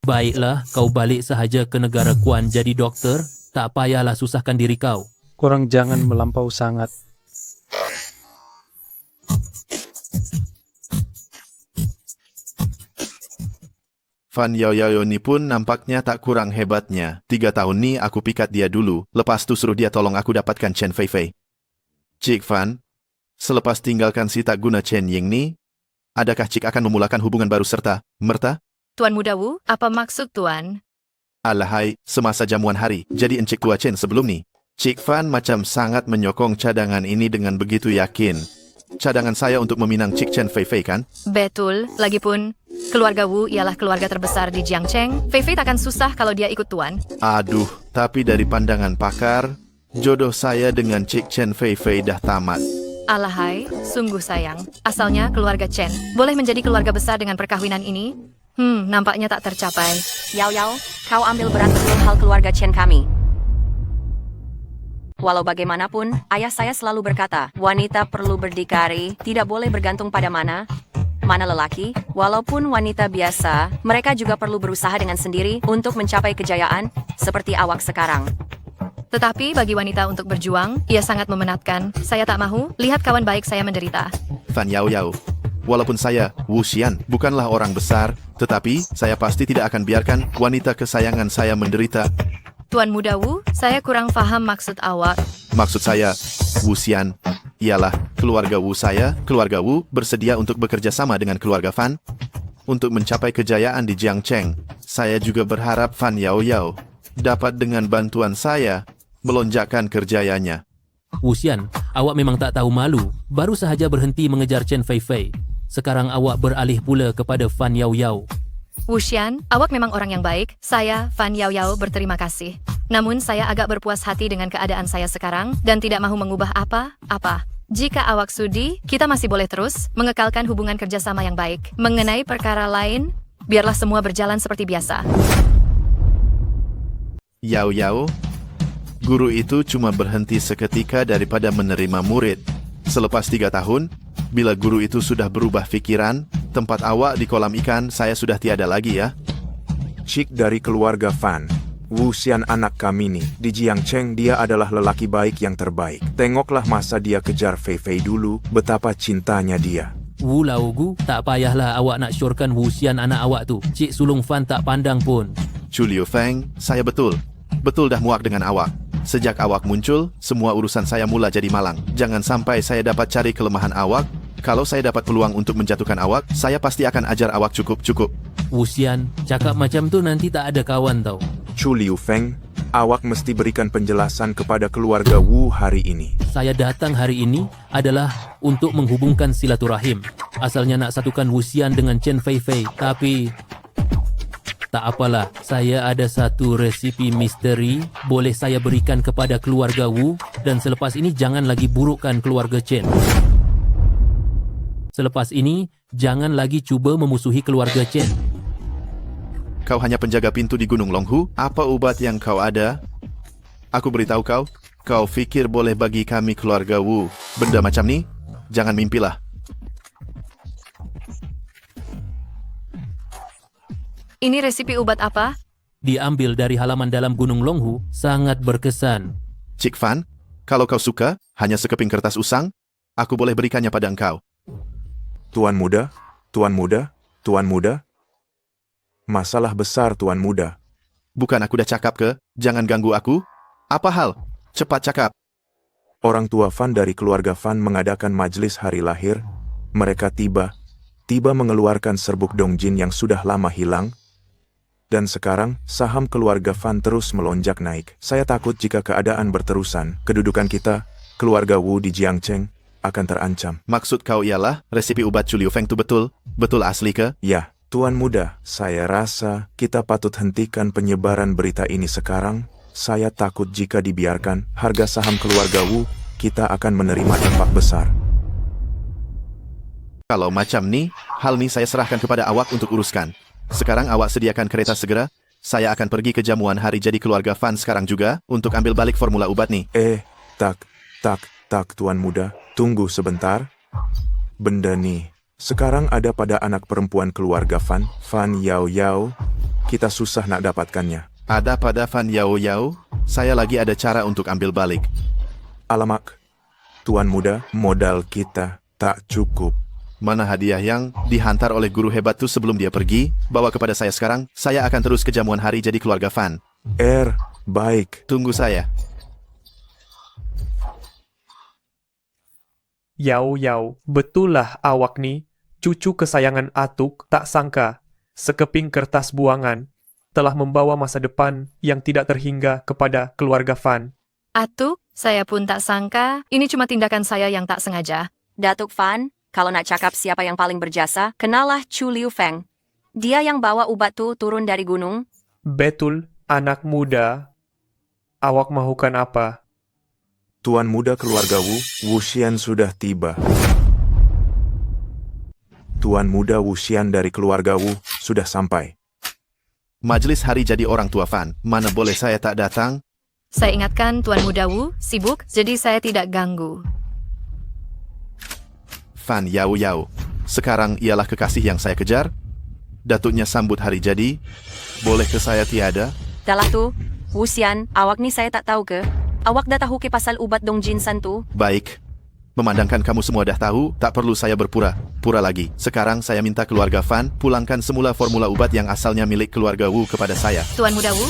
Baiklah, kau balik sahaja ke negara Kuan jadi doktor, tak payahlah susahkan diri kau. Korang jangan melampau sangat. Fan Yao ni pun nampaknya tak kurang hebatnya. 3 tahun ni aku pikat dia dulu, lepas tu suruh dia tolong aku dapatkan Chen Fei Fei. Cik Fan, selepas tinggalkan si tak guna Chen Ying ni, adakah Cik akan memulakan hubungan baru serta merta? Tuan Muda Wu, apa maksud Tuan? Alahai, semasa jamuan hari, jadi Encik Tua Chen sebelum ni. Cik Fan macam sangat menyokong cadangan ini dengan begitu yakin. Cadangan saya untuk meminang Cik Chen Fei Fei kan? Betul, lagipun keluarga Wu ialah keluarga terbesar di Jiangcheng. Fei Fei takkan susah kalau dia ikut Tuan. Aduh, tapi dari pandangan pakar, jodoh saya dengan Cik Chen Fei Fei dah tamat. Alahai, sungguh sayang. Asalnya keluarga Chen boleh menjadi keluarga besar dengan perkahwinan ini. Nampaknya tak tercapai. Yao, kau ambil berat betul hal keluarga Chen kami. Walau bagaimanapun, ayah saya selalu berkata, wanita perlu berdikari, tidak boleh bergantung pada mana lelaki. Walaupun wanita biasa, mereka juga perlu berusaha dengan sendiri untuk mencapai kejayaan, seperti awak sekarang. Tetapi bagi wanita untuk berjuang, ia sangat memenatkan. Saya tak mahu lihat kawan baik saya menderita. Fan Yao, walaupun saya, Wu Xian, bukanlah orang besar, tetapi saya pasti tidak akan biarkan wanita kesayangan saya menderita. Tuan Muda Wu, saya kurang faham maksud awak. Maksud saya, Wu Xian, ialah keluarga Wu bersedia untuk bekerja sama dengan keluarga Fan untuk mencapai kejayaan di Jiangcheng. Saya juga berharap Fan Yao dapat dengan bantuan saya melonjakkan kerjayanya. Wu Xian, awak memang tak tahu malu. Baru sahaja berhenti mengejar Chen Fei Fei. Sekarang awak beralih pula kepada Fan Yao. Wu Xian, awak memang orang yang baik. Saya, Fan Yao, berterima kasih. Namun saya agak berpuas hati dengan keadaan saya sekarang dan tidak mahu mengubah apa-apa. Jika awak sudi, kita masih boleh terus mengekalkan hubungan kerjasama yang baik. Mengenai perkara lain, biarlah semua berjalan seperti biasa. Yao, guru itu cuma berhenti seketika daripada menerima murid. Selepas 3 tahun, bila guru itu sudah berubah fikiran, tempat awak di kolam ikan saya sudah tiada lagi ya. Cik dari keluarga Fan. Wu Xian anak kami nih. Di Jiangcheng dia adalah lelaki baik yang terbaik. Tengoklah masa dia kejar Fei Fei dulu, betapa cintanya dia. Wu Laugu, tak payahlah awak nak syorkan Wu Xian anak awak tu. Cik sulung Fan tak pandang pun. Chu Liu Feng, saya betul dah muak dengan awak. Sejak awak muncul, semua urusan saya mula jadi malang. Jangan sampai saya dapat cari kelemahan awak. Kalau saya dapat peluang untuk menjatuhkan awak, saya pasti akan ajar awak cukup. Wu Xian, cakap macam tu nanti tak ada kawan tau. Chu Liu Feng, awak mesti berikan penjelasan kepada keluarga Wu hari ini. Saya datang hari ini adalah untuk menghubungkan silaturahim. Asalnya nak satukan Wu Xian dengan Chen Fei Fei, tapi tak apalah, saya ada satu resipi misteri boleh saya berikan kepada keluarga Wu, dan selepas ini jangan lagi burukkan keluarga Chen. Selepas ini, jangan lagi cuba memusuhi keluarga Chen. Kau hanya penjaga pintu di Gunung Longhu? Apa ubat yang kau ada? Aku beritahu kau fikir boleh bagi kami keluarga Wu benda macam ni? Jangan mimpilah. Ini resipi obat apa? Diambil dari halaman dalam Gunung Longhu, sangat berkesan. Cik Fan, kalau kau suka, hanya sekeping kertas usang, aku boleh berikannya pada engkau. Tuan muda, tuan muda, tuan muda. Masalah besar, tuan muda. Bukan aku dah cakap ke? Jangan ganggu aku. Apa hal? Cepat cakap. Orang tua Fan dari keluarga Fan mengadakan majlis hari lahir. Mereka tiba mengeluarkan serbuk Dongjin yang sudah lama hilang. Dan sekarang, saham keluarga Fan terus melonjak naik. Saya takut jika keadaan berterusan, kedudukan kita, keluarga Wu di Jiangcheng, akan terancam. Maksud kau ialah, resipi obat Chu Liu Feng itu betul? Betul asli ke? Ya, tuan muda, saya rasa kita patut hentikan penyebaran berita ini sekarang. Saya takut jika dibiarkan, harga saham keluarga Wu, kita akan menerima dampak besar. Kalau macam ni, hal ni saya serahkan kepada awak untuk uruskan. Sekarang awak sediakan kereta segera. Saya akan pergi ke jamuan hari jadi keluarga Fan sekarang juga untuk ambil balik formula obat ni. Tak, tuan muda. Tunggu sebentar. Benda ni sekarang ada pada anak perempuan keluarga Fan, Fan Yao Yao. Kita susah nak dapatkannya. Ada pada Fan Yao Yao? Saya lagi ada cara untuk ambil balik. Alamak, tuan muda, modal kita tak cukup. Mana hadiah yang dihantar oleh guru hebat tu sebelum dia pergi? Bawa kepada saya sekarang. Saya akan terus ke jamuan hari jadi keluarga Fan. Baik. Tunggu saya. Yao, betullah awak ni, cucu kesayangan Atuk, tak sangka, sekeping kertas buangan, telah membawa masa depan yang tidak terhingga kepada keluarga Fan. Atuk, saya pun tak sangka, ini cuma tindakan saya yang tak sengaja. Datuk Fan, kalau nak cakap siapa yang paling berjasa, kenallah Chu Liu Feng. Dia yang bawa ubat tu turun dari gunung. Betul, anak muda. Awak mahukan apa? Tuan muda keluarga Wu Xian sudah tiba. Tuan muda Wu Xian dari keluarga Wu sudah sampai. Majlis hari jadi orang tua Fan, mana boleh saya tak datang? Saya ingatkan Tuan Muda Wu sibuk, jadi saya tidak ganggu. Fan Yao Yao, sekarang ialah kekasih yang saya kejar. Datuknya sambut hari jadi. Boleh ke saya tiada? Dahlah tu, Wu Xian, awak ni saya tak tahu ke? Awak dah tahu ke pasal ubat Dongjin San tu? Baik. Memandangkan kamu semua dah tahu, tak perlu saya berpura-pura lagi. Sekarang saya minta keluarga Fan pulangkan semula formula ubat yang asalnya milik keluarga Wu kepada saya. Tuan Muda Wu,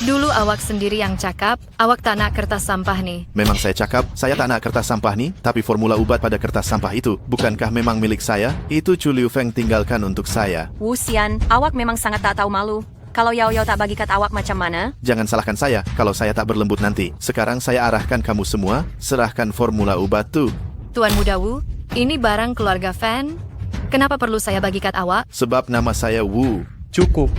dulu awak sendiri yang cakap, awak tak nak kertas sampah ni. Memang saya cakap, saya tak nak kertas sampah ni, tapi formula ubat pada kertas sampah itu, bukankah memang milik saya? Itu Chu Liu Feng tinggalkan untuk saya. Wu Xian, awak memang sangat tak tahu malu. Kalau Yao tak bagi kat awak macam mana? Jangan salahkan saya kalau saya tak berlembut nanti. Sekarang saya arahkan kamu semua, serahkan formula ubat tu. Tuan Muda Wu, ini barang keluarga Fan. Kenapa perlu saya bagi kat awak? Sebab nama saya Wu. Cukup.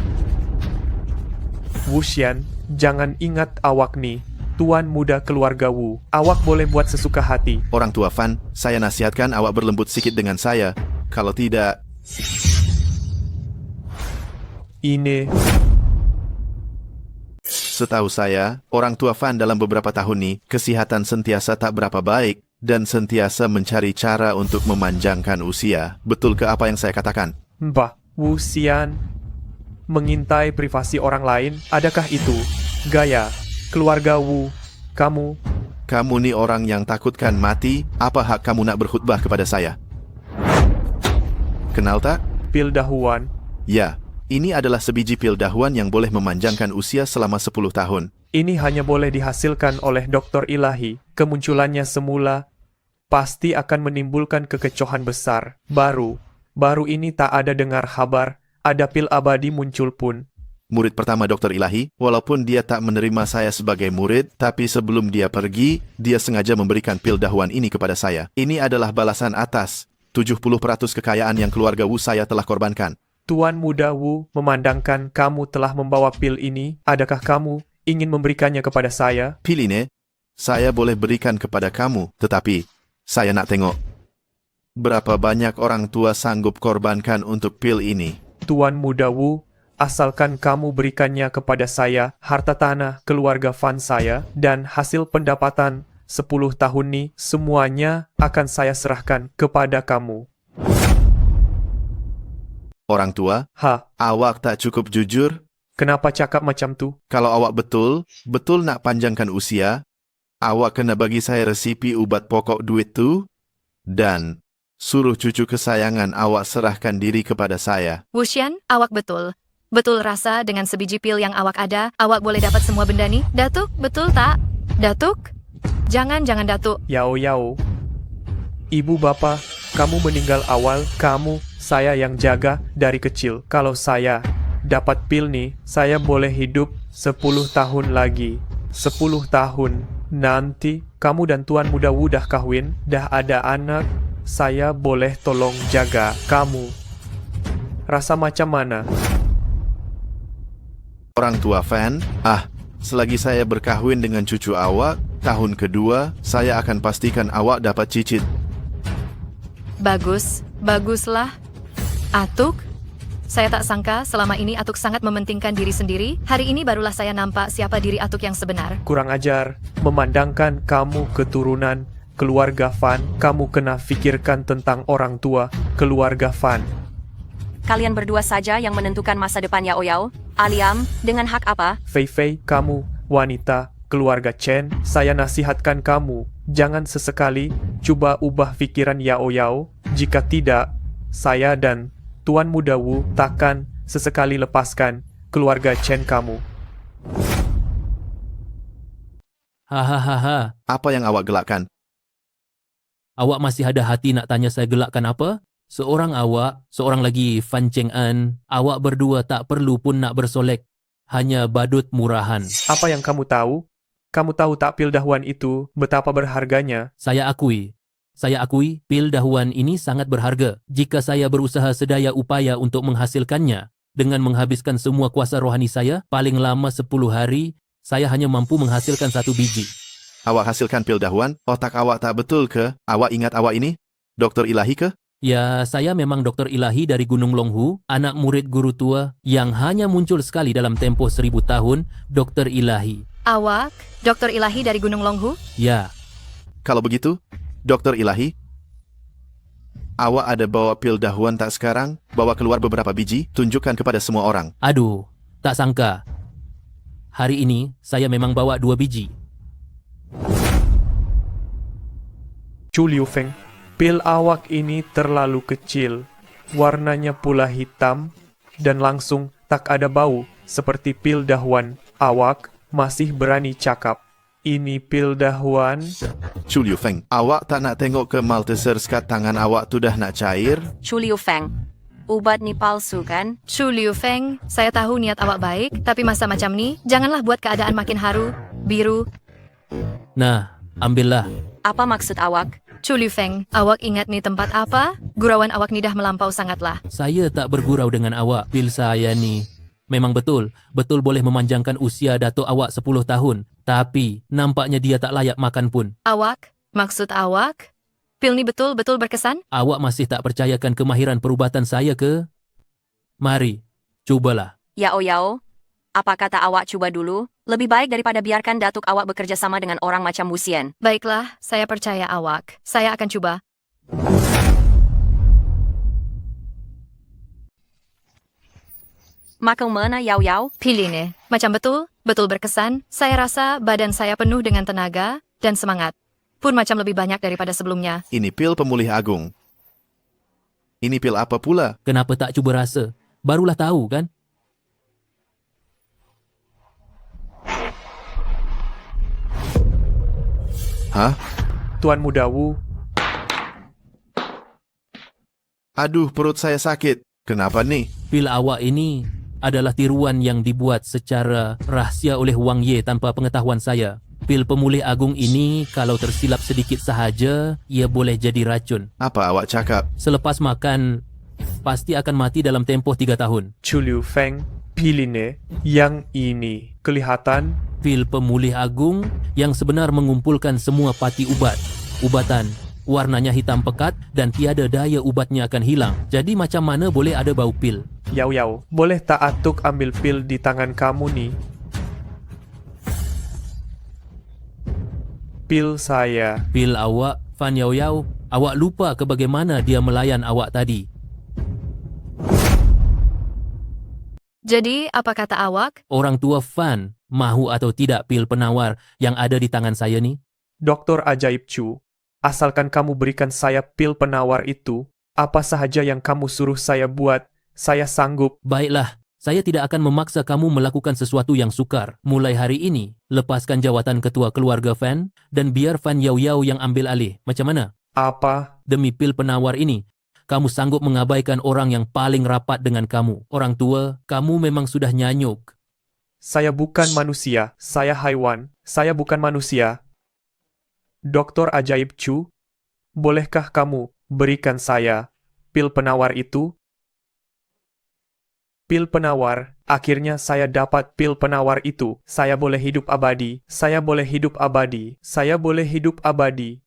Wu Xian, jangan ingat awak ni, tuan muda keluarga Wu. Awak boleh buat sesuka hati. Orang tua Fan, saya nasihatkan awak berlembut sikit dengan saya. Kalau tidak... Ini... Setahu saya, orang tua Fan dalam beberapa tahun ini, kesihatan sentiasa tak berapa baik dan sentiasa mencari cara untuk memanjangkan usia. Betul ke apa yang saya katakan? Mbah, Wu Xian, mengintai privasi orang lain, adakah itu gaya keluarga Wu? Kamu nih orang yang takutkan mati, apa hak kamu nak berkhutbah kepada saya? Kenal tak? Pil dahuan. Ya, ini adalah sebiji pil dahuan yang boleh memanjangkan usia selama 10 tahun. Ini hanya boleh dihasilkan oleh dokter ilahi. Kemunculannya semula pasti akan menimbulkan kekecohan besar. Baru ini tak ada dengar kabar, ada pil abadi muncul pun. Murid pertama dokter ilahi, walaupun dia tak menerima saya sebagai murid, tapi sebelum dia pergi, dia sengaja memberikan pil dahuan ini kepada saya. Ini adalah balasan atas 70% kekayaan yang keluarga Wu saya telah korbankan. Tuan Muda Wu memandangkan kamu telah membawa pil ini. Adakah kamu ingin memberikannya kepada saya? Pil ini, saya boleh berikan kepada kamu, tetapi saya nak tengok berapa banyak orang tua sanggup korbankan untuk pil ini. Tuan Muda Wu, asalkan kamu berikannya kepada saya, harta tanah keluarga Fan saya, dan hasil pendapatan 10 tahun ini, semuanya akan saya serahkan kepada kamu. Orang tua, awak tak cukup jujur? Kenapa cakap macam tu? Kalau awak betul nak panjangkan usia, awak kena bagi saya resipi ubat pokok duit tu, dan suruh cucu kesayangan awak serahkan diri kepada saya. Wuxian, awak betul. Betul rasa dengan sebiji pil yang awak ada, awak boleh dapat semua benda ni? Datuk, betul tak? Datuk? Jangan Datuk. Yao. Ibu bapa, kamu meninggal awal, saya yang jaga dari kecil. Kalau saya dapat pil nih, saya boleh hidup 10 tahun lagi. 10 tahun. Nanti, kamu dan Tuan Muda Wu dah kahwin, dah ada anak, saya boleh tolong jaga kamu. Rasa macam mana? Orang tua Fan, selagi saya berkahwin dengan cucu awak, tahun kedua, saya akan pastikan awak dapat cicit. Baguslah. Atuk? Saya tak sangka selama ini Atuk sangat mementingkan diri sendiri. Hari ini barulah saya nampak siapa diri Atuk yang sebenar. Kurang ajar, memandangkan kamu keturunan keluarga Fan, kamu kena fikirkan tentang orang tua keluarga Fan. Kalian berdua saja yang menentukan masa depan Yao Yao. Aliam, dengan hak apa? Fei, kamu, wanita, keluarga Chen, saya nasihatkan kamu, jangan sesekali cuba ubah pikiran Yao Yao. Jika tidak, saya dan Tuan Muda Wu takkan sesekali lepaskan keluarga Chen kamu. Hahaha. Apa yang awak gelakkan? Awak masih ada hati nak tanya saya gelakkan apa? Seorang awak, seorang lagi Fan Cheng An, awak berdua tak perlu pun nak bersolek. Hanya badut murahan. Apa yang kamu tahu? Kamu tahu tak pil dahuan itu betapa berharganya? Saya akui, pil dahuan ini sangat berharga. Jika saya berusaha sedaya upaya untuk menghasilkannya, dengan menghabiskan semua kuasa rohani saya, paling lama 10 hari, saya hanya mampu menghasilkan 1 biji. Awak hasilkan pil dahuan? Otak awak tak betul ke? Awak ingat awak ini? Dokter ilahi ke? Ya, saya memang dokter ilahi dari Gunung Longhu, anak murid guru tua yang hanya muncul sekali dalam tempoh 1000 tahun, dokter ilahi. Awak, dokter ilahi dari Gunung Longhu? Ya. Kalau begitu, dokter ilahi, awak ada bawa pil dahuan tak sekarang? Bawa keluar beberapa biji, tunjukkan kepada semua orang. Aduh, tak sangka. Hari ini, saya memang bawa 2 biji. Chu Liu Feng, pil awak ini terlalu kecil, warnanya pula hitam, dan langsung tak ada bau seperti pil dahuan. Awak masih berani cakap, ini pil dahuan? Chu Liu Feng, awak tak nak tengok ke Malteser skat tangan awak tu dah nak cair? Chu Liu Feng, ubat ni palsu kan? Chu Liu Feng, saya tahu niat awak baik, tapi masa macam ni, janganlah buat keadaan makin haru, biru. Nah, ambillah. Apa maksud awak? Chu Liu Feng, awak ingat ni tempat apa? Gurauan awak ni dah melampau sangatlah. Saya tak bergurau dengan awak. Pil saya ni memang betul boleh memanjangkan usia datuk awak 10 tahun. Tapi nampaknya dia tak layak makan pun. Awak? Maksud awak? Pil ni betul-betul berkesan? Awak masih tak percayakan kemahiran perubatan saya ke? Mari, cubalah. Yao Yao, apa kata awak cuba dulu? Lebih baik daripada biarkan datuk awak bekerja sama dengan orang macam Wuxian. Baiklah, saya percaya awak. Saya akan coba. Makan mana, Yao Yao? Pilih nih, macam betul berkesan. Saya rasa badan saya penuh dengan tenaga dan semangat. Pun macam lebih banyak daripada sebelumnya. Ini pil pemulih agung. Ini pil apa pula? Kenapa tak cuba rasa? Barulah tahu kan? Hah? Tuan Muda Wu, Aduh, perut saya sakit. Kenapa nih? Pil awak ini adalah tiruan yang dibuat secara rahsia oleh Wang Ye tanpa pengetahuan saya. Pil pemulih agung ini kalau tersilap sedikit sahaja, ia boleh jadi racun. Apa awak cakap? Selepas makan, pasti akan mati dalam tempoh 3 tahun. Chu Liu Feng, pilih nih yang ini. Kelihatan Pil pemulih agung yang sebenar mengumpulkan semua pati ubatan. Warnanya hitam pekat dan tiada daya ubatnya akan hilang. Jadi macam mana boleh ada bau pil? Yao Yao, boleh tak Atuk ambil pil di tangan kamu nih? Pil saya. Pil awak, Fan Yao Yao, awak lupa ke bagaimana dia melayan awak tadi. Jadi, apa kata awak? Orang tua Fan, mahu atau tidak pil penawar yang ada di tangan saya ni? Doktor Ajaib Chu, asalkan kamu berikan saya pil penawar itu, apa sahaja yang kamu suruh saya buat, saya sanggup. Baiklah, saya tidak akan memaksa kamu melakukan sesuatu yang sukar. Mulai hari ini, lepaskan jawatan ketua keluarga Fan dan biar Fan Yao Yao yang ambil alih. Macam mana? Apa? Demi pil penawar ini, kamu sanggup mengabaikan orang yang paling rapat dengan kamu. Orang tua, kamu memang sudah nyanyuk. Saya bukan manusia, saya haiwan. Saya bukan manusia. Doktor Ajaib Chu, bolehkah kamu berikan saya pil penawar itu? Pil penawar, akhirnya saya dapat pil penawar itu. Saya boleh hidup abadi, saya boleh hidup abadi, saya boleh hidup abadi.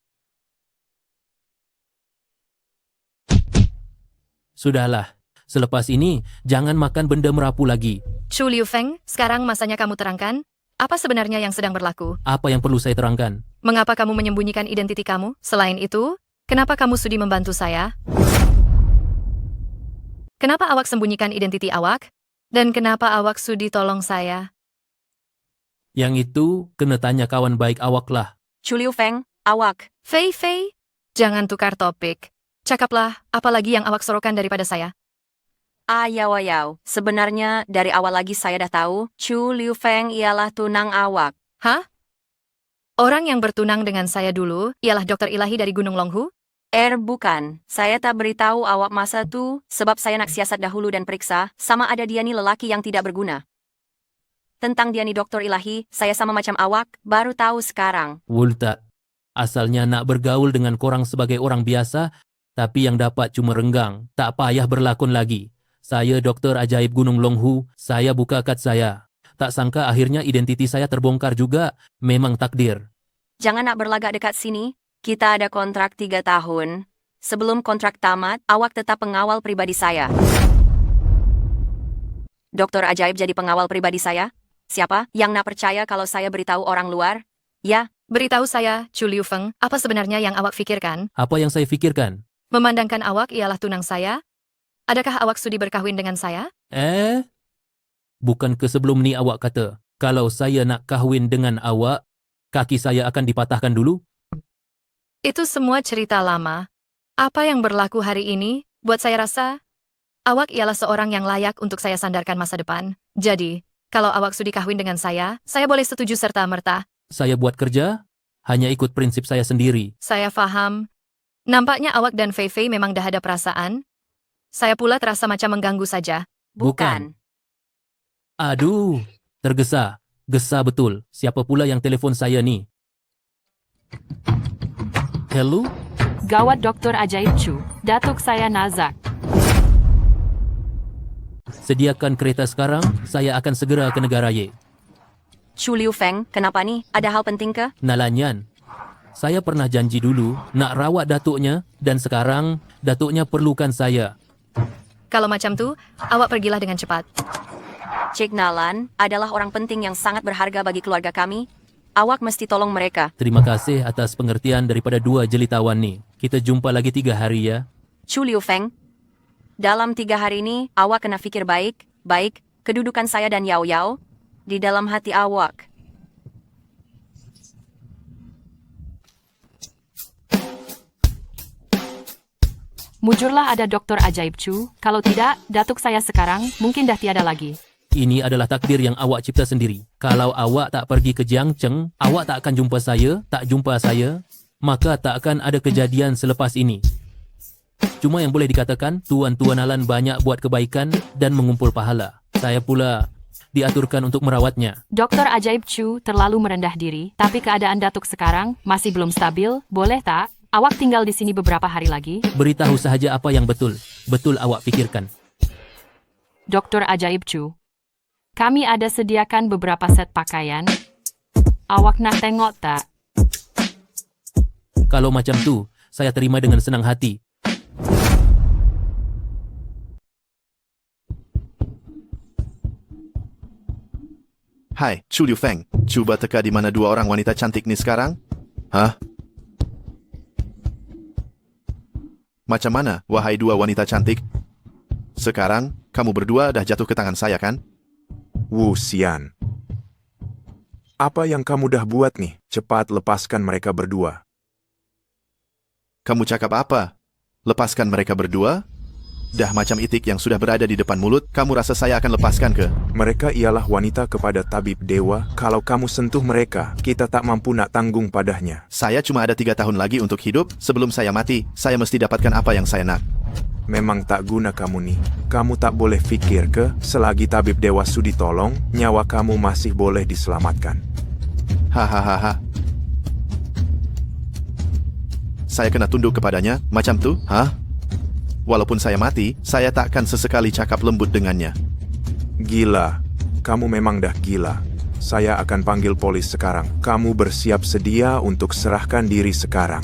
Sudahlah, selepas ini jangan makan benda merapu lagi. Chu Liu Feng, sekarang masanya kamu terangkan. Apa sebenarnya yang sedang berlaku? Apa yang perlu saya terangkan? Mengapa kamu menyembunyikan identiti kamu? Selain itu, kenapa kamu sudi membantu saya? Kenapa awak sembunyikan identiti awak? Dan kenapa awak sudi tolong saya? Yang itu, kena tanya kawan baik awak lah. Chu Liu Feng, awak. Fei Fei, jangan tukar topik. Cakaplah, apa lagi yang awak sorokan daripada saya? Yao Yao, sebenarnya dari awal lagi saya dah tahu, Chu Liu Feng ialah tunang awak. Hah? Orang yang bertunang dengan saya dulu ialah dokter ilahi dari Gunung Longhu? Bukan. Saya tak beritahu awak masa tu sebab saya nak siasat dahulu dan periksa sama ada dia ni lelaki yang tidak berguna. Tentang dia ni dokter ilahi, saya sama macam awak, baru tahu sekarang. Wulta, asalnya nak bergaul dengan korang sebagai orang biasa, tapi yang dapat cuma renggang. Tak payah berlakon lagi. Saya Doktor Ajaib Gunung Longhu, saya buka kad saya. Tak sangka akhirnya identiti saya terbongkar juga. Memang takdir. Jangan nak berlagak dekat sini. Kita ada kontrak 3 tahun. Sebelum kontrak tamat, awak tetap pengawal pribadi saya. Doktor Ajaib jadi pengawal pribadi saya? Siapa yang nak percaya kalau saya beritahu orang luar? Ya. Beritahu saya, Chu Liu Feng, apa sebenarnya yang awak fikirkan? Apa yang saya fikirkan? Memandangkan awak ialah tunang saya? Adakah awak sudi berkahwin dengan saya? Bukan ke sebelum ni awak kata, kalau saya nak kahwin dengan awak, kaki saya akan dipatahkan dulu? Itu semua cerita lama. Apa yang berlaku hari ini, buat saya rasa, awak ialah seorang yang layak untuk saya sandarkan masa depan. Jadi, kalau awak sudi kahwin dengan saya boleh setuju serta-merta. Saya buat kerja, hanya ikut prinsip saya sendiri. Saya faham. Nampaknya awak dan Fei Fei memang dah ada perasaan. Saya pula terasa macam mengganggu saja. Bukan. Aduh, tergesa. Gesa betul. Siapa pula yang telefon saya ni? Hello? Gawat Doktor Ajaib Chu, Datuk saya Nazak. Sediakan kereta sekarang, saya akan segera ke negara Ye. Chu Liu Feng, kenapa ni? Ada hal penting ke? Nalanyan. Saya pernah janji dulu nak rawat datuknya dan sekarang datuknya perlukan saya. Kalau macam tu, awak pergilah dengan cepat. Cik Nalan adalah orang penting yang sangat berharga bagi keluarga kami. Awak mesti tolong mereka. Terima kasih atas pengertian daripada 2 jelitawan ni. Kita jumpa lagi 3 hari ya. Chu Liu Feng, dalam 3 hari ini, awak kena fikir baik. kedudukan saya dan Yao Yao di dalam hati awak. Mujurlah ada Doktor Ajaib Chu, kalau tidak, datuk saya sekarang mungkin dah tiada lagi. Ini adalah takdir yang awak cipta sendiri. Kalau awak tak pergi ke Jiang Cheng, awak tak akan jumpa saya, maka tak akan ada kejadian selepas ini. Cuma yang boleh dikatakan, Tuan Alan banyak buat kebaikan dan mengumpul pahala. Saya pula diaturkan untuk merawatnya. Doktor Ajaib Chu terlalu merendah diri, tapi keadaan datuk sekarang masih belum stabil, boleh tak? Awak tinggal di sini beberapa hari lagi? Beritahu sahaja apa yang betul awak pikirkan. Doktor Ajaib Chu, kami ada sediakan beberapa set pakaian. Awak nak tengok tak? Kalau macam tu, saya terima dengan senang hati. Hai, Chu Liu Feng. Cuba teka di mana dua orang wanita cantik ni sekarang? Hah? Macam mana, wahai dua wanita cantik? Sekarang, kamu berdua dah jatuh ke tangan saya, kan? Wu Xian. Apa yang kamu dah buat nih? Cepat lepaskan mereka berdua. Kamu cakap apa? Lepaskan mereka berdua? Dah macam itik yang sudah berada di depan mulut, kamu rasa saya akan lepaskan ke? Mereka ialah wanita kepada tabib dewa. Kalau kamu sentuh mereka, kita tak mampu nak tanggung padanya. Saya cuma ada 3 tahun lagi untuk hidup. Sebelum saya mati, saya mesti dapatkan apa yang saya nak. Memang tak guna kamu nih. Kamu tak boleh fikir ke, selagi tabib dewa sudi tolong, nyawa kamu masih boleh diselamatkan. Hahaha. Saya kena tunduk kepadanya, macam tu? Hah? Walaupun saya mati, saya takkan sesekali cakap lembut dengannya. Gila. Kamu memang dah gila. Saya akan panggil polis sekarang. Kamu bersiap sedia untuk serahkan diri sekarang.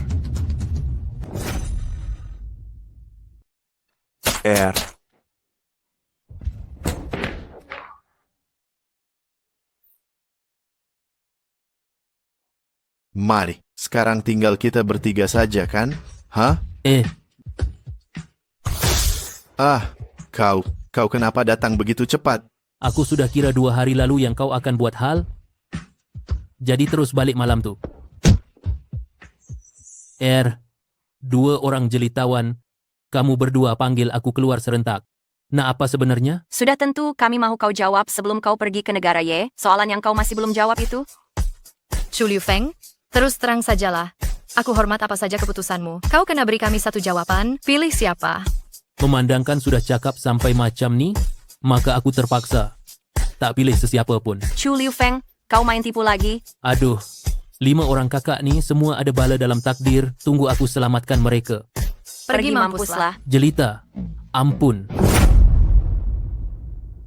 Mari, sekarang tinggal kita bertiga saja, kan? Hah? Kau kenapa datang begitu cepat? Aku sudah kira 2 hari lalu yang kau akan buat hal. Jadi terus balik malam tu. 2 orang jelitawan, kamu berdua panggil aku keluar serentak. Nah, apa sebenarnya? Sudah tentu kami mahu kau jawab sebelum kau pergi ke negara Ye, soalan yang kau masih belum jawab itu. Chu Liu Feng, terus terang sajalah. Aku hormat apa saja keputusanmu. Kau kena beri kami satu jawaban, pilih siapa. Memandangkan sudah cakap sampai macam ni, maka aku terpaksa tak pilih sesiapa pun. Chu Liu Feng, kau main tipu lagi? Aduh, 5 orang kakak ni semua ada bala dalam takdir, tunggu aku selamatkan mereka. Pergi mampuslah. Jelita, ampun.